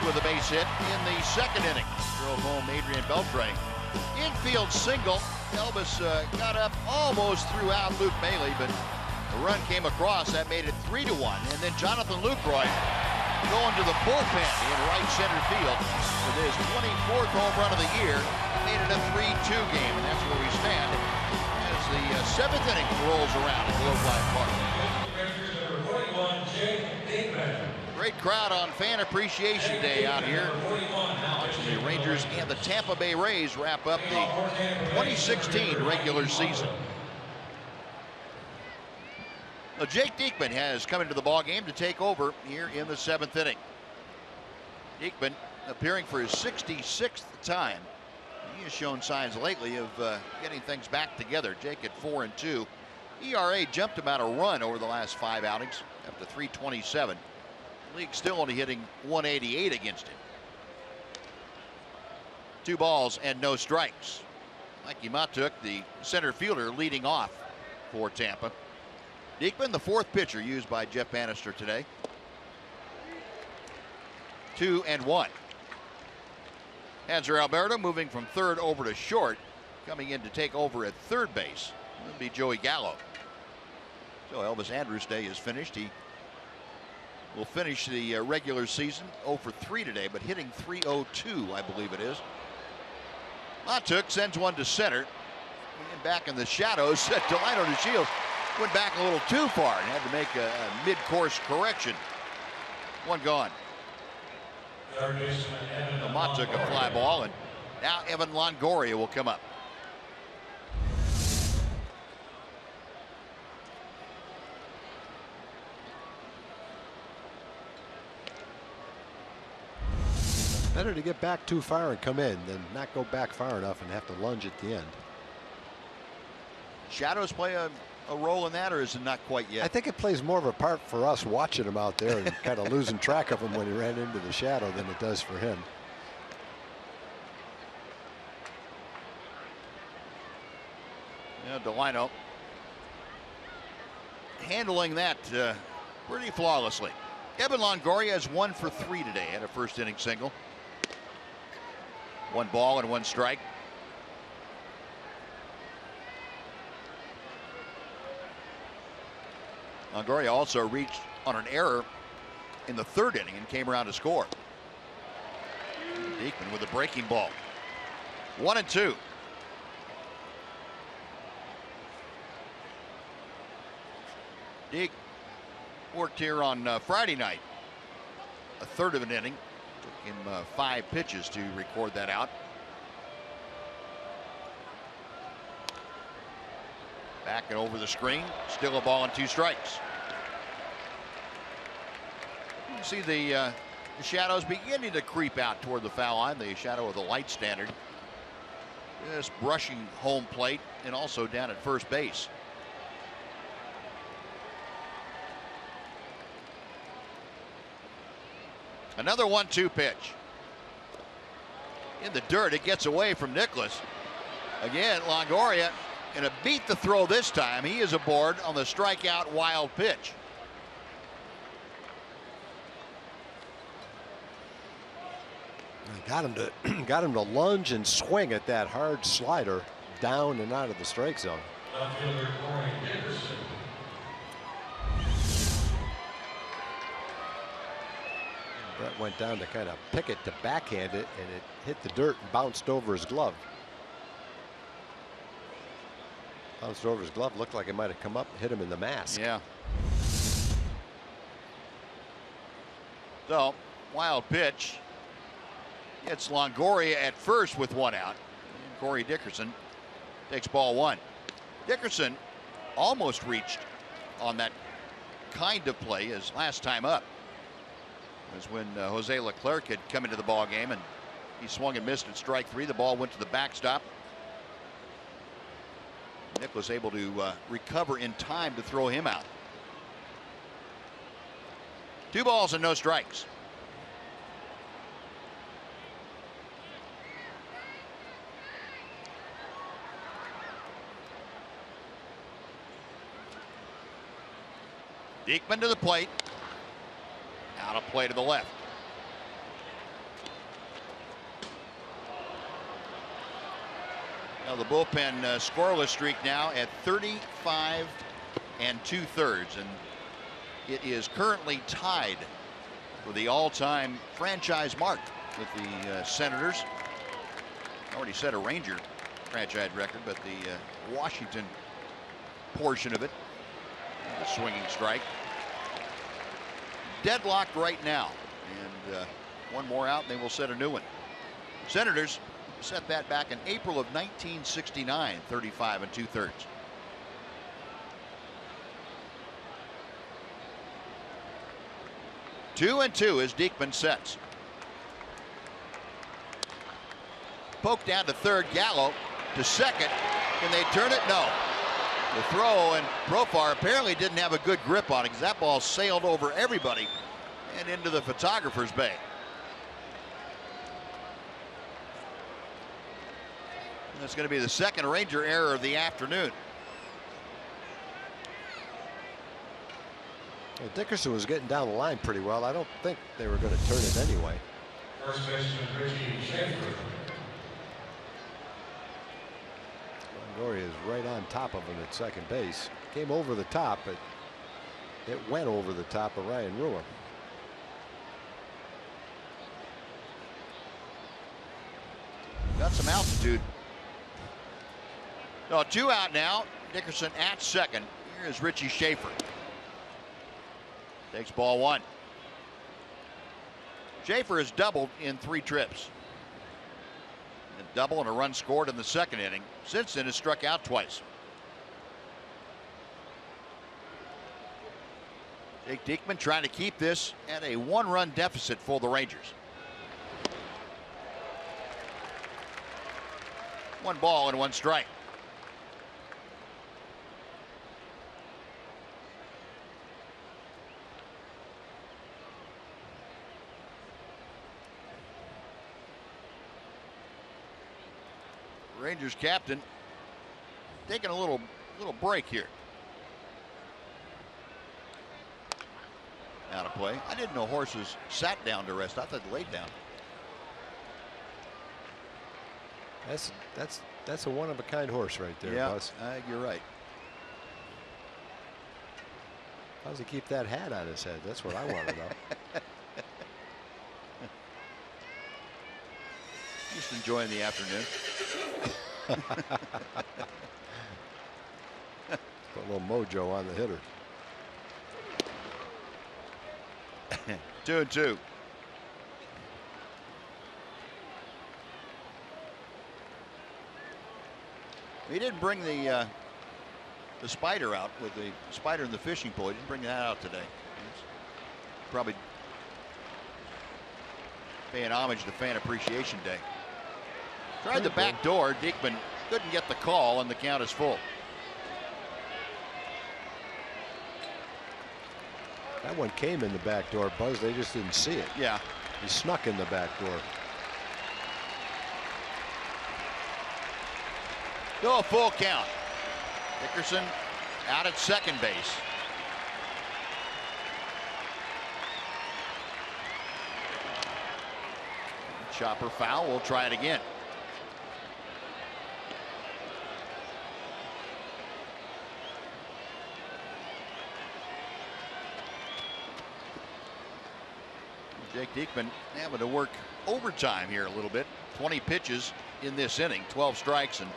with a base hit in the second inning. Drove home Adrian Beltre. Infield single. Elvis got up, almost threw out Luke Maile, but the run came across. That made it 3-1. And then Jonathan Lucroy going to the bullpen in right center field with his 24th home run of the year. Made it a 3-2 game, and that's where we stand as the 7th inning rolls around at Globe Life Park. Great crowd on Fan Appreciation Day out here. Watching the Rangers and the Tampa Bay Rays wrap up the 2016 regular season. Now, Jake Diekman has come into the ballgame to take over here in the 7th inning. Diekman appearing for his 66th time. He has shown signs lately of getting things back together. Jake at 4-2. ERA jumped about a run over the last 5 outings, up to 327. League still only hitting 188 against him. 2 balls and no strikes. Mikey Matuk, the center fielder, leading off for Tampa. Diekman, the 4th pitcher used by Jeff Bannister today. 2-1. Hanser Alberto moving from third over to short, coming in to take over at third base. It'll be Joey Gallo. So Elvis Andrus' day is finished. He will finish the regular season 0 for 3 today, but hitting .302, I believe it is. Matuk sends one to center. And back in the shadows, Delino DeShields went back a little too far and had to make a mid-course correction. One gone. Matuk a fly ball, and now Evan Longoria will come up. Better to get back too far and come in than not go back far enough and have to lunge at the end. Shadows play a role in that, or is it not quite yet? I think it plays more of a part for us watching him out there and kind of losing track of him when he ran into the shadow than it does for him. Delino handling that pretty flawlessly. Evan Longoria is 1 for 3 today at a first inning single. 1 ball and 1 strike. Longoria also reached on an error in the 3rd inning and came around to score. Diekman with a breaking ball. 1-2. Diek worked here on Friday night. A 1/3 of an inning. Took him 5 pitches to record that out. Back and over the screen. Still a ball and 2 strikes. You can see the shadows beginning to creep out toward the foul line. The shadow of the light standard. Just brushing home plate and also down at first base. Another 1-2 pitch. In the dirt, it gets away from Nicholas. Again, Longoria and a beat the throw this time. He is aboard on the strikeout wild pitch. Got him to lunge and swing at that hard slider down and out of the strike zone. Brett went down to kind of pick it to backhand it, and it hit the dirt and bounced over his glove. Bounced over his glove. Looked like it might have come up and hit him in the mask. Yeah. So, wild pitch. It's Longoria at first with 1 out. And Corey Dickerson takes ball 1. Dickerson almost reached on that kind of play as last time up. It was when Jose Leclerc had come into the ball game and he swung and missed at strike 3. The ball went to the backstop. Nick was able to recover in time to throw him out. 2 balls and no strikes. Diekman to the plate. Out of play to the left. Now the bullpen scoreless streak now at 35 2/3, and it is currently tied for the all-time franchise mark with the Senators. Already set a Ranger franchise record, but the Washington portion of it. The swinging strike. Deadlocked right now, and 1 more out and they will set a new one. Senators set that back in April of 1969, 35 2/3. Two and two as Diekman sets. Poke down to third, Gallo to second. Can they turn it? No. The throw, and Profar apparently didn't have a good grip on it because that ball sailed over everybody and into the photographer's bay. And that's going to be the second Ranger error of the afternoon. Well, Dickerson was getting down the line pretty well. I don't think they were going to turn it anyway. First baseman Richie Schaefer. Longoria is right on top of him at second base. Came over the top, but it went over the top of Ryan Ruhr. Got some altitude. No, 2 out now. Dickerson at second. Here is Richie Schaefer. Takes ball 1. Schaefer has doubled in 3 trips. A double and a run scored in the second inning. Since then has struck out twice. Jake Diekman trying to keep this at a 1-run deficit for the Rangers. 1 ball and 1 strike. Rangers captain taking a little break here. Out of play. I didn't know horses sat down to rest. I thought they laid down. That's a one-of-a-kind horse right there, Yeah, Buzz. you're right. How does he keep that hat on his head? That's what I want to know. Just enjoying the afternoon. Put a little mojo on the hitter. 2-2. He didn't bring the spider out with the spider in the fishing pole. He didn't bring that out today. He's probably paying homage to Fan Appreciation Day. Tried the back door. Diekman couldn't get the call, and the count is full. That one came in the back door, Buzz. They just didn't see it. Yeah. He snuck in the back door. Still a full count. Dickerson out at second base. Chopper foul. We'll try it again. Jake Diekman having to work overtime here a little bit. 20 pitches in this inning, 12 strikes and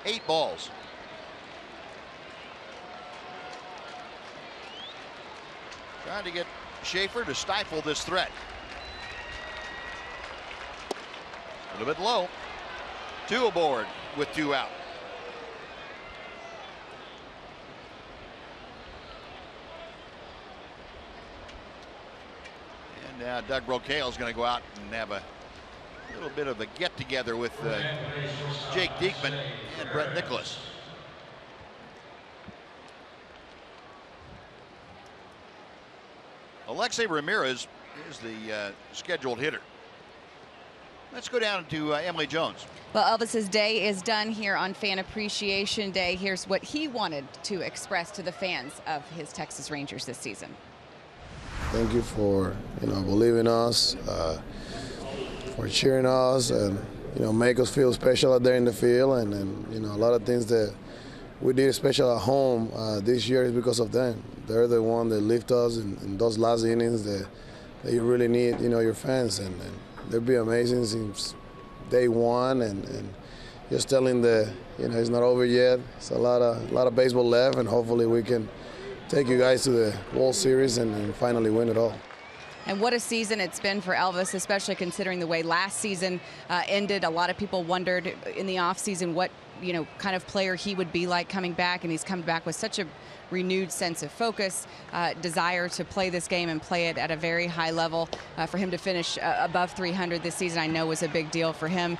8 balls. Trying to get Schaefer to stifle this threat. A little bit low. 2 aboard with 2 out. And Doug Brocail is going to go out and have a little bit of a get-together with Jake Diekman and Brett Nicholas. Alexei Ramirez is the scheduled hitter. Let's go down to Emily Jones. Well, Elvis's day is done here on Fan Appreciation Day. Here's what he wanted to express to the fans of his Texas Rangers this season. Thank you for believing us, for cheering us, and make us feel special out there in the field. And a lot of things that we did special at home this year is because of them. They're the one that lift us in those last innings that you really need, your fans, and they'll be amazing since day one. And just telling it's not over yet. It's a lot of baseball left, and hopefully we can take you guys to the World Series and finally win it all. And what a season it's been for Elvis, especially considering the way last season ended. A lot of people wondered in the offseason what kind of player he would be like coming back, and he's come back with such a renewed sense of focus, desire to play this game and play it at a very high level. For him to finish above 300 this season, I know was a big deal for him.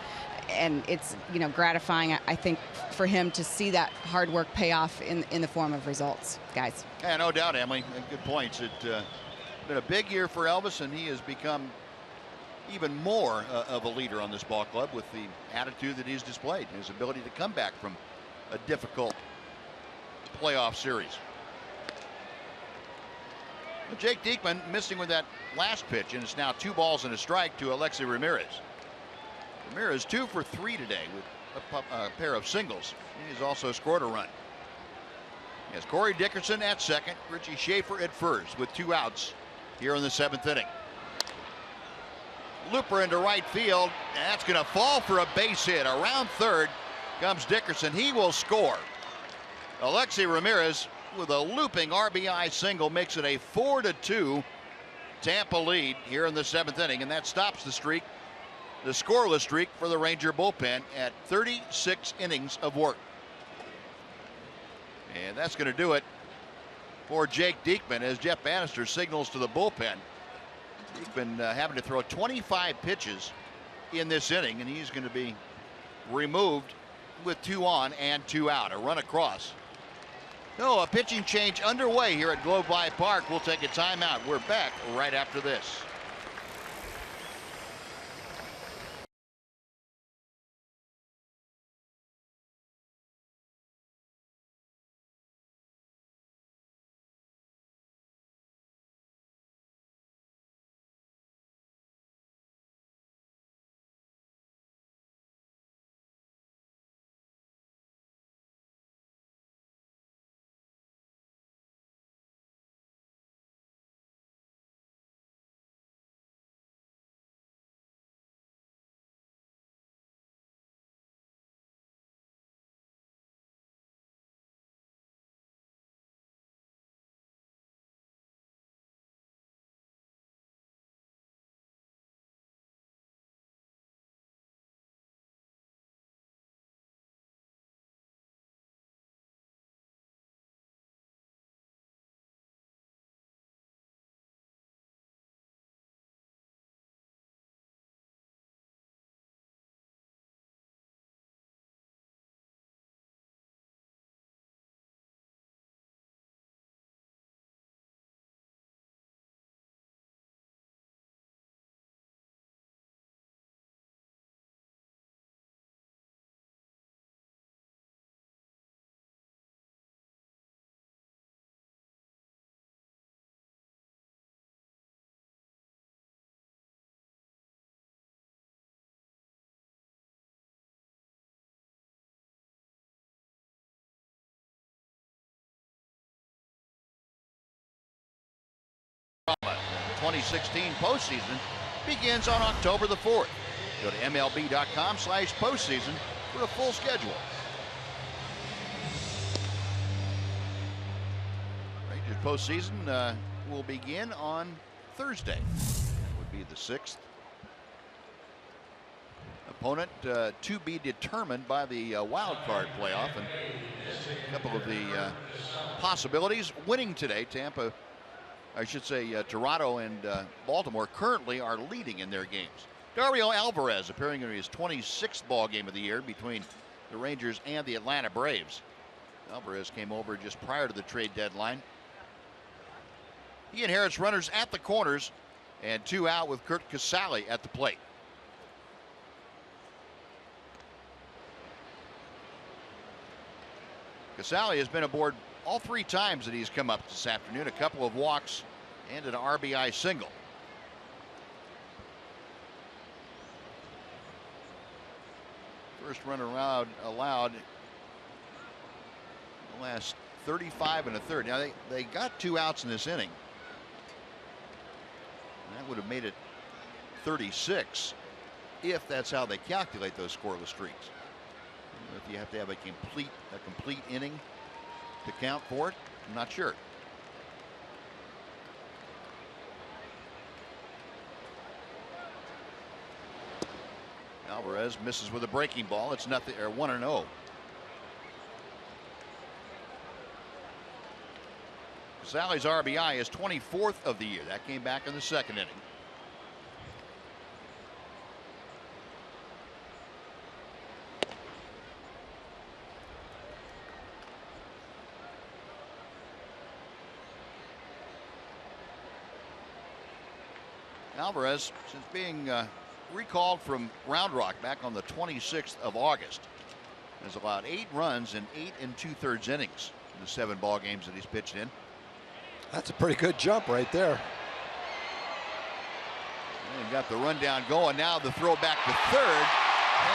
And it's gratifying, I think, for him to see that hard work pay off in the form of results, guys. Yeah, no doubt, Emily. Good points. It's been a big year for Elvis, and he has become even more of a leader on this ball club with the attitude that he's displayed, and his ability to come back from a difficult playoff series. Well, Jake Diekman missing with that last pitch, and it's now 2 balls and a strike to Alexei Ramirez. Ramirez 2 for 3 today with a pair of singles. He's also scored a run. He has Corey Dickerson at second, Richie Schaefer at first with 2 outs here in the 7th inning. Looper into right field. That's going to fall for a base hit. Around third comes Dickerson. He will score. Alexei Ramirez with a looping RBI single makes it a 4-2 Tampa lead here in the 7th inning, and that stops the streak, the scoreless streak for the Ranger bullpen at 36 innings of work. And that's going to do it for Jake Diekman as Jeff Bannister signals to the bullpen. Diekman having to throw 25 pitches in this inning, and he's going to be removed with 2 on and 2 out. A run across. No, a pitching change underway here at Globe Life Park. We'll take a timeout. We're back right after this. The 2016 postseason begins on October the 4th. Go to MLB.com/postseason for a full schedule. Rangers postseason will begin on Thursday. That would be the 6th. Opponent to be determined by the wild card playoff, and a couple of the possibilities. Winning today, Tampa, I should say Toronto and Baltimore currently are leading in their games. Dario Alvarez appearing in his 26th ball game of the year between the Rangers and the Atlanta Braves. Alvarez came over just prior to the trade deadline. He inherits runners at the corners and 2 out with Curt Casali at the plate. Casali has been aboard all 3 times that he's come up this afternoon. A couple of walks and an RBI single. First run allowed the last 35 1/3. Now they got 2 outs in this inning. And that would have made it 36 if that's how they calculate those scoreless streaks. If you have to have a complete inning to count for it, I'm not sure. Alvarez misses with a breaking ball. It's 1-0. Casali's RBI is 24th of the year. That came back in the 2nd inning. Alvarez, since being recalled from Round Rock back on the 26th of August, has allowed 8 runs in 8 2/3 innings in the 7 ball games that he's pitched in. That's a pretty good jump right there. And got the rundown going. Now the throw back to third,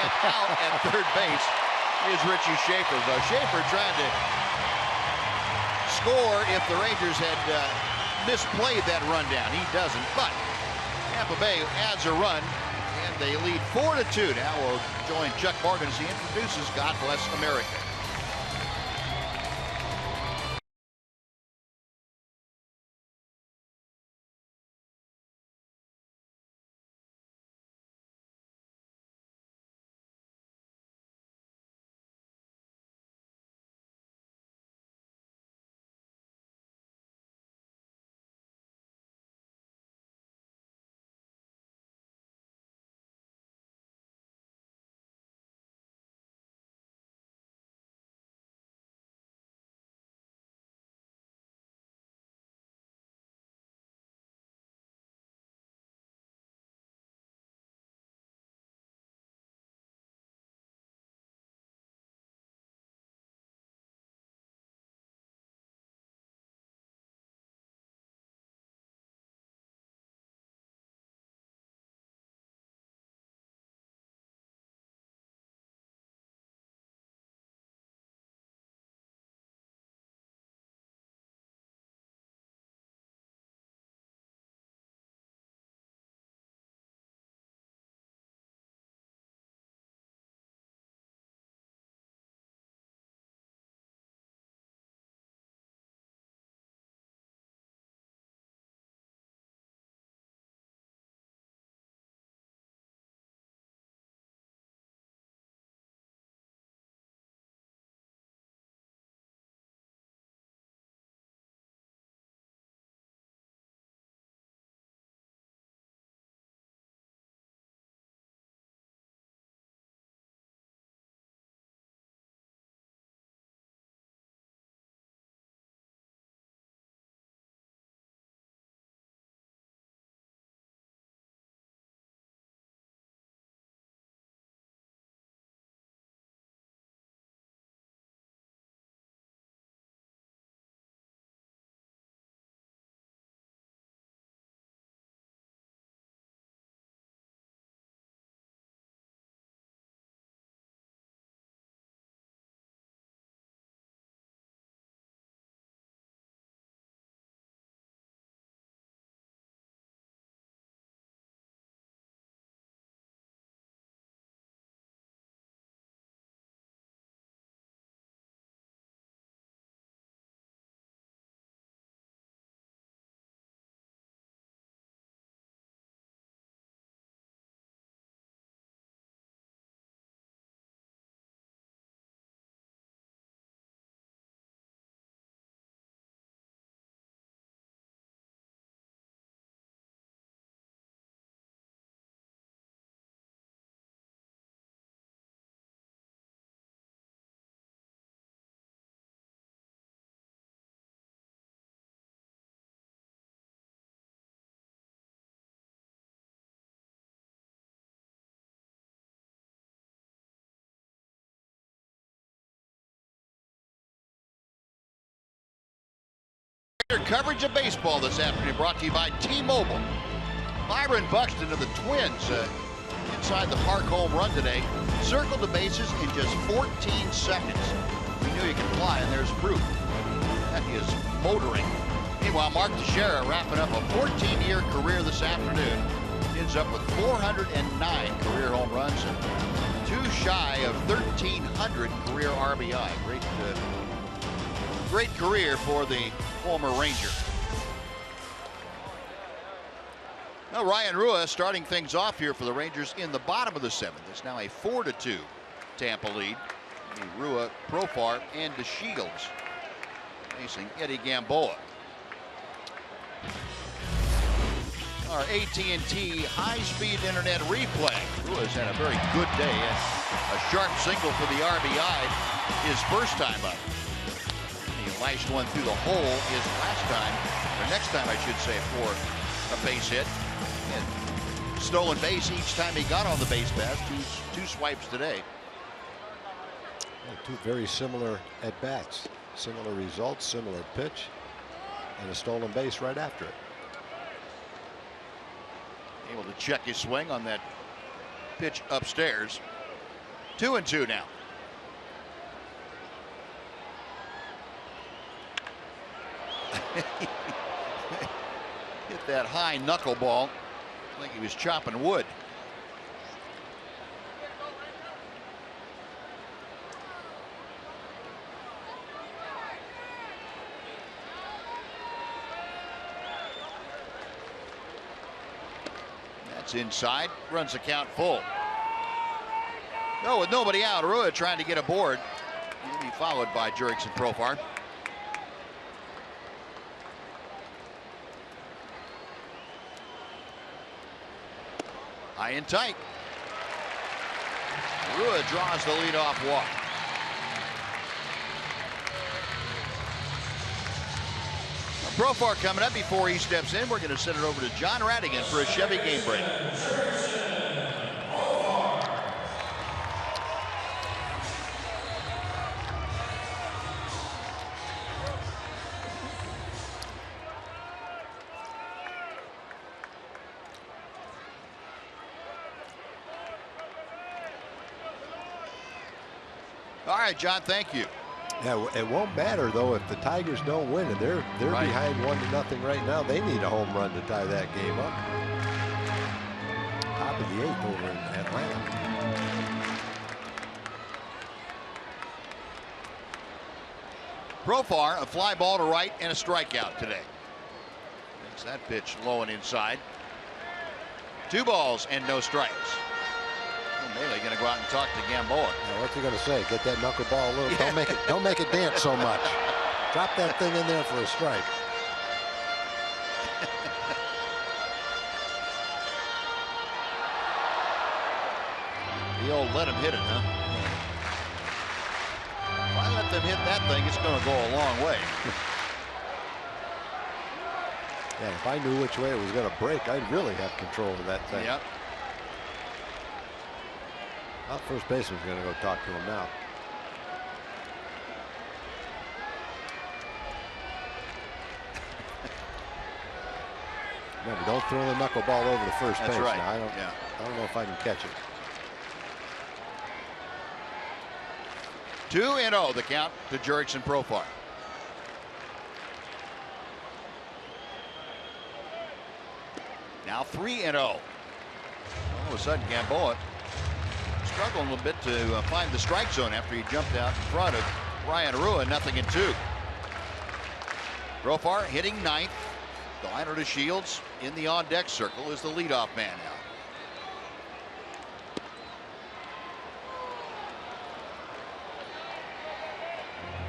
and out at third base is Richie Schaefer. So Schaefer trying to score if the Rangers had misplayed that rundown. He doesn't, but Tampa Bay adds a run, and they lead 4-2. Now we'll join Chuck Morgan as he introduces God Bless America. Coverage of baseball this afternoon brought to you by T-Mobile. Byron Buxton of the Twins inside the park home run today. Circled the bases in just 14 seconds. We knew you could fly, and there's proof. That is motoring. Meanwhile, Mark Teixeira wrapping up a 14-year career this afternoon. Ends up with 409 career home runs and too shy of 1,300 career RBI. Great career for the former Ranger. Now Ryan Rua starting things off here for the Rangers in the bottom of the seventh. It's now a 4-2 Tampa lead. Rua, Profar, and DeShields facing Eddie Gamboa. Our AT&T high-speed internet replay. Rua's had a very good day. A sharp single for the RBI his first time up. He lashed one through the hole his next time I should say, for a base hit. And stolen base each time he got on the base pass. Two swipes today. Yeah, two very similar at bats, similar results, similar pitch, and a stolen base right after it. Able to check his swing on that pitch upstairs. 2-2 now. Hit that high knuckleball. I think he was chopping wood. That's inside. Runs the count full. No, with nobody out, Rua trying to get aboard. He'll be followed by Jurickson Profar. High and tight. Rua draws the leadoff walk. Profar coming up. Before he steps in, we're going to send it over to John Radigan for a Chevy game break. All right, John, thank you. Yeah, it won't matter though if the Tigers don't win, and they're right behind 1-0 right now. They need a home run to tie that game up. Top of the 8th over in Atlanta. Profar, a fly ball to right and a strikeout today. Makes that pitch low and inside. 2 balls and no strikes. Melee going to go out and talk to Gamboa. Now, what's he going to say? Get that knuckleball a little. Yeah. Don't make it dance so much. Drop that thing in there for a strike. The old let him hit it, huh? If I let them hit that thing, it's going to go a long way. Yeah, if I knew which way it was going to break, I'd really have control of that thing. Yep. Well, first baseman's going to go talk to him now. Remember, don't throw the knuckleball over the first base. Right. Now, I don't know if I can catch it. 2-0 the count to Jurickson Profar. Now 3-0. All of a sudden, Gamboa struggling a little bit to find the strike zone after he jumped out in front of Ryan Rua. 0-2. Profar hitting ninth. The liner to Shields in the on-deck circle is the leadoff man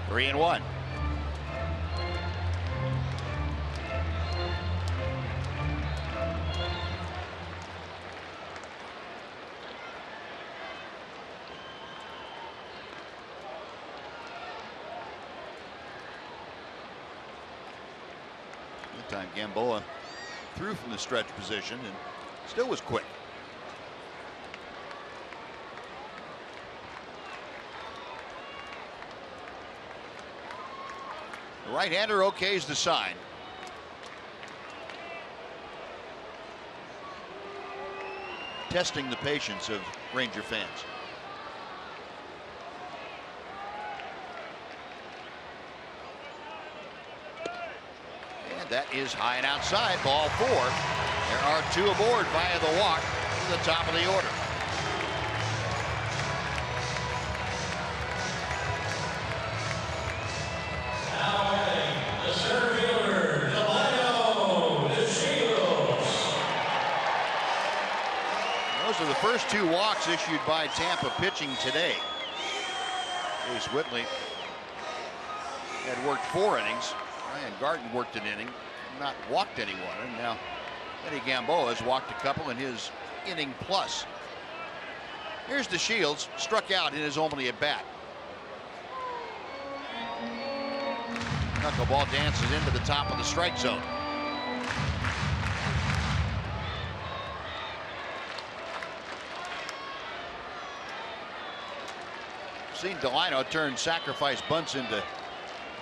now. 3-1. Time Gamboa threw from the stretch position and still was quick. The right-hander okays the sign. testing the patience of Ranger fans. And that is high and outside, ball 4. There are 2 aboard via the walk to the top of the order. Those are the first 2 walks issued by Tampa pitching today. Ace Whitley had worked 4 innings. Ryan Garten worked an inning, not walked anyone, and now Eddie Gamboa has walked a couple in his inning plus. Here's DeShields, struck out in his only at bat. Knuckleball dances into the top of the strike zone. Seen Delino turn sacrifice bunts into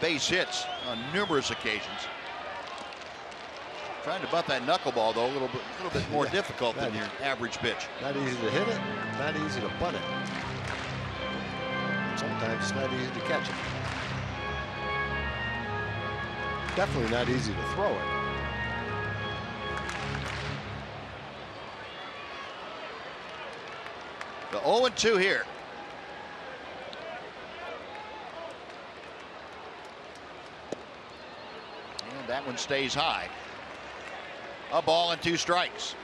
base hits on numerous occasions. Trying to bunt that knuckleball, though, a little bit more difficult than your average pitch. Not easy to hit it, not easy to bunt it. Sometimes it's not easy to catch it. Definitely not easy to throw it. The 0-2 here. And that one stays high. A ball and 2 strikes.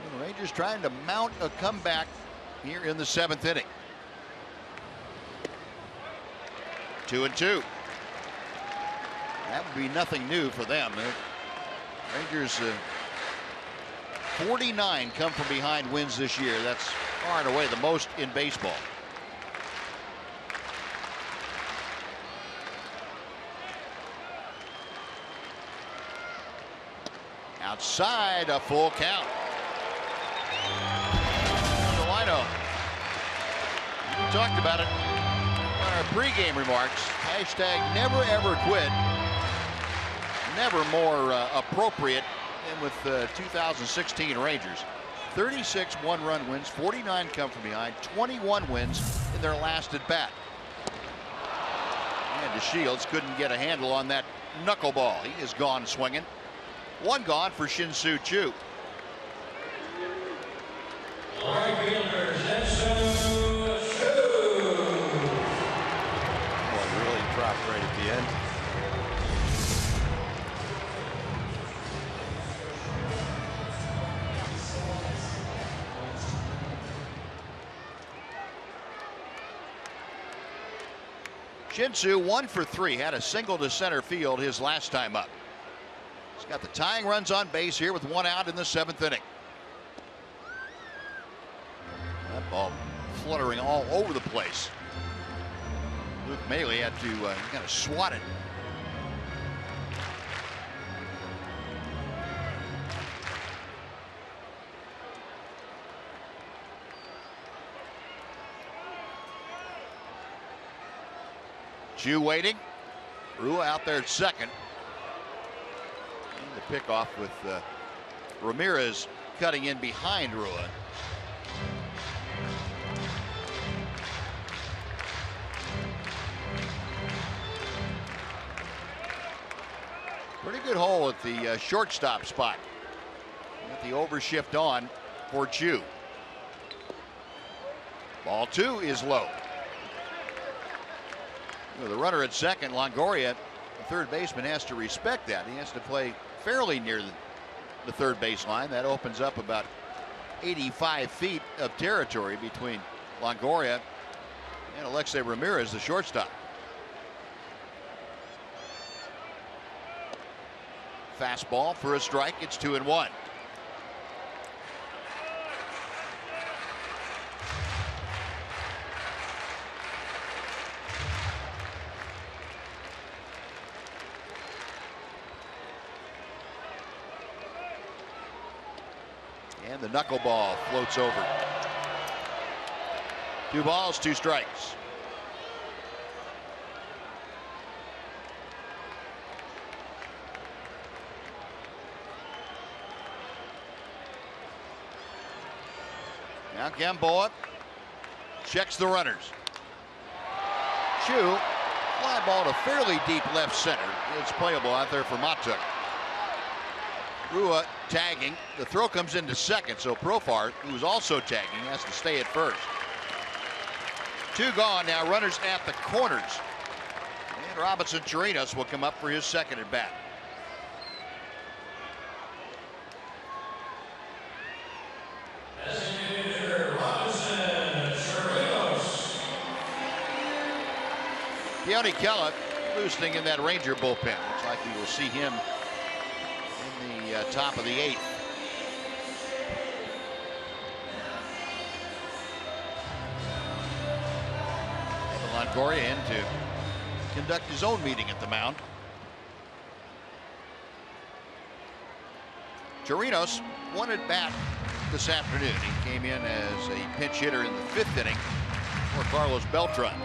And the Rangers trying to mount a comeback here in the 7th inning. 2-2. That would be nothing new for them. Rangers 49 come from behind wins this year. That's far and away the most in baseball. Outside, a full count. Delino. We talked about it on our pregame remarks. Hashtag never ever quit. Never more appropriate than with the 2016 Rangers. 36 one-run wins, 49 come from behind, 21 wins in their last at bat. And DeShields couldn't get a handle on that knuckleball. He is gone swinging. 1 gone for Shin-Soo Choo. Really dropped right at the end. Shin-Soo 1 for 3, had a single to center field his last time up. He's got the tying runs on base here with 1 out in the 7th inning. That ball fluttering all over the place. Luke Maile had to kind of swat it. Chu waiting. Rua out there at second. And the pickoff with Ramirez cutting in behind Rua. Pretty good hole at the shortstop spot. Got the overshift on for Chu. Ball 2 is low. The runner at second, Longoria, the third baseman, has to respect that. He has to play fairly near the third baseline. That opens up about 85 feet of territory between Longoria and Alexei Ramirez, the shortstop. Fastball for a strike. It's 2-1. And the knuckleball floats over. 2 balls, 2 strikes. Now Gamboa checks the runners. Chu, fly ball to fairly deep left center. It's playable out there for Matuk. Rua tagging. The throw comes into second, so Profar, who's also tagging, has to stay at first. 2 gone now, runners at the corners. And Robinson Chirinos will come up for his second at bat. Keone Kela loosening in that Ranger bullpen. Looks like we will see him in the top of the 8th. Longoria in to conduct his own meeting at the mound. Chirinos won at bat this afternoon. He came in as a pinch hitter in the 5th inning for Carlos Beltran.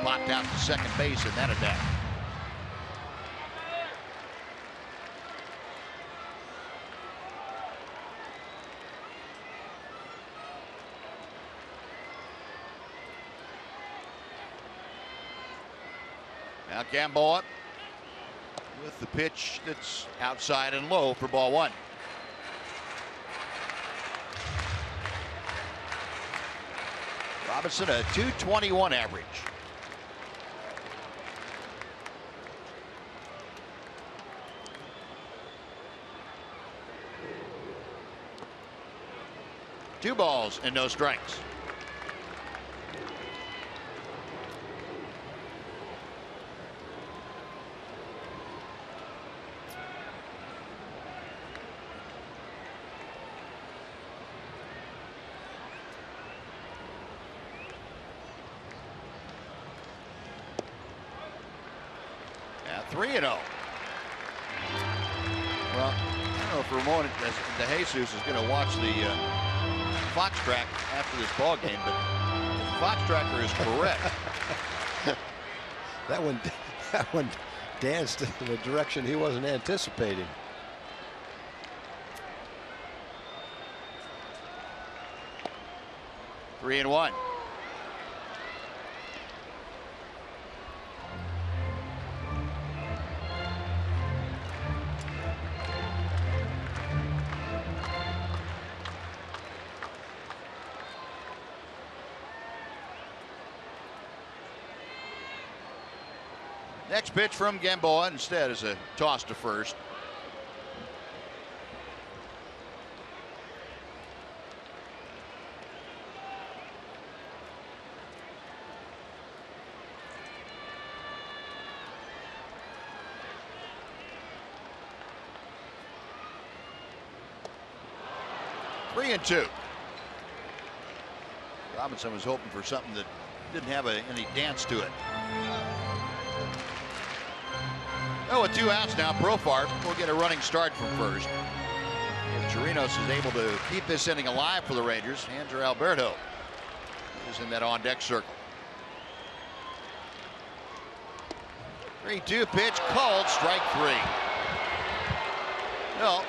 Popped out to second base in that at bat. Now Gamboa with the pitch that's outside and low for ball 1. Robinson a .221 average. Two balls and no strikes. At 3-0. Well, I don't know if Ramon DeJesus is going to watch the Fox track after this ball game, but if the Fox tracker is correct. that one danced in a direction he wasn't anticipating. Three and one. Next pitch from Gamboa instead is a toss to first. Three and two. Robinson was hoping for something that didn't have any dance to it. Oh, with 2 outs now, Profar will get a running start from first. If Chirinos is able to keep this inning alive for the Rangers, Andrew Alberto is in that on-deck circle. 3-2 pitch called, strike 3. Well,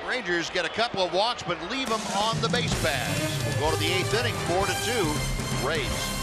Rangers get a couple of walks, but leave them on the base paths. We'll go to the 8th inning, 4-2, Rays.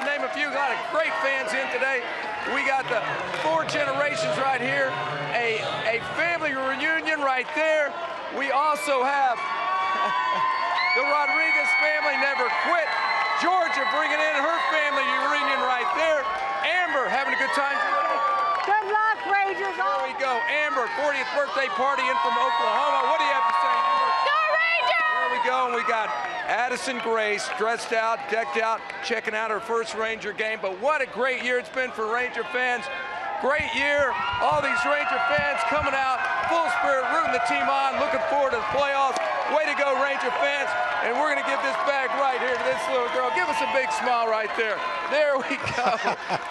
to name a few. A lot of great fans in today. We got the 4 generations right here, a family reunion right there. We also have the Rodriguez family never quit. Georgia bringing in her family reunion right there. Amber having a good time. Good luck, Rangers. There we go. Amber, 40th birthday party in from Oklahoma. What do you have to say, Amber? Go Rangers! There we go, and we got Addison Grace dressed out, decked out, checking out her first Ranger game. But what a great year it's been for Ranger fans. Great year. All these Ranger fans coming out, full spirit, rooting the team on, looking forward to the playoffs. Way to go, Ranger fans. And we're going to give this bag right here to this little girl. Give us a big smile right there. There we go.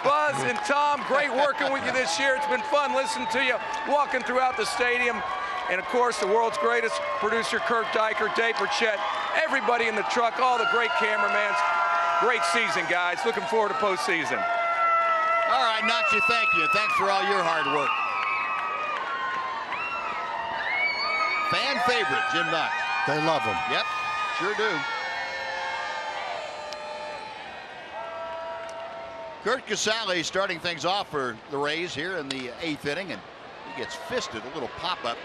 Buzz and Tom, great working with you this year. It's been fun listening to you, walking throughout the stadium. And, of course, the world's greatest producer, Kurt Diker, Dave Burchett, everybody in the truck, all the great cameramans. Great season, guys. Looking forward to postseason. All right, Noxie, thank you. Thanks for all your hard work. Fan favorite, Jim Knox. They love him. Yep, sure do. Kurt Casale starting things off for the Rays here in the 8th inning, and he gets fisted, a little pop-up.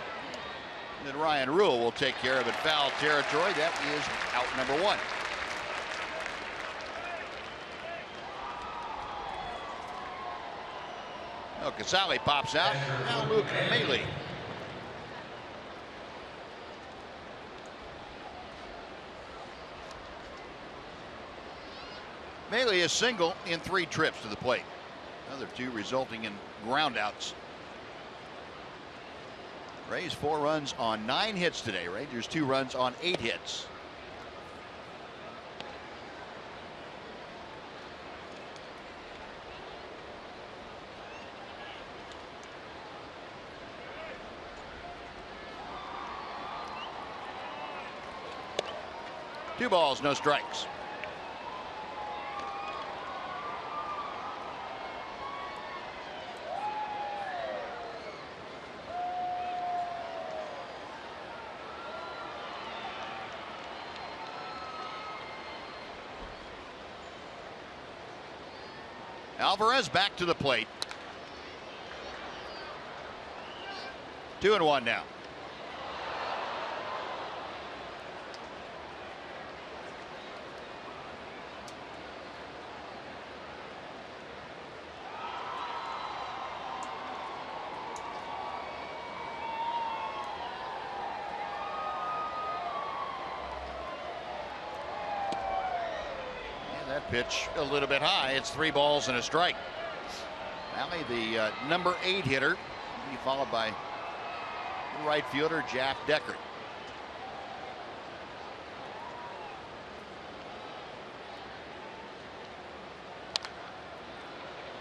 And then Ryan Rule will take care of it. Foul territory. That is out number 1. Oh, Casale pops out. Now Luke Maile. Maile is single in 3 trips to the plate. Another 2 resulting in groundouts. Rays 4 runs on 9 hits today. Rangers 2 runs on 8 hits. Two balls, no strikes. Alvarez back to the plate. 2-1 now. Pitch a little bit high. It's 3 balls and a strike. Alley, the number 8 hitter, he followed by the right fielder Jack Deckard.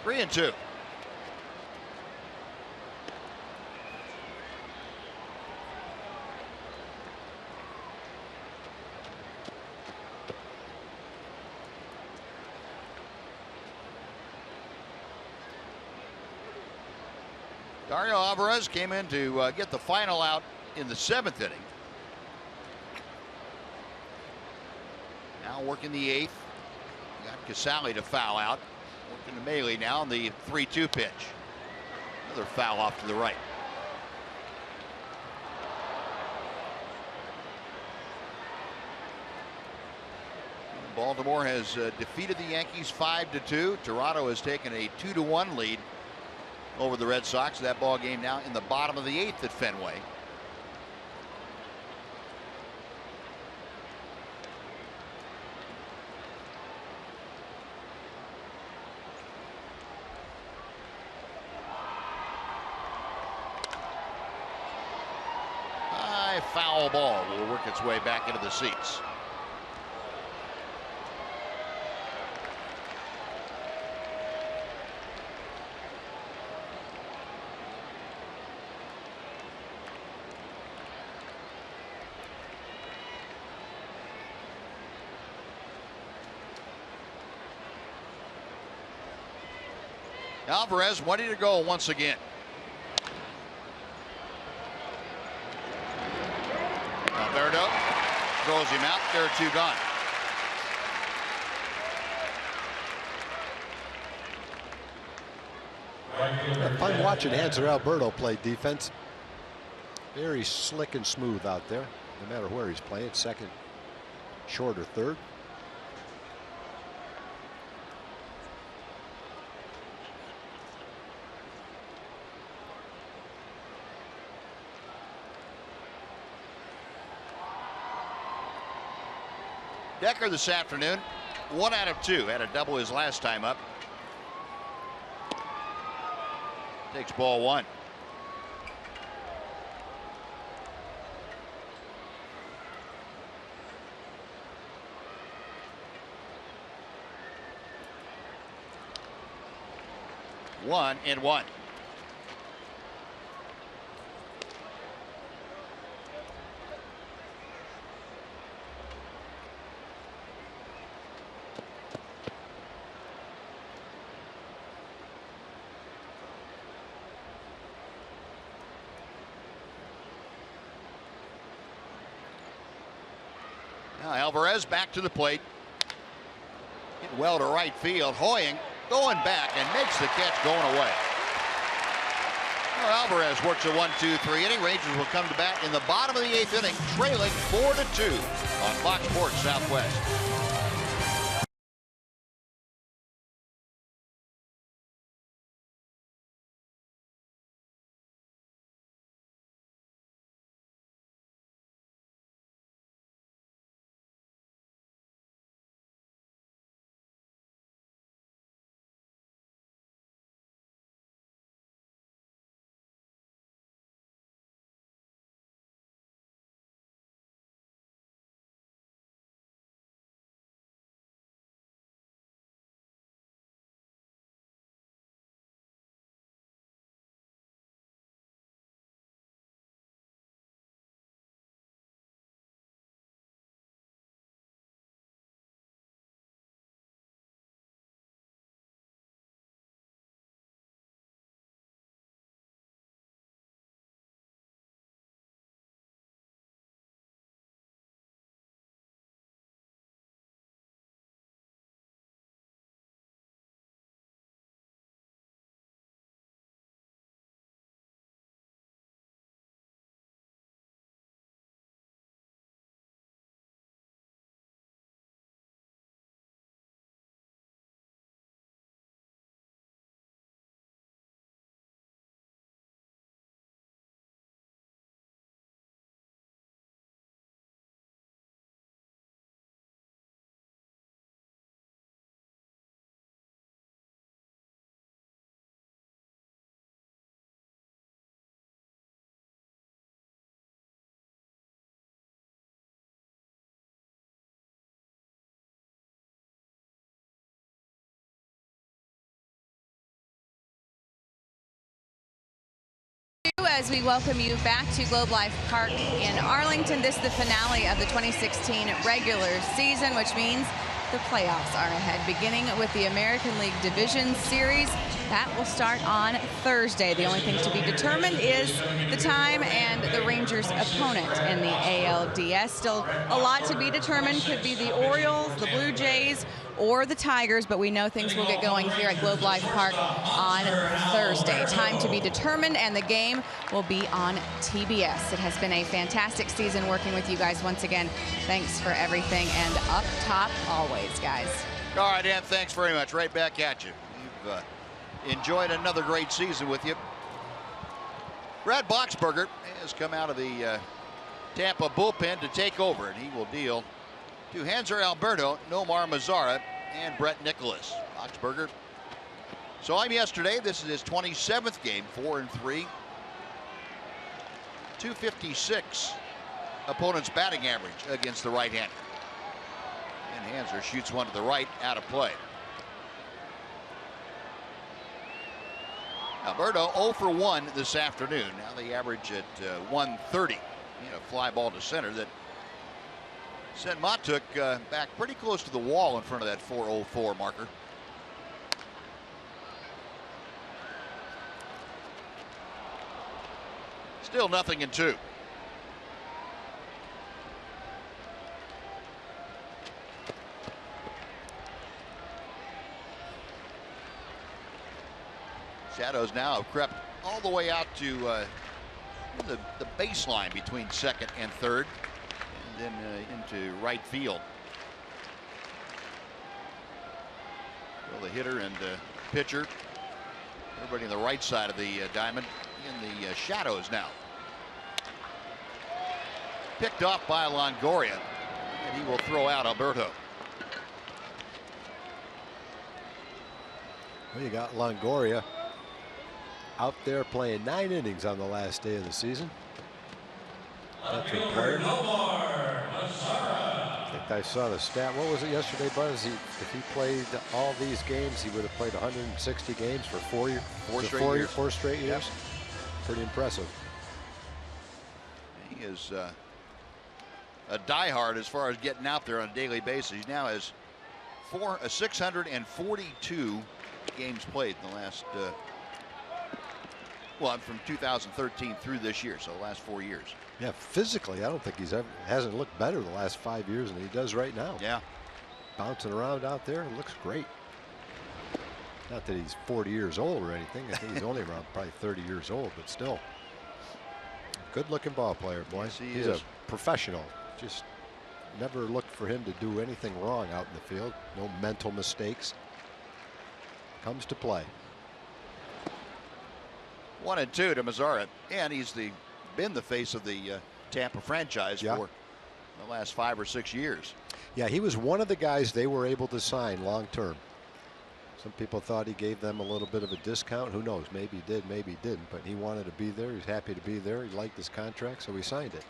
Three and 2. Dario Alvarez came in to get the final out in the 7th inning. Now working the 8th. Got Casale to foul out. Working to Maile now on the 3-2 pitch. Another foul off to the right. Baltimore has defeated the Yankees 5-2. Toronto has taken a 2-1 lead over the Red Sox. That ball game now in the bottom of the 8th at Fenway. High foul ball will work its way back into the seats. Alvarez wanting to go once again. Alberto throws him out. There are 2 gone. Fun watching Hanser Alberto play defense. Very slick and smooth out there, no matter where he's playing, second, short, or third. Decker this afternoon, 1 out of 2. Had a double his last time up. Takes ball 1. One and one. Now Alvarez back to the plate. Hit well to right field. Hoying going back and makes the catch going away. Well, Alvarez works a 1-2-3 inning. Rangers will come to bat in the bottom of the 8th inning, trailing 4-2 on Fox Sports Southwest. As we welcome you back to Globe Life Park in Arlington. This is the finale of the 2016 regular season, which means the playoffs are ahead, beginning with the American League Division Series. That will start on Thursday. The only thing to be determined is the time and the Rangers' opponent in the ALDS. Still a lot to be determined. Could be the Orioles, the Blue Jays, or the Tigers, but we know things will get going here at Globe Life Park on Thursday. Time to be determined, and the game will be on TBS. It has been a fantastic season working with you guys once again. Thanks for everything, and up top always, guys. All right, Ann, thanks very much. Right back at you. We've enjoyed another great season with you. Brad Boxberger has come out of the Tampa bullpen to take over, and he will deal to Hanser Alberto, Nomar Mazara, and Brett Nicholas. Boxberger saw him yesterday. This is his 27th game, 4-3. 256 opponent's batting average against the right-hander. And Hanser shoots one to the right, out of play. Alberto 0 for 1 this afternoon. Now the average at 130. A fly ball to center that sent Matuk back pretty close to the wall in front of that 404 marker. Still 0-2. Shadows now have crept all the way out to the baseline between second and third, and then into right field. Well, the hitter and pitcher, everybody on the right side of the diamond in the shadows now. Picked off by Longoria, and he will throw out Alberto. Well, you got Longoria out there playing 9 innings on the last day of the season. Veteran player. I think I saw the stat. What was it yesterday, Buzz? If he played all these games, he would have played 160 games for 4 straight years. Yep. Pretty impressive. He is a diehard as far as getting out there on a daily basis. He now has 642 games played in the last, well, from 2013 through this year, so the last 4 years. Yeah, physically, I don't think hasn't looked better the last 5 years than he does right now. Yeah. Bouncing around out there, it looks great. Not that he's 40 years old or anything. I think he's only around probably 30 years old, but still. Good looking ball player, boy. Yes, he's a professional. Just never looked for him to do anything wrong out in the field. No mental mistakes. Comes to play. 1-2 to Mazara, and he's been the face of the Tampa franchise for the last 5 or 6 years. Yeah, he was one of the guys they were able to sign long term. Some people thought he gave them a little bit of a discount. Who knows? Maybe he did, maybe he didn't. But he wanted to be there. He was happy to be there. He liked his contract, so he signed it.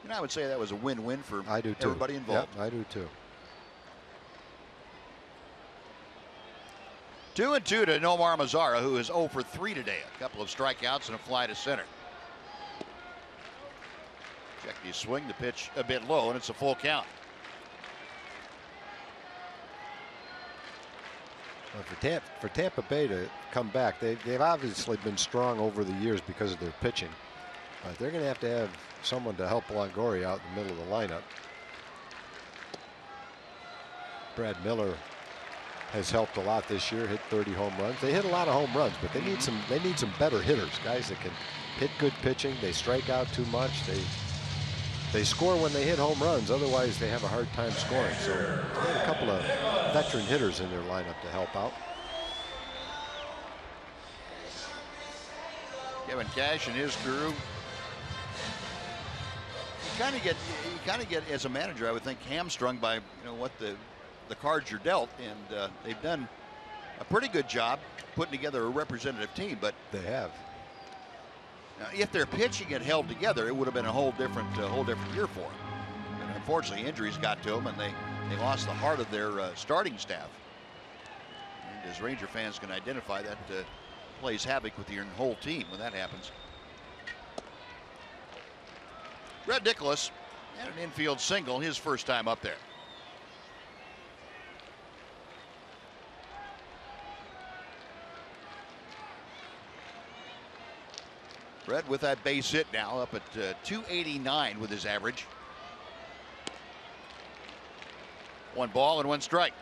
And I would say that was a win-win for everybody involved. Yep, I do too. 2-2 to Nomar Mazara, who is 0 for 3 today. A couple of strikeouts and a fly to center. Check the swing, the pitch a bit low, and it's a full count. Well, for Tampa Bay to come back, they've obviously been strong over the years because of their pitching. But they're going to have someone to help Longoria out in the middle of the lineup. Brad Miller has helped a lot this year, hit 30 home runs. They hit a lot of home runs, but they need some better hitters, guys that can hit good pitching. They strike out too much. They score when they hit home runs. Otherwise, they have a hard time scoring. So they had a couple of veteran hitters in their lineup to help out. Kevin Cash and his crew. You kind of get as a manager, I would think, hamstrung by what the cards you're dealt, and they've done a pretty good job putting together a representative team. But they have. If their pitching had held together, it would have been a whole different year for them. And unfortunately, injuries got to them, and they lost the heart of their starting staff. And as Ranger fans can identify, that plays havoc with your whole team when that happens. Red Nicholas had an infield single his first time up there. Red with that base hit now up at 289 with his average. 1 ball and 1 strike.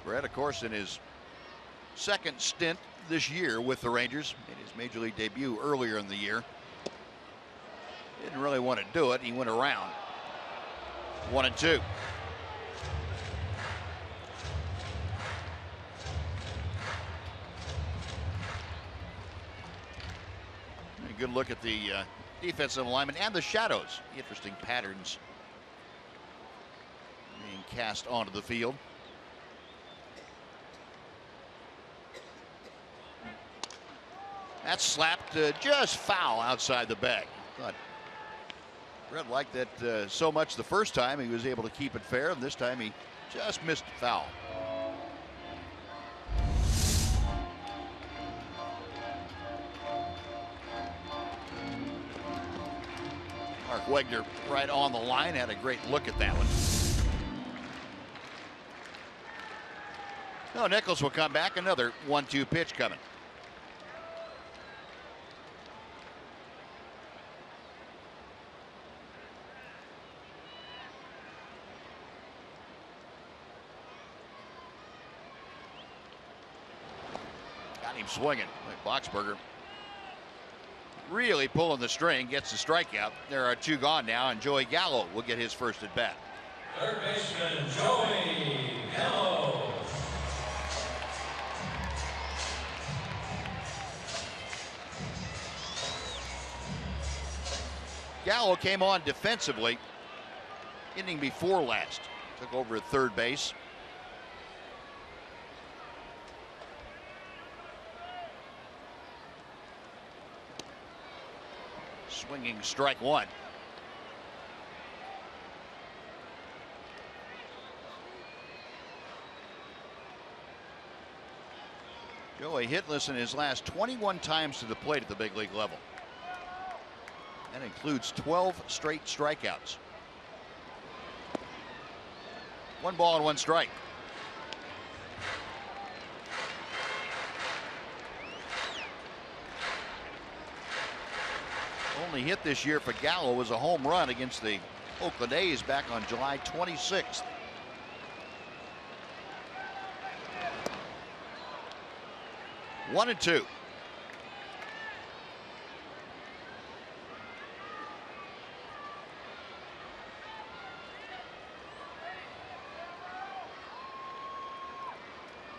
Red, of course, in his second stint this year with the Rangers, made his major league debut earlier in the year. Didn't really want to do it. He went around. 1-2. A good look at the defensive alignment and the shadows. Interesting patterns being cast onto the field. That's slapped just foul outside the bag. Thought Red liked that so much the first time he was able to keep it fair, and this time he just missed a foul. Mark Wegner right on the line, had a great look at that one. No, Nichols will come back. Another 1-2 pitch coming. Got him swinging. Boxberger really pulling the string, gets the strikeout. There are 2 gone now, and Joey Gallo will get his first at bat. Third baseman Joey Gallo. Gallo came on defensively inning before last. Took over at third base. Swinging strike 1. Joey hitless in his last 21 times to the plate at the big league level. That includes 12 straight strikeouts. 1 ball and 1 strike. Only hit this year for Gallo was a home run against the Oakland A's back on July 26th. One and 2.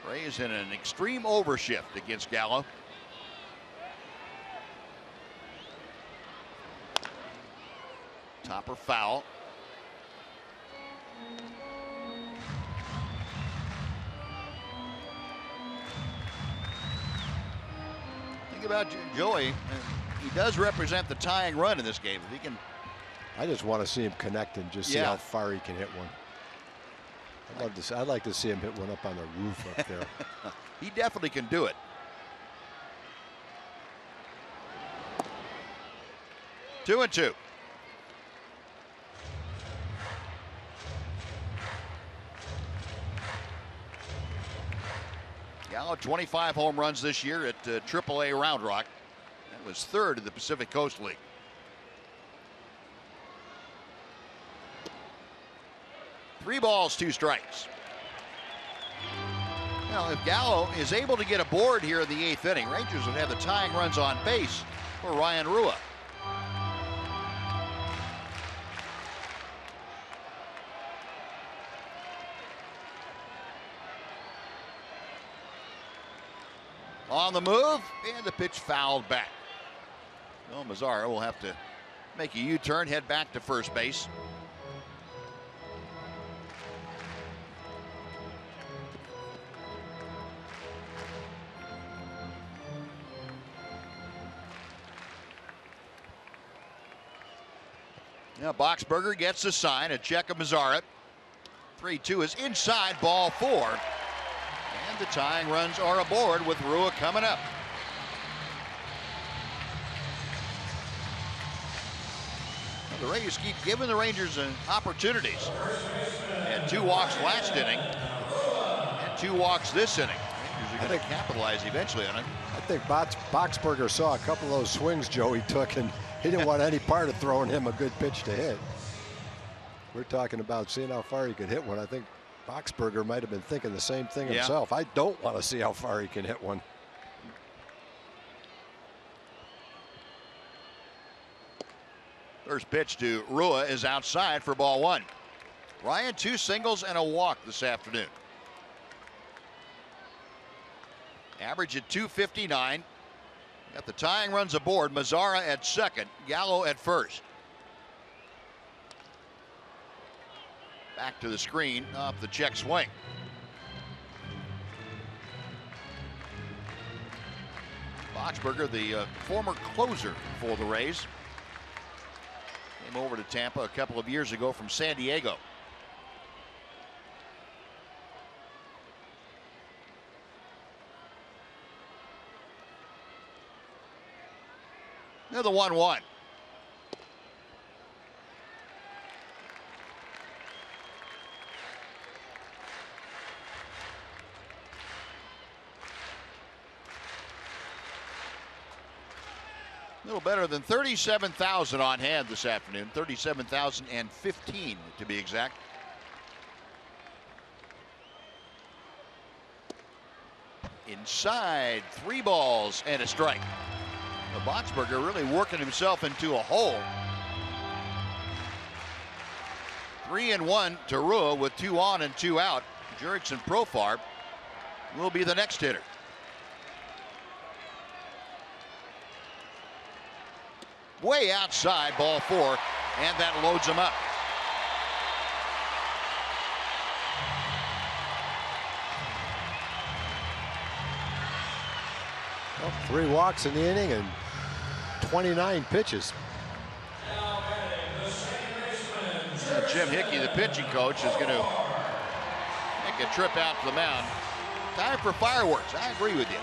Rays in an extreme overshift against Gallo. Topper foul. Think about Joey. He does represent the tying run in this game. If he can. I just want to see him connect and just see how far he can hit one. I'd like to see him hit one up on the roof up there. He definitely can do it. 2-2. Gallo 25 home runs this year at AAA Round Rock. That was 3rd in the Pacific Coast League. Three balls, 2 strikes. Now, if Gallo is able to get aboard here in the 8th inning, Rangers would have the tying runs on base for Ryan Rua. On the move, and the pitch fouled back. Well, Mazzara will have to make a U-turn, head back to first base. Now Boxberger gets the sign, a check of Mazzara. 3-2 is inside, ball 4. And the tying runs are aboard with Rua coming up. Well, the Rays keep giving the Rangers opportunities. They had 2 walks last inning and 2 walks this inning. Rangers are going to capitalize eventually on it. I think Boxberger saw a couple of those swings Joey took, and he didn't want any part of throwing him a good pitch to hit. We're talking about seeing how far he could hit one. I think Boxberger might have been thinking the same thing himself. I don't want to see how far he can hit one. First pitch to Rua is outside for ball 1. Ryan, 2 singles and a walk this afternoon. Average at 259. Got the tying runs aboard. Mazzara at second, Gallo at first. Back to the screen off the check swing. Boxberger, the former closer for the Rays, came over to Tampa a couple of years ago from San Diego. Now the 1-1. A little better than 37,000 on hand this afternoon. 37,015 to be exact. Inside, 3 balls and a strike. Boxberger really working himself into a hole. 3-1 to Rua with 2 on and 2 out. Jurickson Profar will be the next hitter. Way outside, ball 4, and that loads him up. Well, 3 walks in the inning and 29 pitches. Jim Hickey, the pitching coach, is going to make a trip out to the mound. Time for fireworks. I agree with you.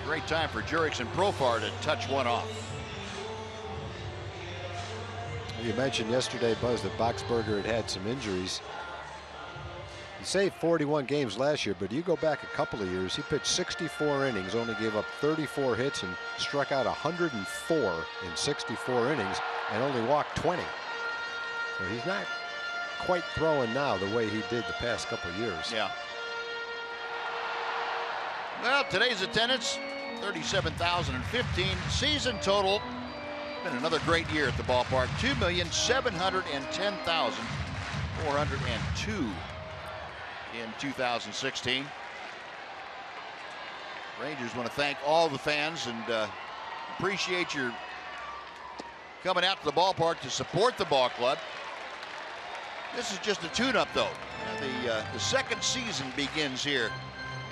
A great time for Jurickson Profar to touch one off. You mentioned yesterday, Buzz, that Boxberger had some injuries. He saved 41 games last year, but you go back a couple of years, he pitched 64 innings, only gave up 34 hits, and struck out 104 in 64 innings, and only walked 20. So he's not quite throwing now the way he did the past couple of years. Yeah. Well, today's attendance, 37,015. Season total, been another great year at the ballpark. 2,710,402 in 2016. Rangers want to thank all the fans and appreciate your coming out to the ballpark to support the ball club. This is just a tune-up, though. The second season begins here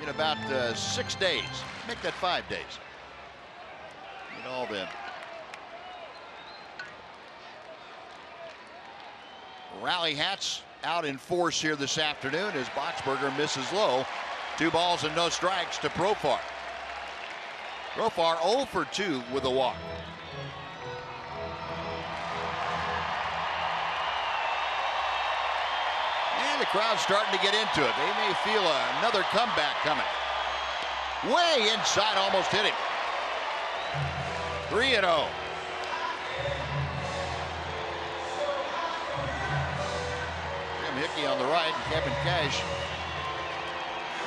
in about 6 days. Make that 5 days. Get all them. Rally hats out in force here this afternoon as Boxberger misses low. 2 balls and no strikes to Profar. Profar 0 for 2 with a walk. And the crowd's starting to get into it. They may feel another comeback coming. Way inside, almost hit him. 3-0. Hickey on the right, and Kevin Cash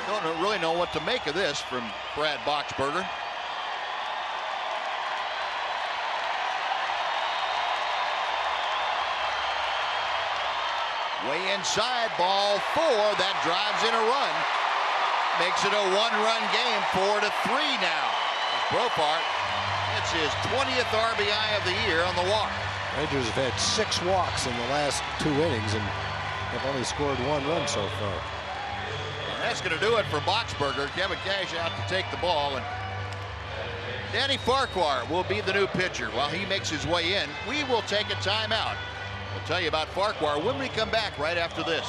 don't really know what to make of this from Brad Boxberger. Way inside, ball 4, that drives in a run. Makes it a 1-run game, 4-3 now. Profar gets his 20th RBI of the year on the walk. Rangers have had 6 walks in the last 2 innings, and they've only scored 1 run so far. And that's going to do it for Boxberger. Kevin Cash out to take the ball, and Danny Farquhar will be the new pitcher. While he makes his way in, we will take a timeout. We'll tell you about Farquhar when we come back right after this.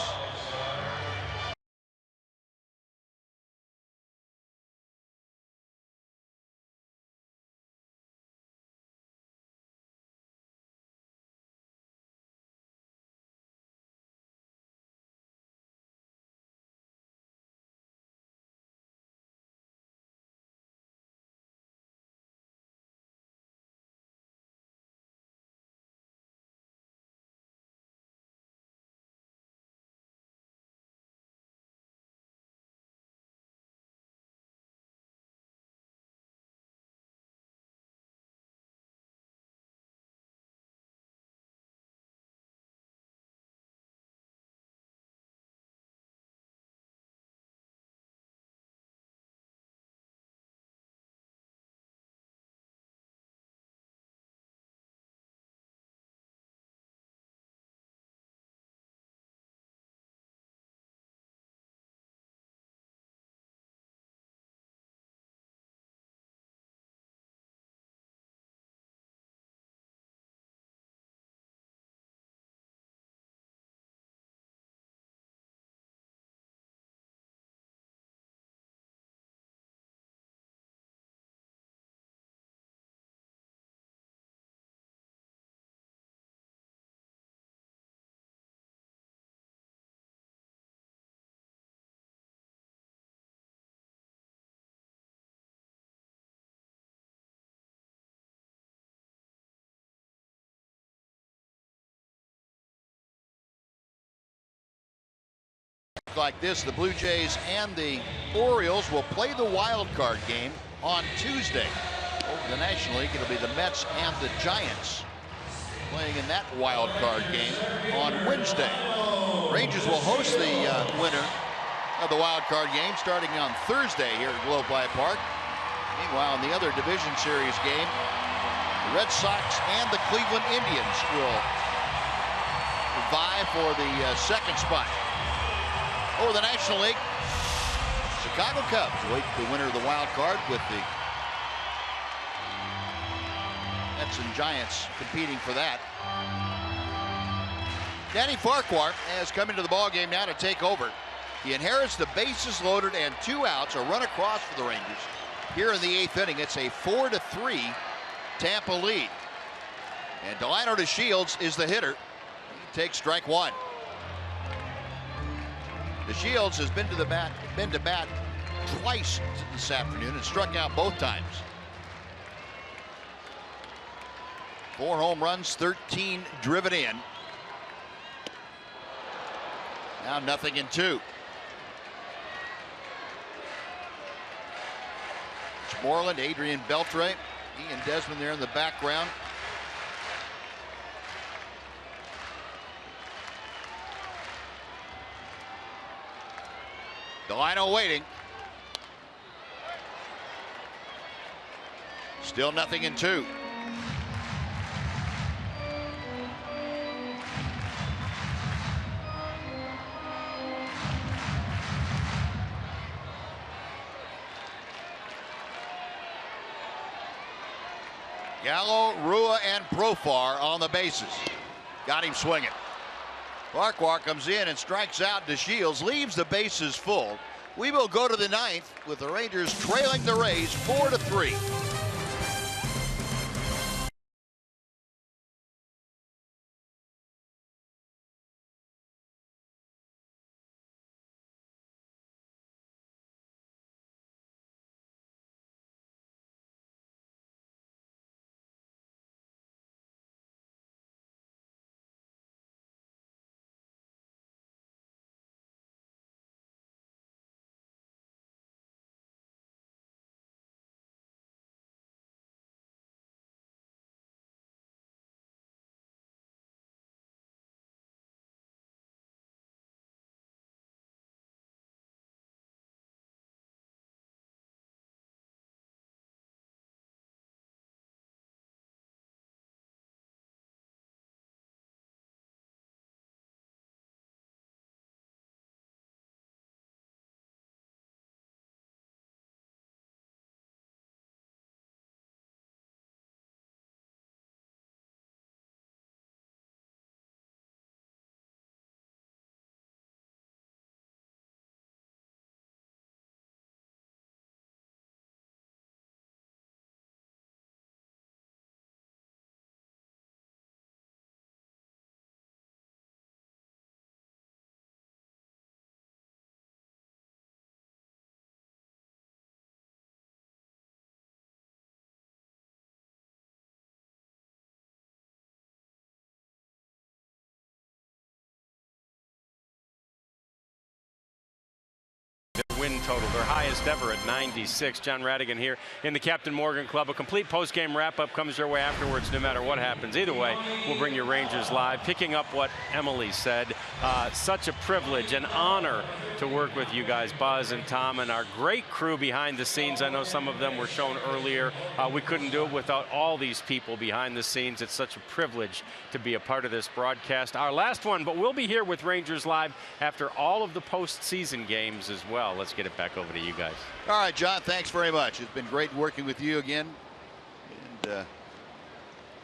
look like this. The Blue Jays and the Orioles will play the wild card game on Tuesday. Over the National League, it'll be the Mets and the Giants playing in that wild card game on Wednesday. Rangers will host the winner of the wild card game starting on Thursday here at Globe Life Park. Meanwhile, in the other division series game, the Red Sox and the Cleveland Indians will vie for the second spot. Over the National League, Chicago Cubs wait the winner of the wild card with the Mets and Giants competing for that. Danny Farquhar has come into the ballgame now to take over. He inherits the bases loaded and 2 outs, a run across for the Rangers. Here in the 8th inning, it's a 4-3 Tampa lead. And Delino DeShields is the hitter. He takes strike 1. DeShields has been to bat twice this afternoon and struck out both times. 4 home runs, 13 driven in. Now 0-2. Moreland, Adrian Beltre, Ian Desmond there in the background. Delino waiting. Still 0-2. Gallo, Rua, and Profar on the bases. Got him swinging. Farquhar comes in and strikes out DeShields, leaves the bases full. We will go to the 9th with the Rangers trailing the Rays 4-3. Win total, their highest ever at 96. John Radigan here in the Captain Morgan Club. A complete post-game wrap-up comes your way afterwards, no matter what happens. Either way, we'll bring you Rangers Live. Picking up what Emily said, such a privilege and honor to work with you guys, Buzz and Tom, and our great crew behind the scenes. I know some of them were shown earlier. We couldn't do it without all these people behind the scenes. It's such a privilege to be a part of this broadcast. Our last one, but we'll be here with Rangers Live after all of the postseason games as well. Let's get it back over to you guys. All right, John, thanks very much. It's been great working with you again. And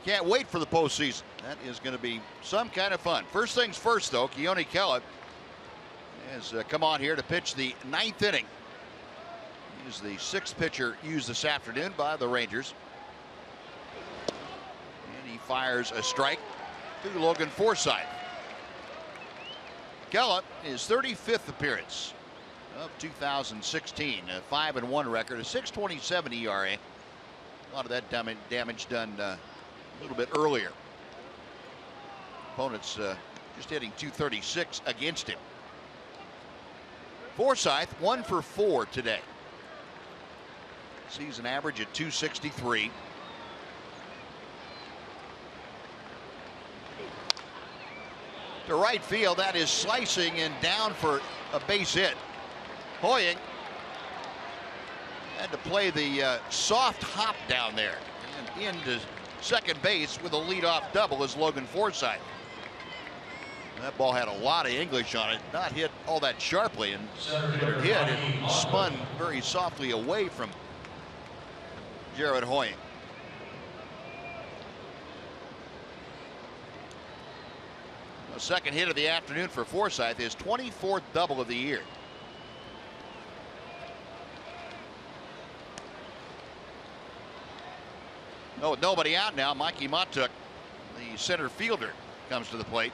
can't wait for the postseason. That is going to be some kind of fun. First things first, though, Keone Kellett has come on here to pitch the 9th inning. He is the 6th pitcher used this afternoon by the Rangers. And he fires a strike to Logan Forsythe. Kellett, his 35th appearance of 2016, a 5-1 record, a 6.27 ERA. A lot of that damage done a little bit earlier. Opponents just hitting .236 against him. Forsythe 1 for 4 today. Season average at 263. To right field, that is slicing and down for a base hit. Hoying had to play the soft hop down there and into second base with a leadoff double as Logan Forsythe. That ball had a lot of English on it, not hit all that sharply, and when it hit, it spun very softly away from Jared Hoying. The second hit of the afternoon for Forsythe, his 24th double of the year. Oh, with nobody out now, Mikey Matuk, the center fielder, comes to the plate.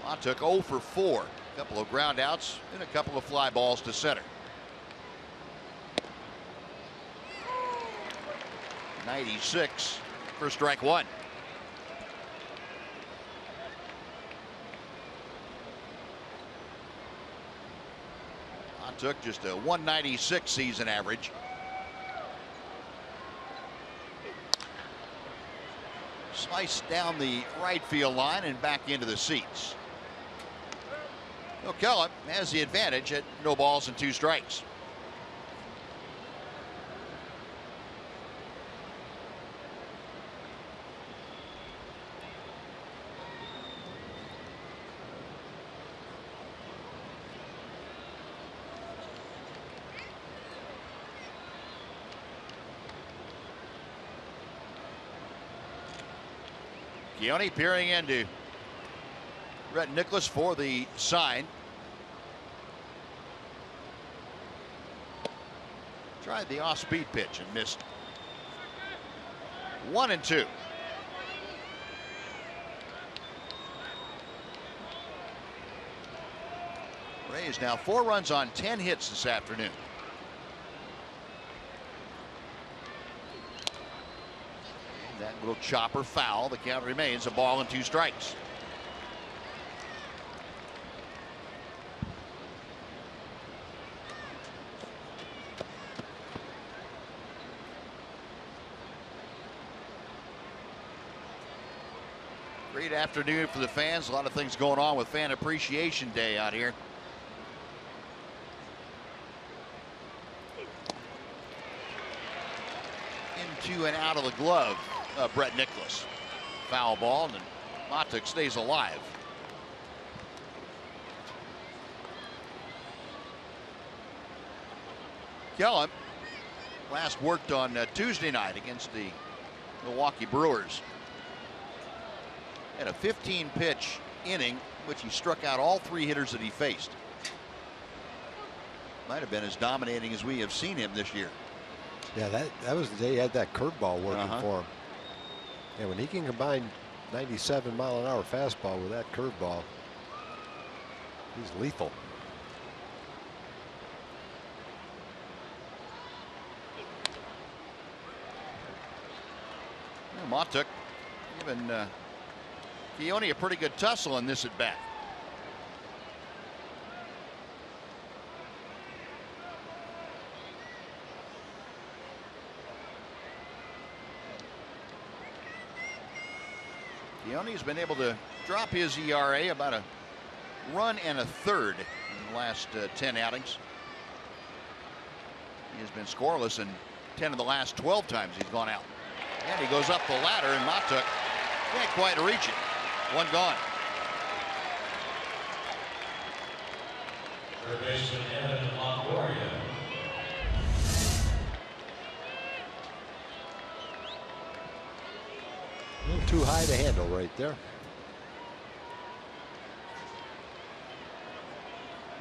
Matuk 0 for 4. A couple of ground outs and a couple of fly balls to center. 96 for strike one. Matuk just a 196 season average. Sliced down the right field line and back into the seats. O'Kellett has the advantage at no balls and 2 strikes. Keone peering into Brett Nicholas for the sign. Tried the off-speed pitch and missed. 1-2. Rays now 4 runs on 10 hits this afternoon. That little chopper foul. The count remains a ball and 2 strikes. Great afternoon for the fans. A lot of things going on with Fan Appreciation Day out here. Into and out of the glove. Brett Nicholas. Foul ball, and Matuk stays alive. Kellen last worked on Tuesday night against the Milwaukee Brewers. Had a 15-pitch inning, which he struck out all 3 hitters that he faced. Might have been as dominating as we have seen him this year. Yeah, that was the day he had that curveball working for him. Yeah, when he can combine 97-mile-an-hour fastball with that curveball, he's lethal. Matuk giving Keone a pretty good tussle in this at bat. Keone's been able to drop his ERA about a run and a third in the last 10 outings. He has been scoreless in 10 of the last 12 times he's gone out. And he goes up the ladder, and Matuk can't quite reach it. One gone. Third baseman Evan Longoria. A little too high to handle right there.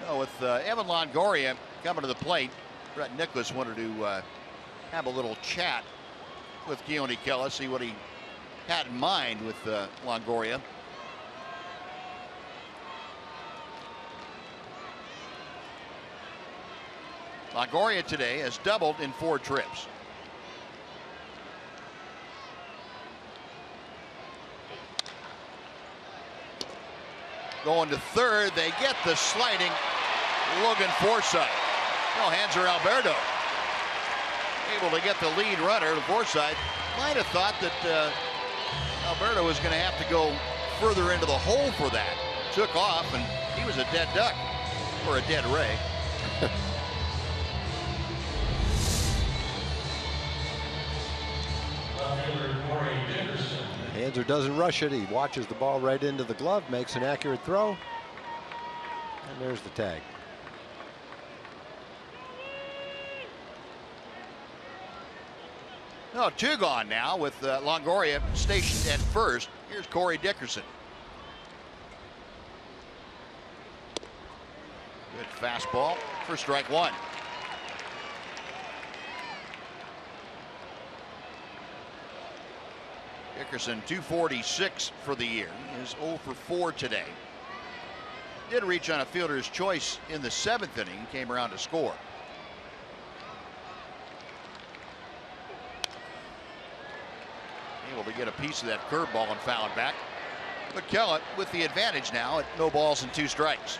No, with Evan Longoria coming to the plate, Brett Nicholas wanted to have a little chat with Keone Kela, see what he had in mind with Longoria. Longoria today has doubled in 4 trips. Going to third. They get the sliding Logan Forsythe. No, hands are Alberto. Able to get the lead runner. Forsythe might have thought that Alberto was going to have to go further into the hole for that. Took off, and he was a dead duck, or a dead Ray. Hanser doesn't rush it. He watches the ball right into the glove, makes an accurate throw, and there's the tag. No, two gone now with Longoria stationed at first. Here's Corey Dickerson. Good fastball for strike one. Dickerson 246 for the year. He is 0 for 4 today. Did reach on a fielder's choice in the 7th inning. Came around to score. Able to get a piece of that curveball and foul it back. McKellen with the advantage now at no balls and 2 strikes.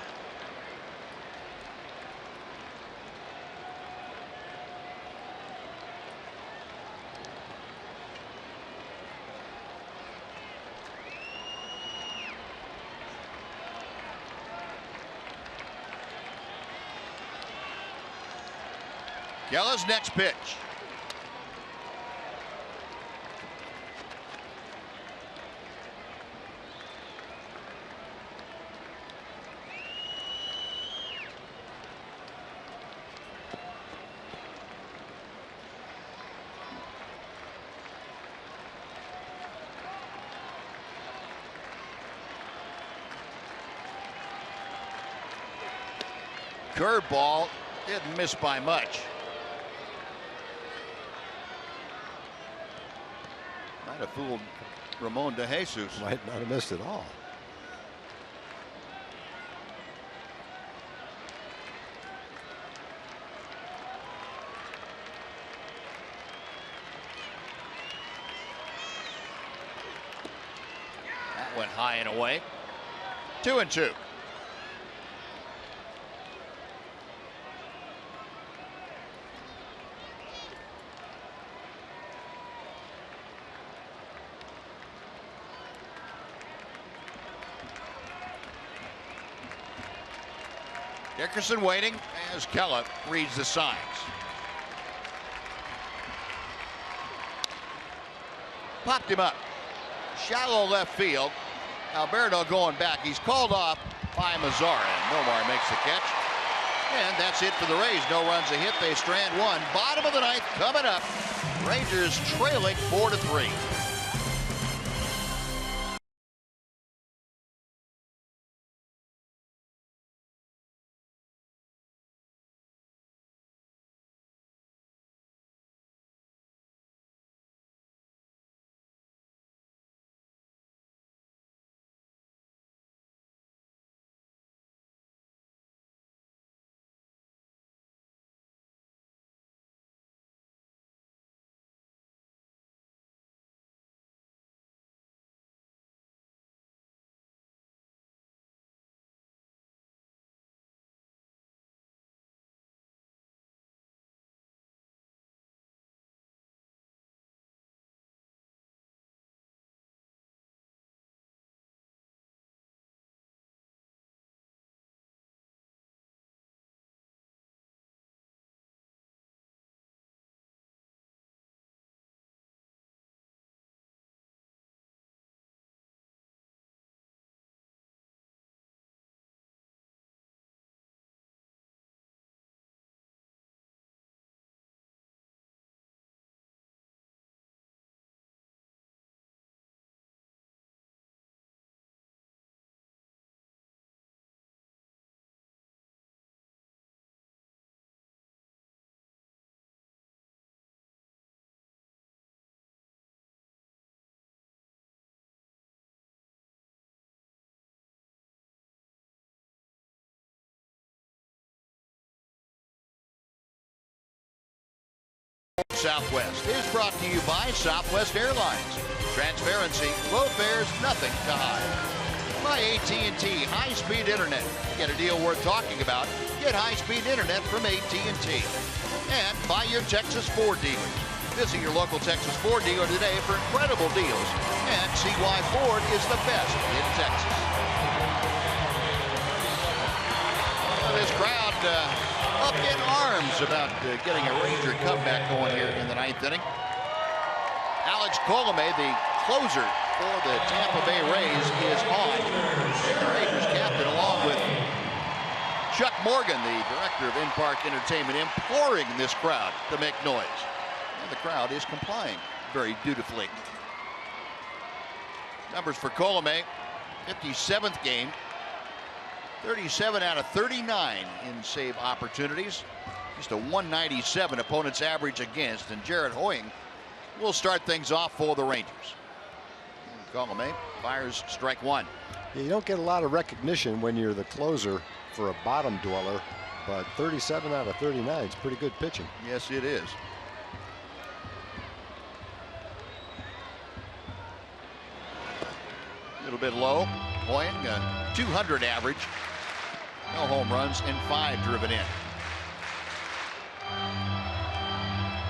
Keller's next pitch. Curveball didn't miss by much. Might have fooled Ramon De Jesus. Might not have missed at all. That went high and away. 2-2. Dickerson waiting as Keller reads the signs. Popped him up. Shallow left field. Alberto going back. He's called off by Mazzara. And Nomar makes the catch. And that's it for the Rays. No runs a hit. They strand one. Bottom of the ninth coming up. Rangers trailing 4-3. Southwest is brought to you by Southwest Airlines. Transparency, low fares, nothing to hide. by AT&T high-speed internet. Get a deal worth talking about. Get high-speed internet from AT&T. And by your Texas Ford dealers. Visit your local Texas Ford dealer today for incredible deals and see why Ford is the best in Texas. This crowd up in arms about getting a Ranger comeback going here in the 9th inning. Alex Colomé, the closer for the Tampa Bay Rays, is on. The Rangers captain, along with Chuck Morgan, the director of in-park entertainment, imploring this crowd to make noise. And the crowd is complying very dutifully. Numbers for Colomé, 57th game, 37 out of 39 in save opportunities. Just a 197 opponent's average against, and Jared Hoying will start things off for the Rangers. Colomé fires strike one. Yeah, you don't get a lot of recognition when you're the closer for a bottom dweller, but 37 out of 39 is pretty good pitching. Yes, it is. A little bit low. Hoying, 200 average. No home runs and 5 driven in.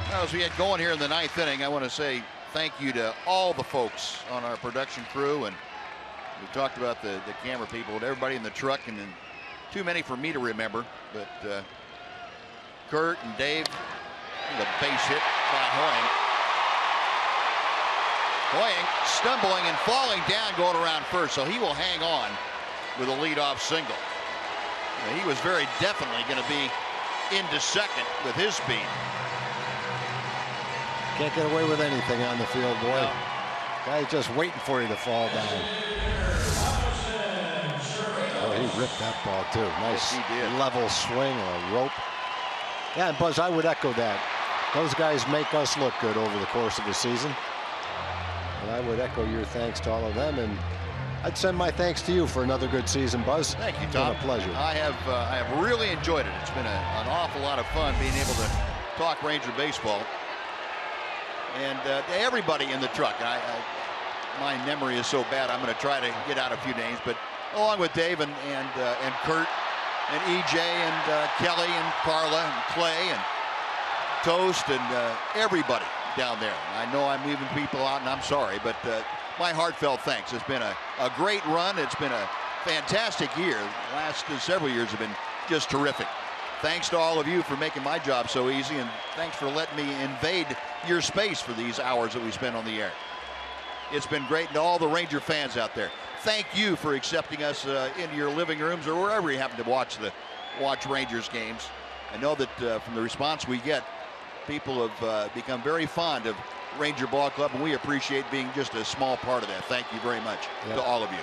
Well, as we get going here in the 9th inning, I want to say thank you to all the folks on our production crew, and we talked about the camera people and everybody in the truck, and then too many for me to remember, but Kurt and Dave, the base hit by Hoying. Hoying stumbling and falling down going around first, so he will hang on with a leadoff single. He was very definitely going to be into second with his speed. Can't get away with anything on the field, boy. No. Guy's just waiting for you to fall down. Oh, he ripped that ball too. Nice level swing or a rope. Yeah, and Buzz, I would echo that. Those guys make us look good over the course of the season. And I would echo your thanks to all of them, and I'd send my thanks to you for another good season, Buzz. Thank you, Tom. It's been a pleasure. I have really enjoyed it. It's been an awful lot of fun being able to talk Ranger baseball. And everybody in the truck. My memory is so bad, I'm going to try to get out a few names, but along with Dave and Kurt and EJ and Kelly and Carla and Clay and Toast and everybody down there. I know I'm leaving people out, and I'm sorry, but my heartfelt thanks. It's been a great run. It's been a fantastic year. The last several years have been just terrific. Thanks to all of you for making my job so easy, and thanks for letting me invade your space for these hours that we spend on the air. It's been great, and to all the Ranger fans out there, thank you for accepting us into your living rooms or wherever you happen to watch Rangers games. I know that from the response we get, people have become very fond of Ranger Ball Club, and we appreciate being just a small part of that. Thank you very much to all of you.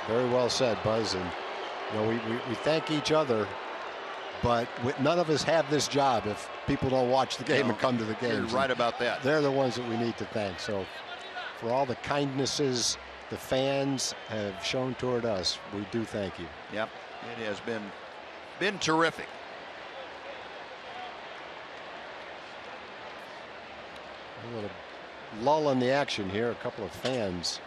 Very well said, Buzz. And you know, we thank each other, but none of us have this job if people don't watch the game and come to the games. You're right about that. They're the ones that we need to thank. So for all the kindnesses the fans have shown toward us, we do thank you. Yep, it has been terrific. A little lull in the action here. A couple of fans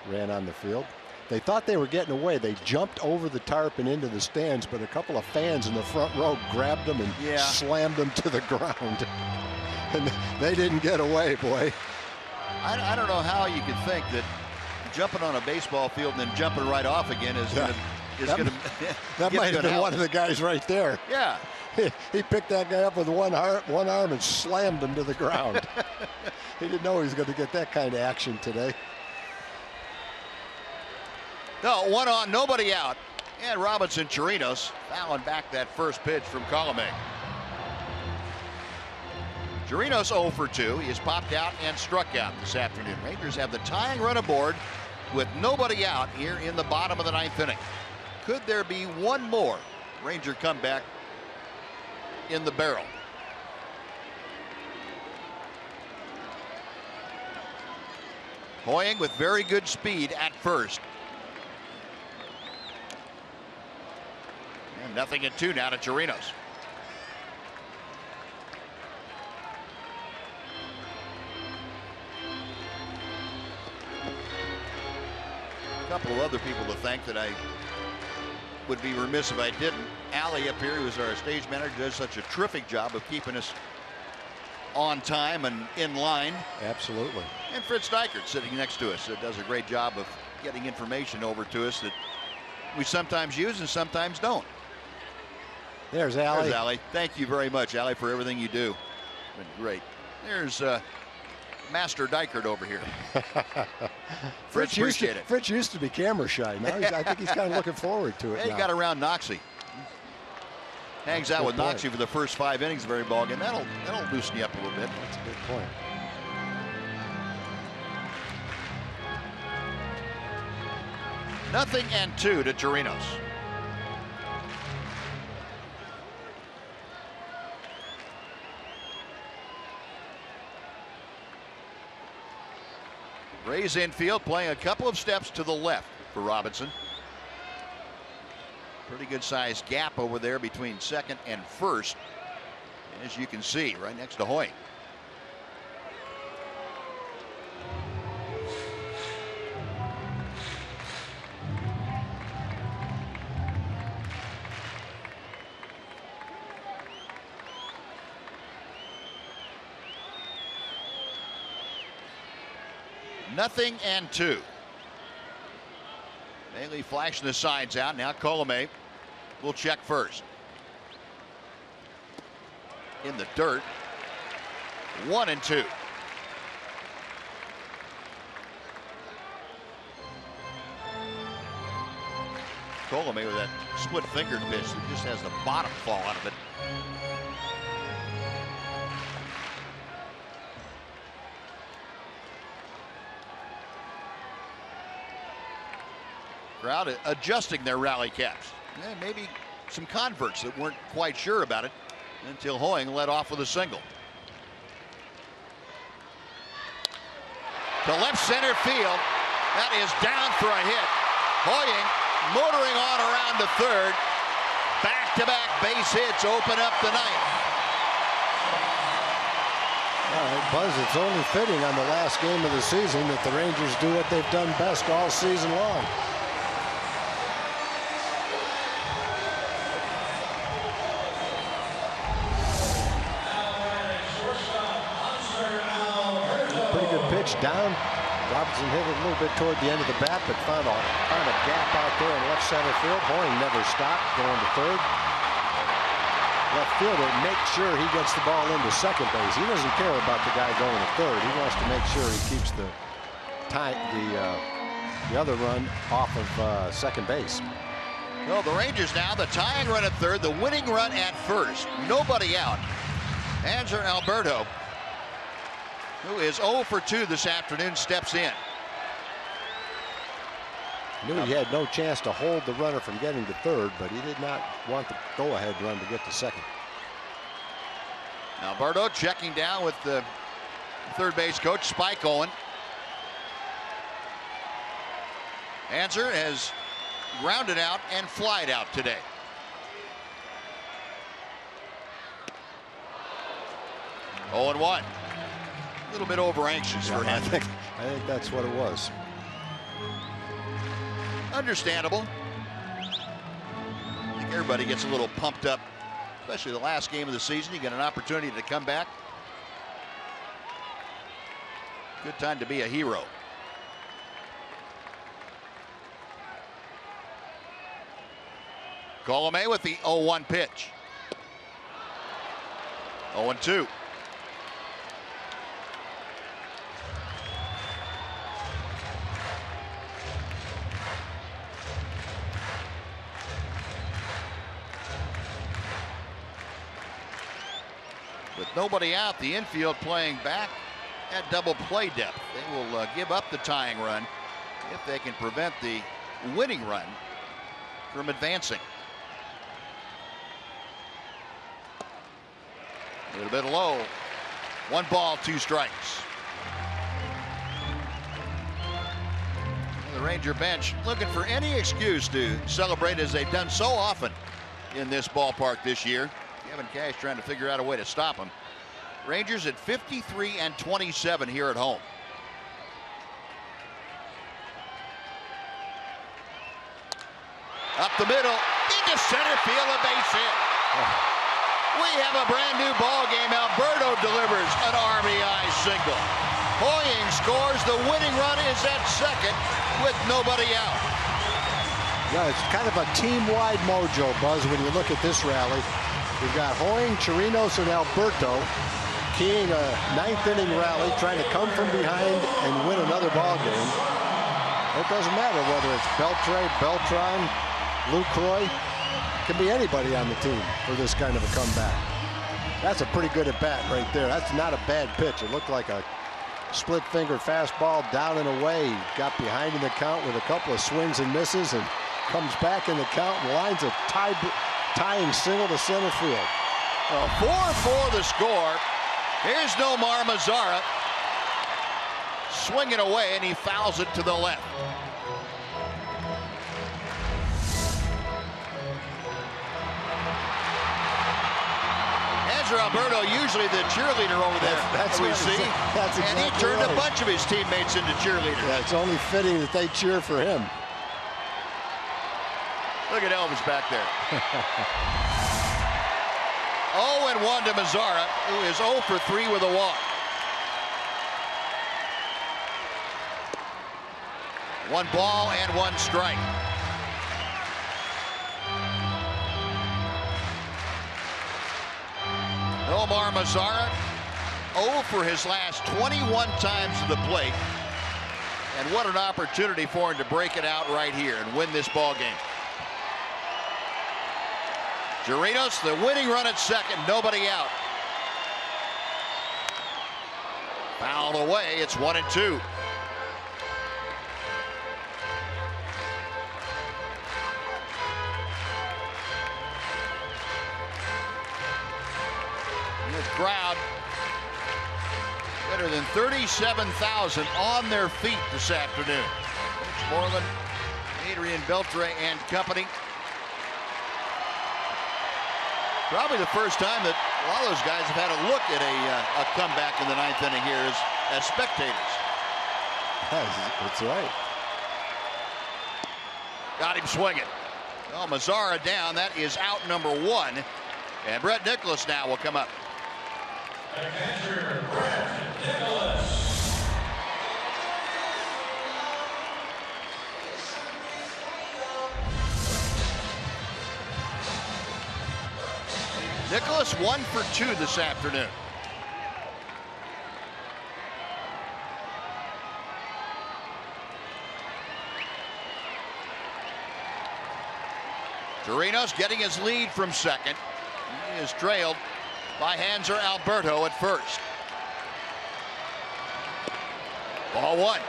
ran on the field. They thought they were getting away. They jumped over the tarp and into the stands, but a couple of fans in the front row grabbed them and slammed them to the ground. And they didn't get away, boy. I don't know how you could think that jumping on a baseball field and then jumping right off again is going to. That might have been one of the guys right there. Yeah. He picked that guy up with one arm and slammed him to the ground. He didn't know he was going to get that kind of action today. No, one on, nobody out. And Robinson Chirinos fouling back that first pitch from Colomé. Chirinos 0 for 2. He has popped out and struck out this afternoon. Rangers have the tying run aboard with nobody out here in the bottom of the 9th inning. Could there be one more Ranger comeback in the barrel? Hoying with very good speed at first. And 0-2 now to Chirinos. A couple of other people to thank that I would be remiss if I didn't. Allie up here, who is our stage manager, does such a terrific job of keeping us on time and in line. Absolutely. And Fritz Dykert sitting next to us does a great job of getting information over to us that we sometimes use and sometimes don't. There's Allie. There's Allie. Thank you very much, Allie, for everything you do. Been great. There's Master Dykert over here. Fritz, appreciate it. Fritz used to be camera shy. Now I think he's kind of looking forward to it. He got around Noxie. Hangs out with point. Noxie for the first 5 innings of every ball game. That'll loosen you up a little bit. That's a good point. Nothing and 2 to Torinos. Rays infield playing a couple of steps to the left for Robinson. Pretty good sized gap over there between second and first, as you can see, right next to Hoyt. Nothing and 2. Bailey flashing the signs out. Now Colomé will check first. In the dirt. 1 and 2. Colomé with that split fingered pitch that just has the bottom fall out of it. Crowd adjusting their rally caps. Yeah, maybe some converts that weren't quite sure about it until Hoying led off with a single. To left center field. That is down for a hit. Hoying motoring on around the third. Back-to-back base hits open up the ninth. All right, Buzz, it's only fitting on the last game of the season that the Rangers do what they've done best all season long. Down. Robinson hit it a little bit toward the end of the bat, but found a gap out there in left center field. Hoying never stopped, going to third. Left fielder makes sure he gets the ball into second base. He doesn't care about the guy going to third. He wants to make sure he keeps the other run off of second base. Well, the Rangers now the tying run at third, the winning run at first. Nobody out. Hanser Alberto, who is 0 for 2 this afternoon, steps in. Knew he had no chance to hold the runner from getting to third, but he did not want the go-ahead run to get to second. Alberto checking down with the third base coach, Spike Owen. Hanser has grounded out and flied out today. Oh and 1. A little bit over anxious for him. I think that's what it was. Understandable. I think everybody gets a little pumped up, especially the last game of the season. You get an opportunity to come back. Good time to be a hero. Colomé with the 0-1 pitch. 0-2. With nobody out, the infield playing back at double play depth. They will give up the tying run if they can prevent the winning run from advancing. A little bit low. 1 ball, 2 strikes. The Ranger bench looking for any excuse to celebrate as they've done so often in this ballpark this year. Kevin Cash trying to figure out a way to stop them. Rangers at 53-27 here at home. Up the middle, into center field, a base hit. We have a brand new ball game. Alberto delivers an RBI single. Hoying scores. The winning run is at second with nobody out. Yeah, it's kind of a team-wide mojo, Buzz, when you look at this rally. We've got Hoying, Chirinos, and Alberto keying a ninth-inning rally, trying to come from behind and win another ball game. It doesn't matter whether it's Beltran, Lucroy. It can be anybody on the team for this kind of a comeback. That's a pretty good at-bat right there. That's not a bad pitch. It looked like a split-finger fastball down and away. Got behind in the count with a couple of swings and misses and comes back in the count and lines a tying single to center field. 4-4 the score. Here's Nomar Mazara swinging away, and he fouls it to the left. Ezra Alberto, usually the cheerleader over there. That's what we see. That's exactly and he turned right. a bunch of his teammates into cheerleaders. Yeah, it's only fitting that they cheer for him. Look at Elvis back there. 0-1 to Mazara, who is 0 for 3 with a walk. One ball and one strike. Nomar Mazara 0 for his last 21 times to the plate. And what an opportunity for him to break it out right here and win this ball game. Chirinos, the winning run at second, nobody out. Fouled away, it's 1-2. This crowd, better than 37,000 on their feet this afternoon. It's Moreland, Adrian Beltre and company. Probably the first time that a lot of those guys have had a look at a comeback in the ninth inning here as spectators. That's right. Got him swinging. Well, Mazara down. That is out number 1. And Brett Nicholas now will come up. Catcher, Brett Nicholas. Nicholas 1 for 2 this afternoon. Chirinos getting his lead from second. He is trailed by Hanser Alberto at first. Ball 1.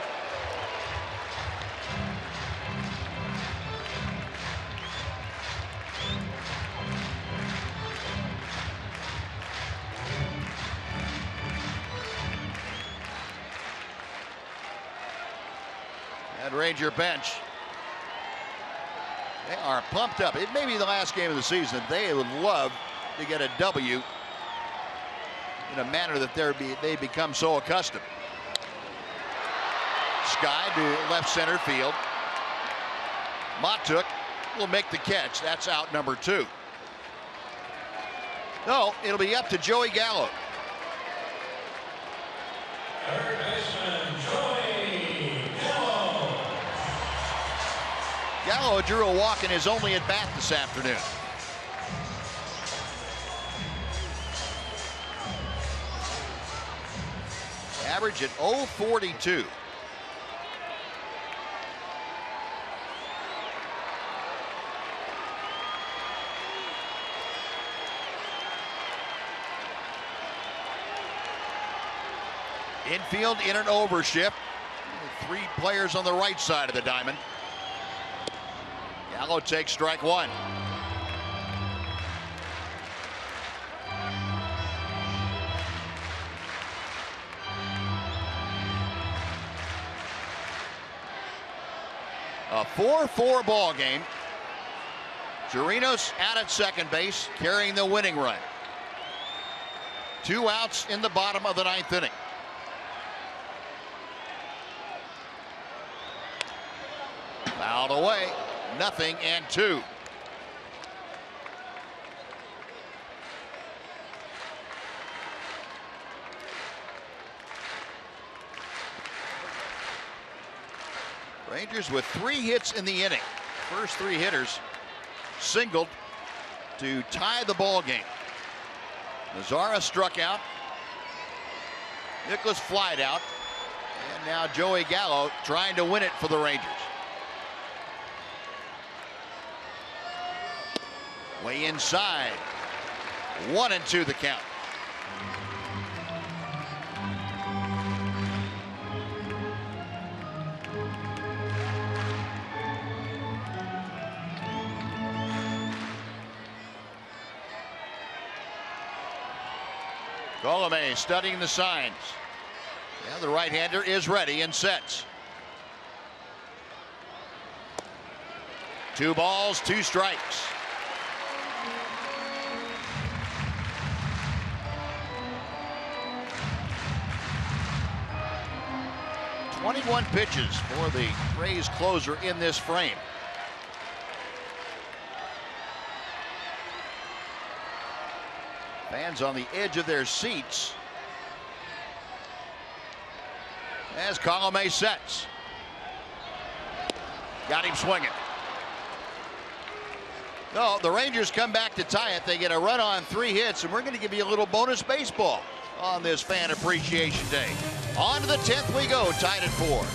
And Ranger bench, they are pumped up. It may be the last game of the season. They would love to get a W in a manner that they become so accustomed. Sky to left center field. Matuk will make the catch. That's out number 2. No, it'll be up to Joey Gallo. Third baseman, Joey Gallo. Gallo drew a walk in his only at bat this afternoon. Average at 0.42. Infield in an overshift. 3 players on the right side of the diamond. Gallo takes strike 1. A 4-4 ball game. Chirinos out at second base, carrying the winning run. 2 outs in the bottom of the 9th inning. Fouled away. 0-2. Rangers with 3 hits in the inning. First 3 hitters singled to tie the ball game. Mazara struck out. Nicholas flied out. And now Joey Gallo trying to win it for the Rangers. Way inside. 1-2 the count. Colomé studying the signs. Yeah, the right-hander is ready and sets. 2 balls, 2 strikes. "21 pitches for the Rays closer in this frame. Fans on the edge of their seats as Colomé sets. Got him swinging. No, the Rangers come back to tie it. They get a run on 3 hits, and we're going to give you a little bonus baseball on this Fan Appreciation Day. On to the 10th we go, tied at 4.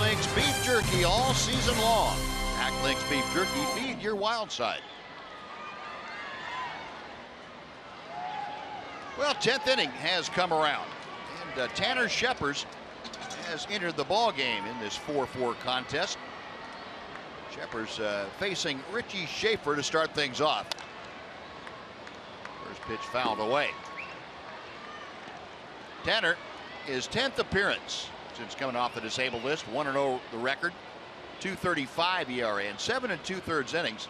Link's beef jerky all season long. Hack Link's beef jerky, feed your wild side. Well, 10th inning has come around, and Tanner Scheppers has entered the ball game in this 4-4 contest. Scheppers facing Richie Schaefer to start things off. First pitch fouled away. Tanner, his 10th appearance since coming off the disabled list. 1-0 the record, 2.35 ERA and 7 2/3 innings.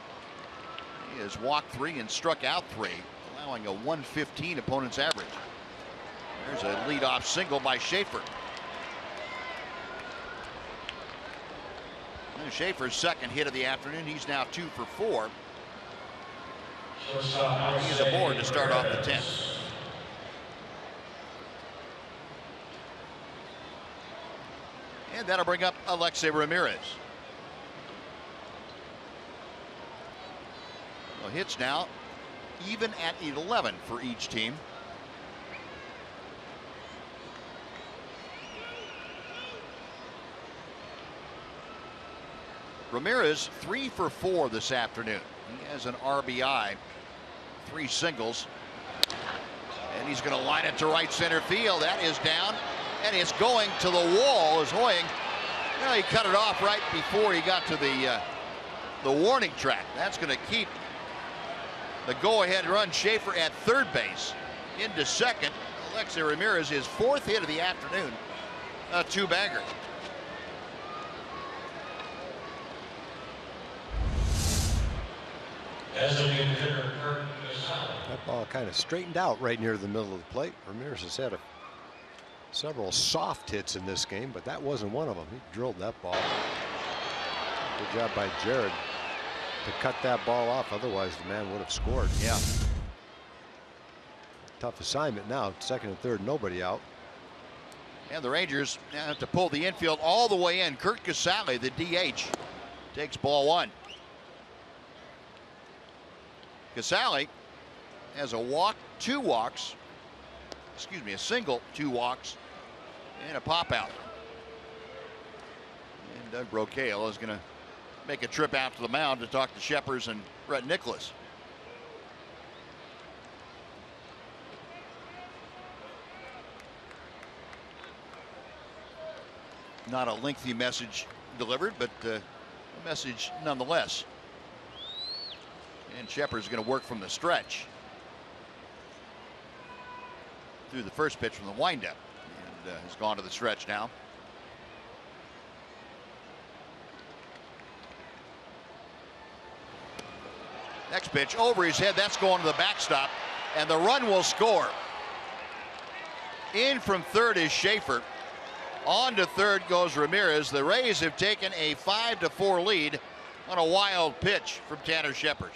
He has walked 3 and struck out 3, allowing a 115 opponent's average. There's a leadoff single by Schaefer. And Schaefer's second hit of the afternoon. He's now 2 for 4. He's aboard to start off the 10th. And that'll bring up Alexei Ramirez. Well, hits now even at 11 for each team. Ramirez 3 for 4 this afternoon. He has an RBI, 3 singles, and he's going to line it to right center field. That is down. And it's going to the wall as Hoying, you know, he cut it off right before he got to the warning track. That's going to keep The go-ahead run, Schaefer at third base. Into second, Alexei Ramirez, his 4th hit of the afternoon. A 2-bagger. Designated hitter Kurt Casale. That ball kind of straightened out right near the middle of the plate. Ramirez has had several soft hits in this game, but that wasn't one of them. He drilled that ball. Good job by Jared to cut that ball off. Otherwise, the man would have scored. Yeah. Tough assignment now. Second and third, nobody out. And the Rangers have to pull the infield all the way in. Kurt Casale, the DH, takes ball 1. Casale has a walk, 2 walks, a single, 2 walks, and a pop out. And Doug Brocail is going to make a trip out to the mound to talk to Sheppers and Brett Nicholas. Not a lengthy message delivered, but a message nonetheless. And Sheppers is going to work from the stretch through the first pitch from the windup, and has gone to the stretch now. Next pitch over his head. That's going to the backstop, and the run will score. In from third is Schaefer. On to third goes Ramirez. The Rays have taken a 5-4 lead on a wild pitch from Tanner Sheppers.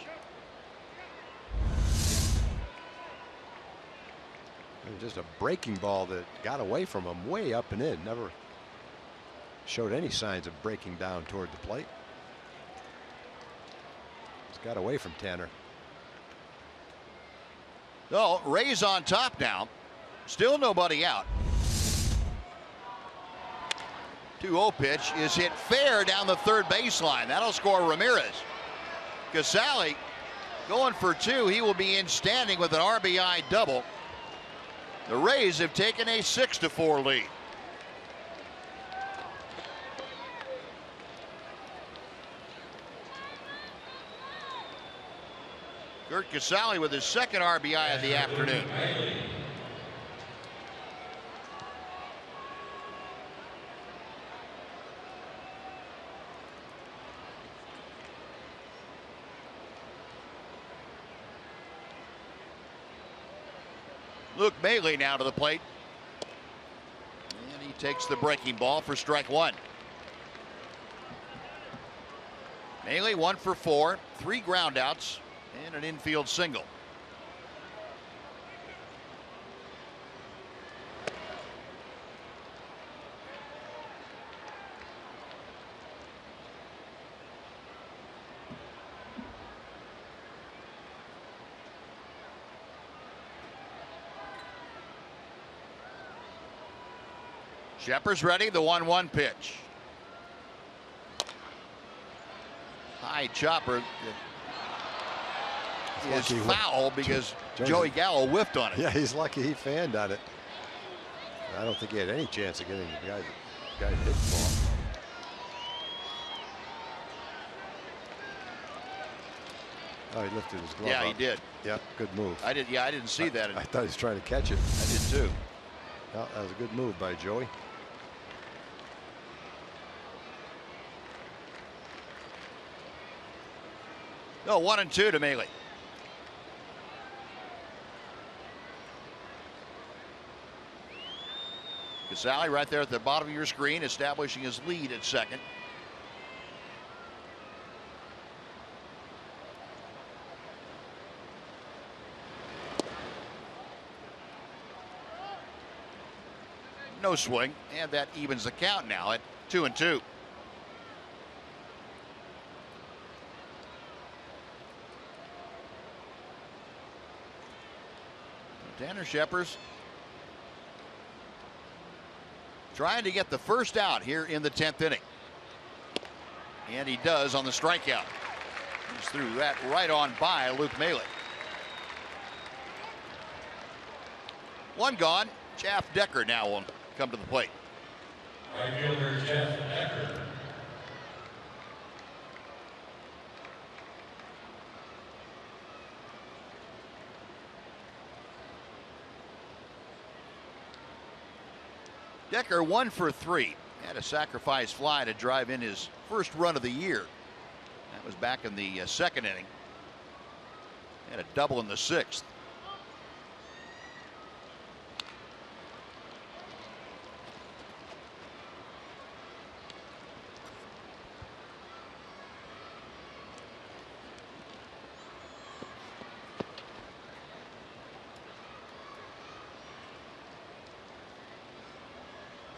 Just a breaking ball that got away from him way up and in. Never showed any signs of breaking down toward the plate. Just got away from Tanner. No, Rays on top now. Still nobody out. 2-0 pitch is hit fair down the third baseline. That'll score Ramirez. Casale going for 2. He will be in standing with an RBI double. The Rays have taken a 6-4 lead. Kurt Casale with his 2nd RBI of the afternoon. Luke Maile now to the plate. And he takes the breaking ball for strike 1. Maile 1 for 4, 3 groundouts, and an infield single. Sheppers ready, the 1-1 pitch. High chopper is foul because Joey Gallo whiffed on it. Yeah, he's lucky he fanned on it. I don't think he had any chance of getting the guy hit the ball. Oh, he lifted his glove Yeah, up. he did. Yep, good move. I didn't see that. I thought he was trying to catch it. I did too. No, that was a good move by Joey. No, 1-2 to Maile. Casale right there at the bottom of your screen, establishing his lead at second. No swing, and that evens the count now at 2-2. Tanner Sheppers trying to get the first out here in the 10th inning. And he does on the strikeout. He's threw that right on by Luke Maile. 1 gone. Jeff Decker now will come to the plate. Right fielder Jeff Decker. Decker 1 for 3. Had a sacrifice fly to drive in his first run of the year. That was back in the second inning. Had a double in the sixth.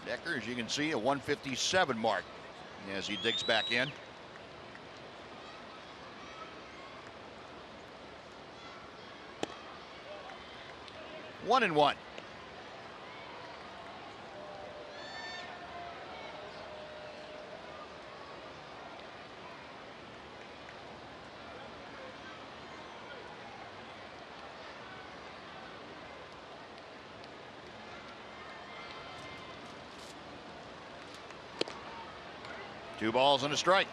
Decker, as you can see, a 157 mark as he digs back in. One and one. Two balls and a strike.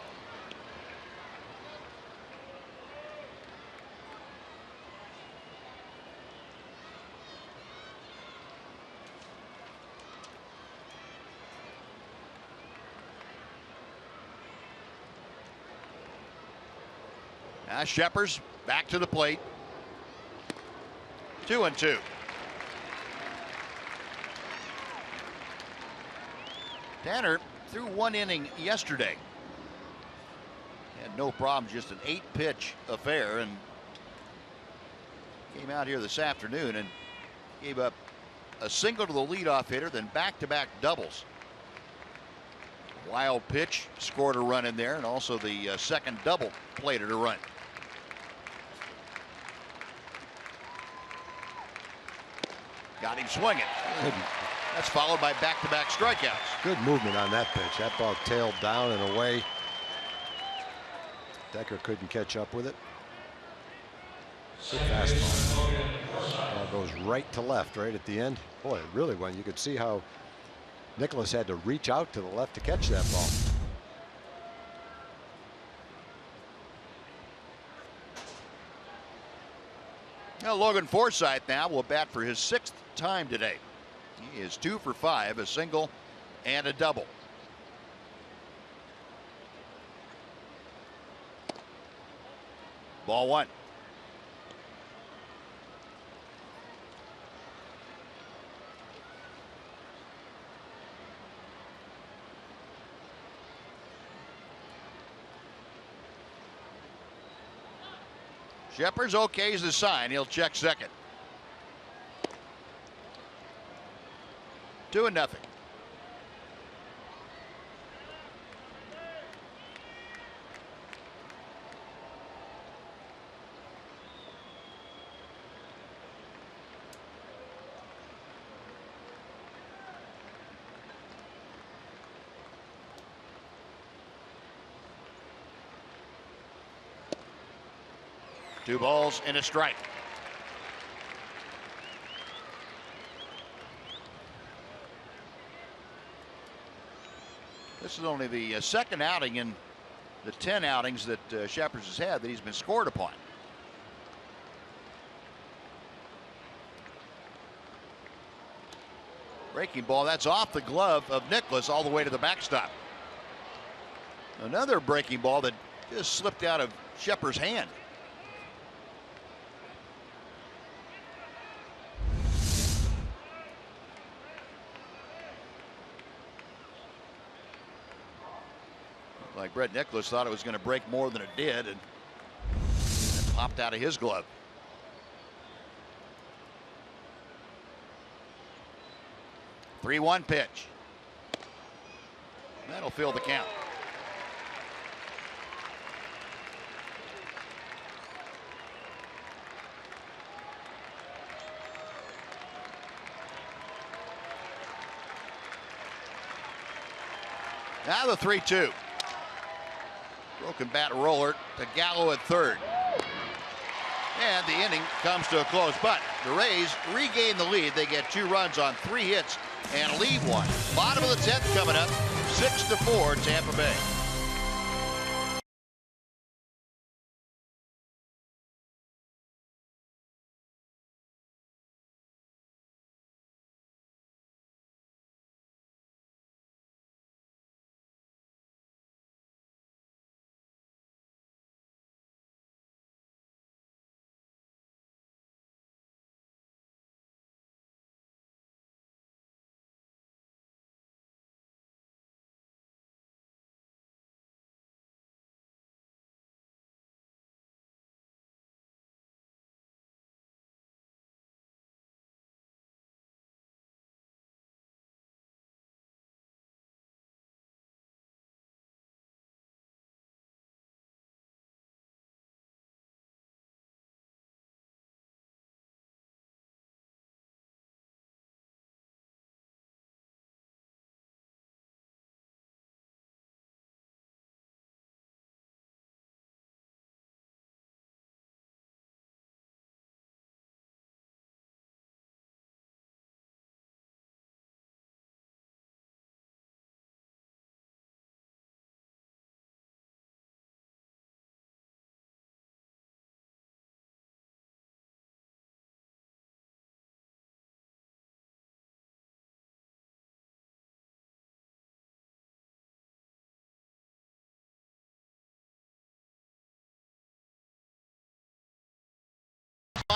Now Sheppers back to the plate. 2-2. Tanner threw one inning yesterday. Had no problem, just an 8-pitch affair, and came out here this afternoon and gave up a single to the leadoff hitter, then back-to-back doubles. Wild pitch, scored a run in there, and also the second double plated a run. Got him swinging. That's followed by back-to-back strikeouts. Good movement on that pitch. That ball tailed down and away. Decker couldn't catch up with it. Good fastball. Ball goes right to left right at the end. Boy, it really went. You could see how Nicholas had to reach out to the left to catch that ball. Now Logan Forsythe now will bat for his 6th time today. He is 2 for 5, a single and a double. Ball one. Sheppers okays the sign. He'll check second. 2-0. Two balls and a strike. This is only the second outing in the 10 outings that Sheppers has had that he's been scored upon. Breaking ball, that's off the glove of Nicholas all the way to the backstop. Another breaking ball that just slipped out of Sheppers' hand. Like Brett Nicholas thought it was going to break more than it did, and it popped out of his glove. The 3-1 pitch. That'll fill the count. Now the 3-2. Broken bat roller to Gallo at third. And the inning comes to a close, but the Rays regain the lead. They get 2 runs on 3 hits and leave 1. Bottom of the 10th coming up, 6-4 Tampa Bay.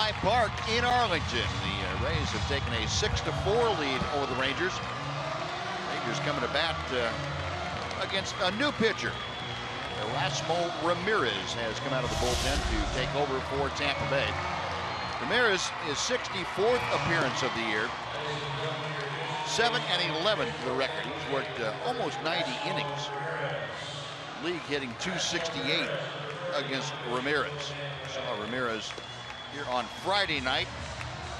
MetLife Park in Arlington. The Rays have taken a 6-4 lead over the Rangers. Rangers coming to bat against a new pitcher. Erasmo Ramirez has come out of the bullpen to take over for Tampa Bay. Ramirez, his 64th appearance of the year. 7-11 for the record. He's worked almost 90 innings. League hitting .268 against Ramirez. Saw Ramirez here on Friday night.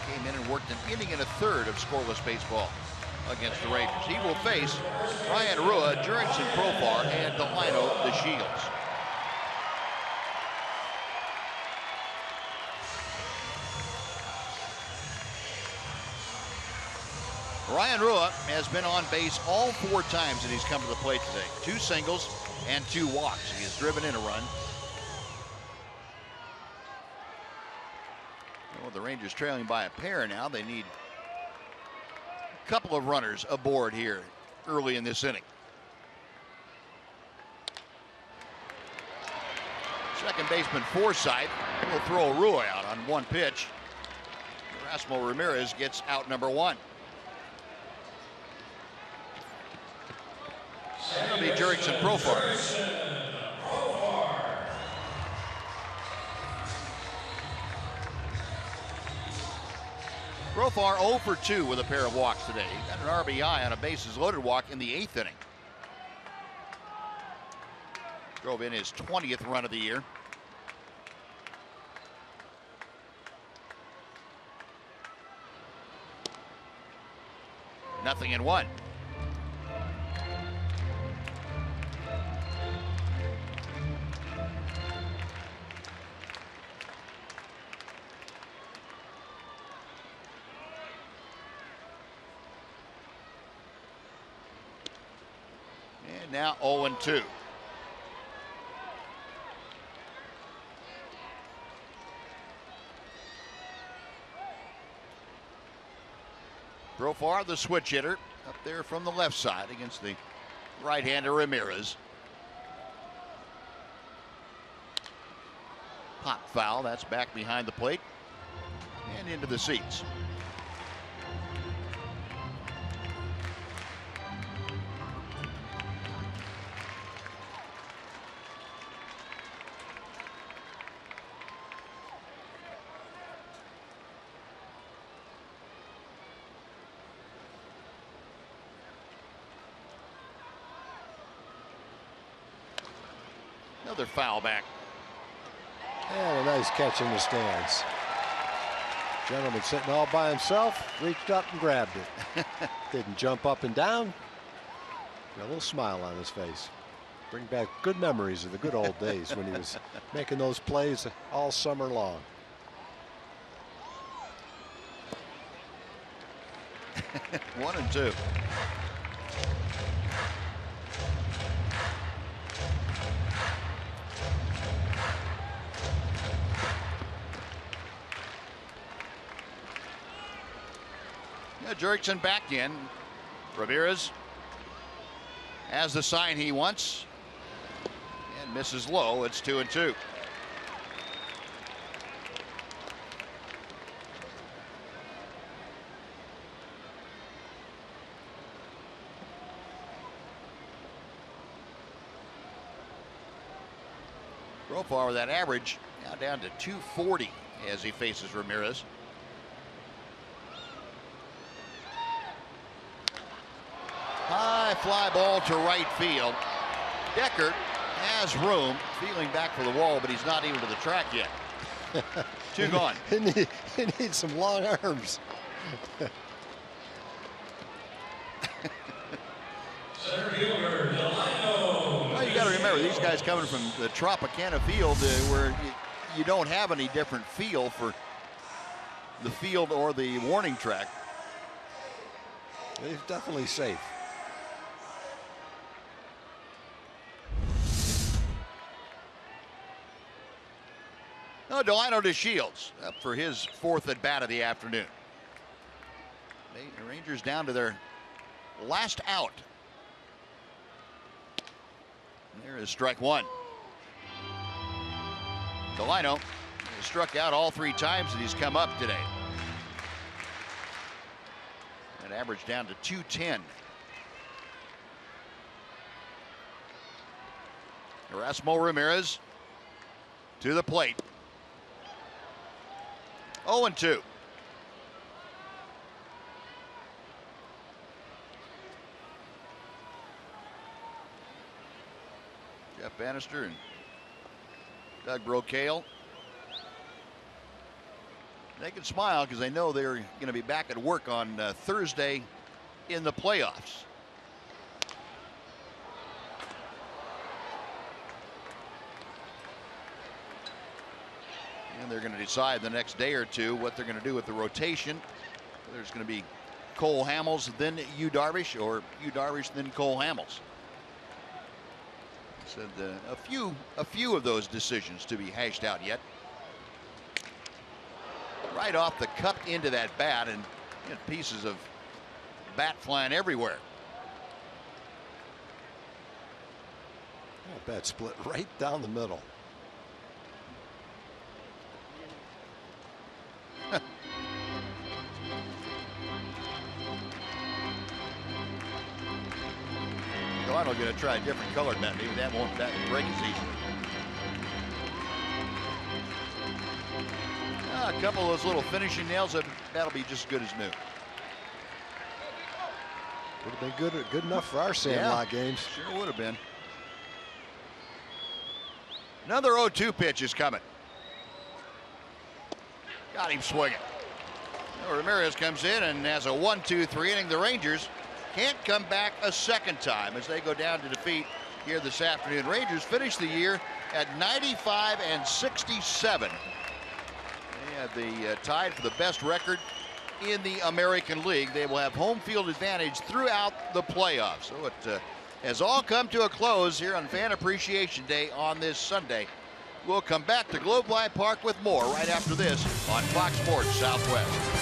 Came in and worked an inning and a third of scoreless baseball against the Rangers. He will face Ryan Rua, Jurickson Profar, and Delino DeShields. Ryan Rua has been on base all 4 times that he's come to the plate today. 2 singles and 2 walks. He has driven in a run. Well, the Rangers trailing by a pair now. They need a couple of runners aboard here early in this inning. Second baseman Forsythe will throw Rua out on 1 pitch. Erasmo Ramirez gets out number 1. That'll be Jurickson Profar. Profar 0 for 2 with a pair of walks today. He got an RBI on a bases loaded walk in the 8th inning. Drove in his 20th run of the year. Nothing in 1. Now 0-2. Profar, the switch hitter, up there from the left side against the right-hander Ramirez. Pop foul, that's back behind the plate and into the seats. Another foul back. And a nice catch in the stands. Gentleman sitting all by himself, reached up and grabbed it. Didn't jump up and down. Got a little smile on his face. Bring back good memories of the good old days when he was making those plays all summer long. One and two. Jurickson back in. Ramirez has the sign he wants and misses low. It's 2-2. Profar with that average now down to 240 as he faces Ramirez. High fly ball to right field. Deckert has room, feeling back for the wall, but he's not even to the track yet. 2 gone. He needs some long arms. Well, you got to remember, these guys coming from the Tropicana field where you don't have any different feel for the field or the warning track. He's definitely safe. No, Delino DeShields up for his 4th at bat of the afternoon. The Rangers down to their last out. There is strike 1. Delino struck out all 3 times that he's come up today. That average down to 210. Erasmo Ramirez to the plate. 0-2. Jeff Bannister and Doug Brocail. They can smile because they know they're going to be back at work on Thursday in the playoffs. And they're going to decide the next day or two what they're going to do with the rotation. There's going to be Cole Hamels, then Yu Darvish, or Yu Darvish, then Cole Hamels. Said a few of those decisions to be hashed out yet. Right off the cup into that bat, and pieces of bat flying everywhere. That bat split right down the middle. I'm going to try a different colored bat. Maybe that won't break as easily. A couple of those little finishing nails, that'll be just as good as new. Would have been good enough for our Sandlot games. Sure would have been. Another 0-2 pitch is coming. Got him swinging. Ramirez comes in and has a 1-2-3 inning. The Rangers can't come back a second time as they go down to defeat here this afternoon. Rangers finish the year at 95-67. They have the tied for the best record in the American League. They will have home field advantage throughout the playoffs. So it has all come to a close here on Fan Appreciation Day on this Sunday. We'll come back to Globe Life Park with more right after this on Fox Sports Southwest.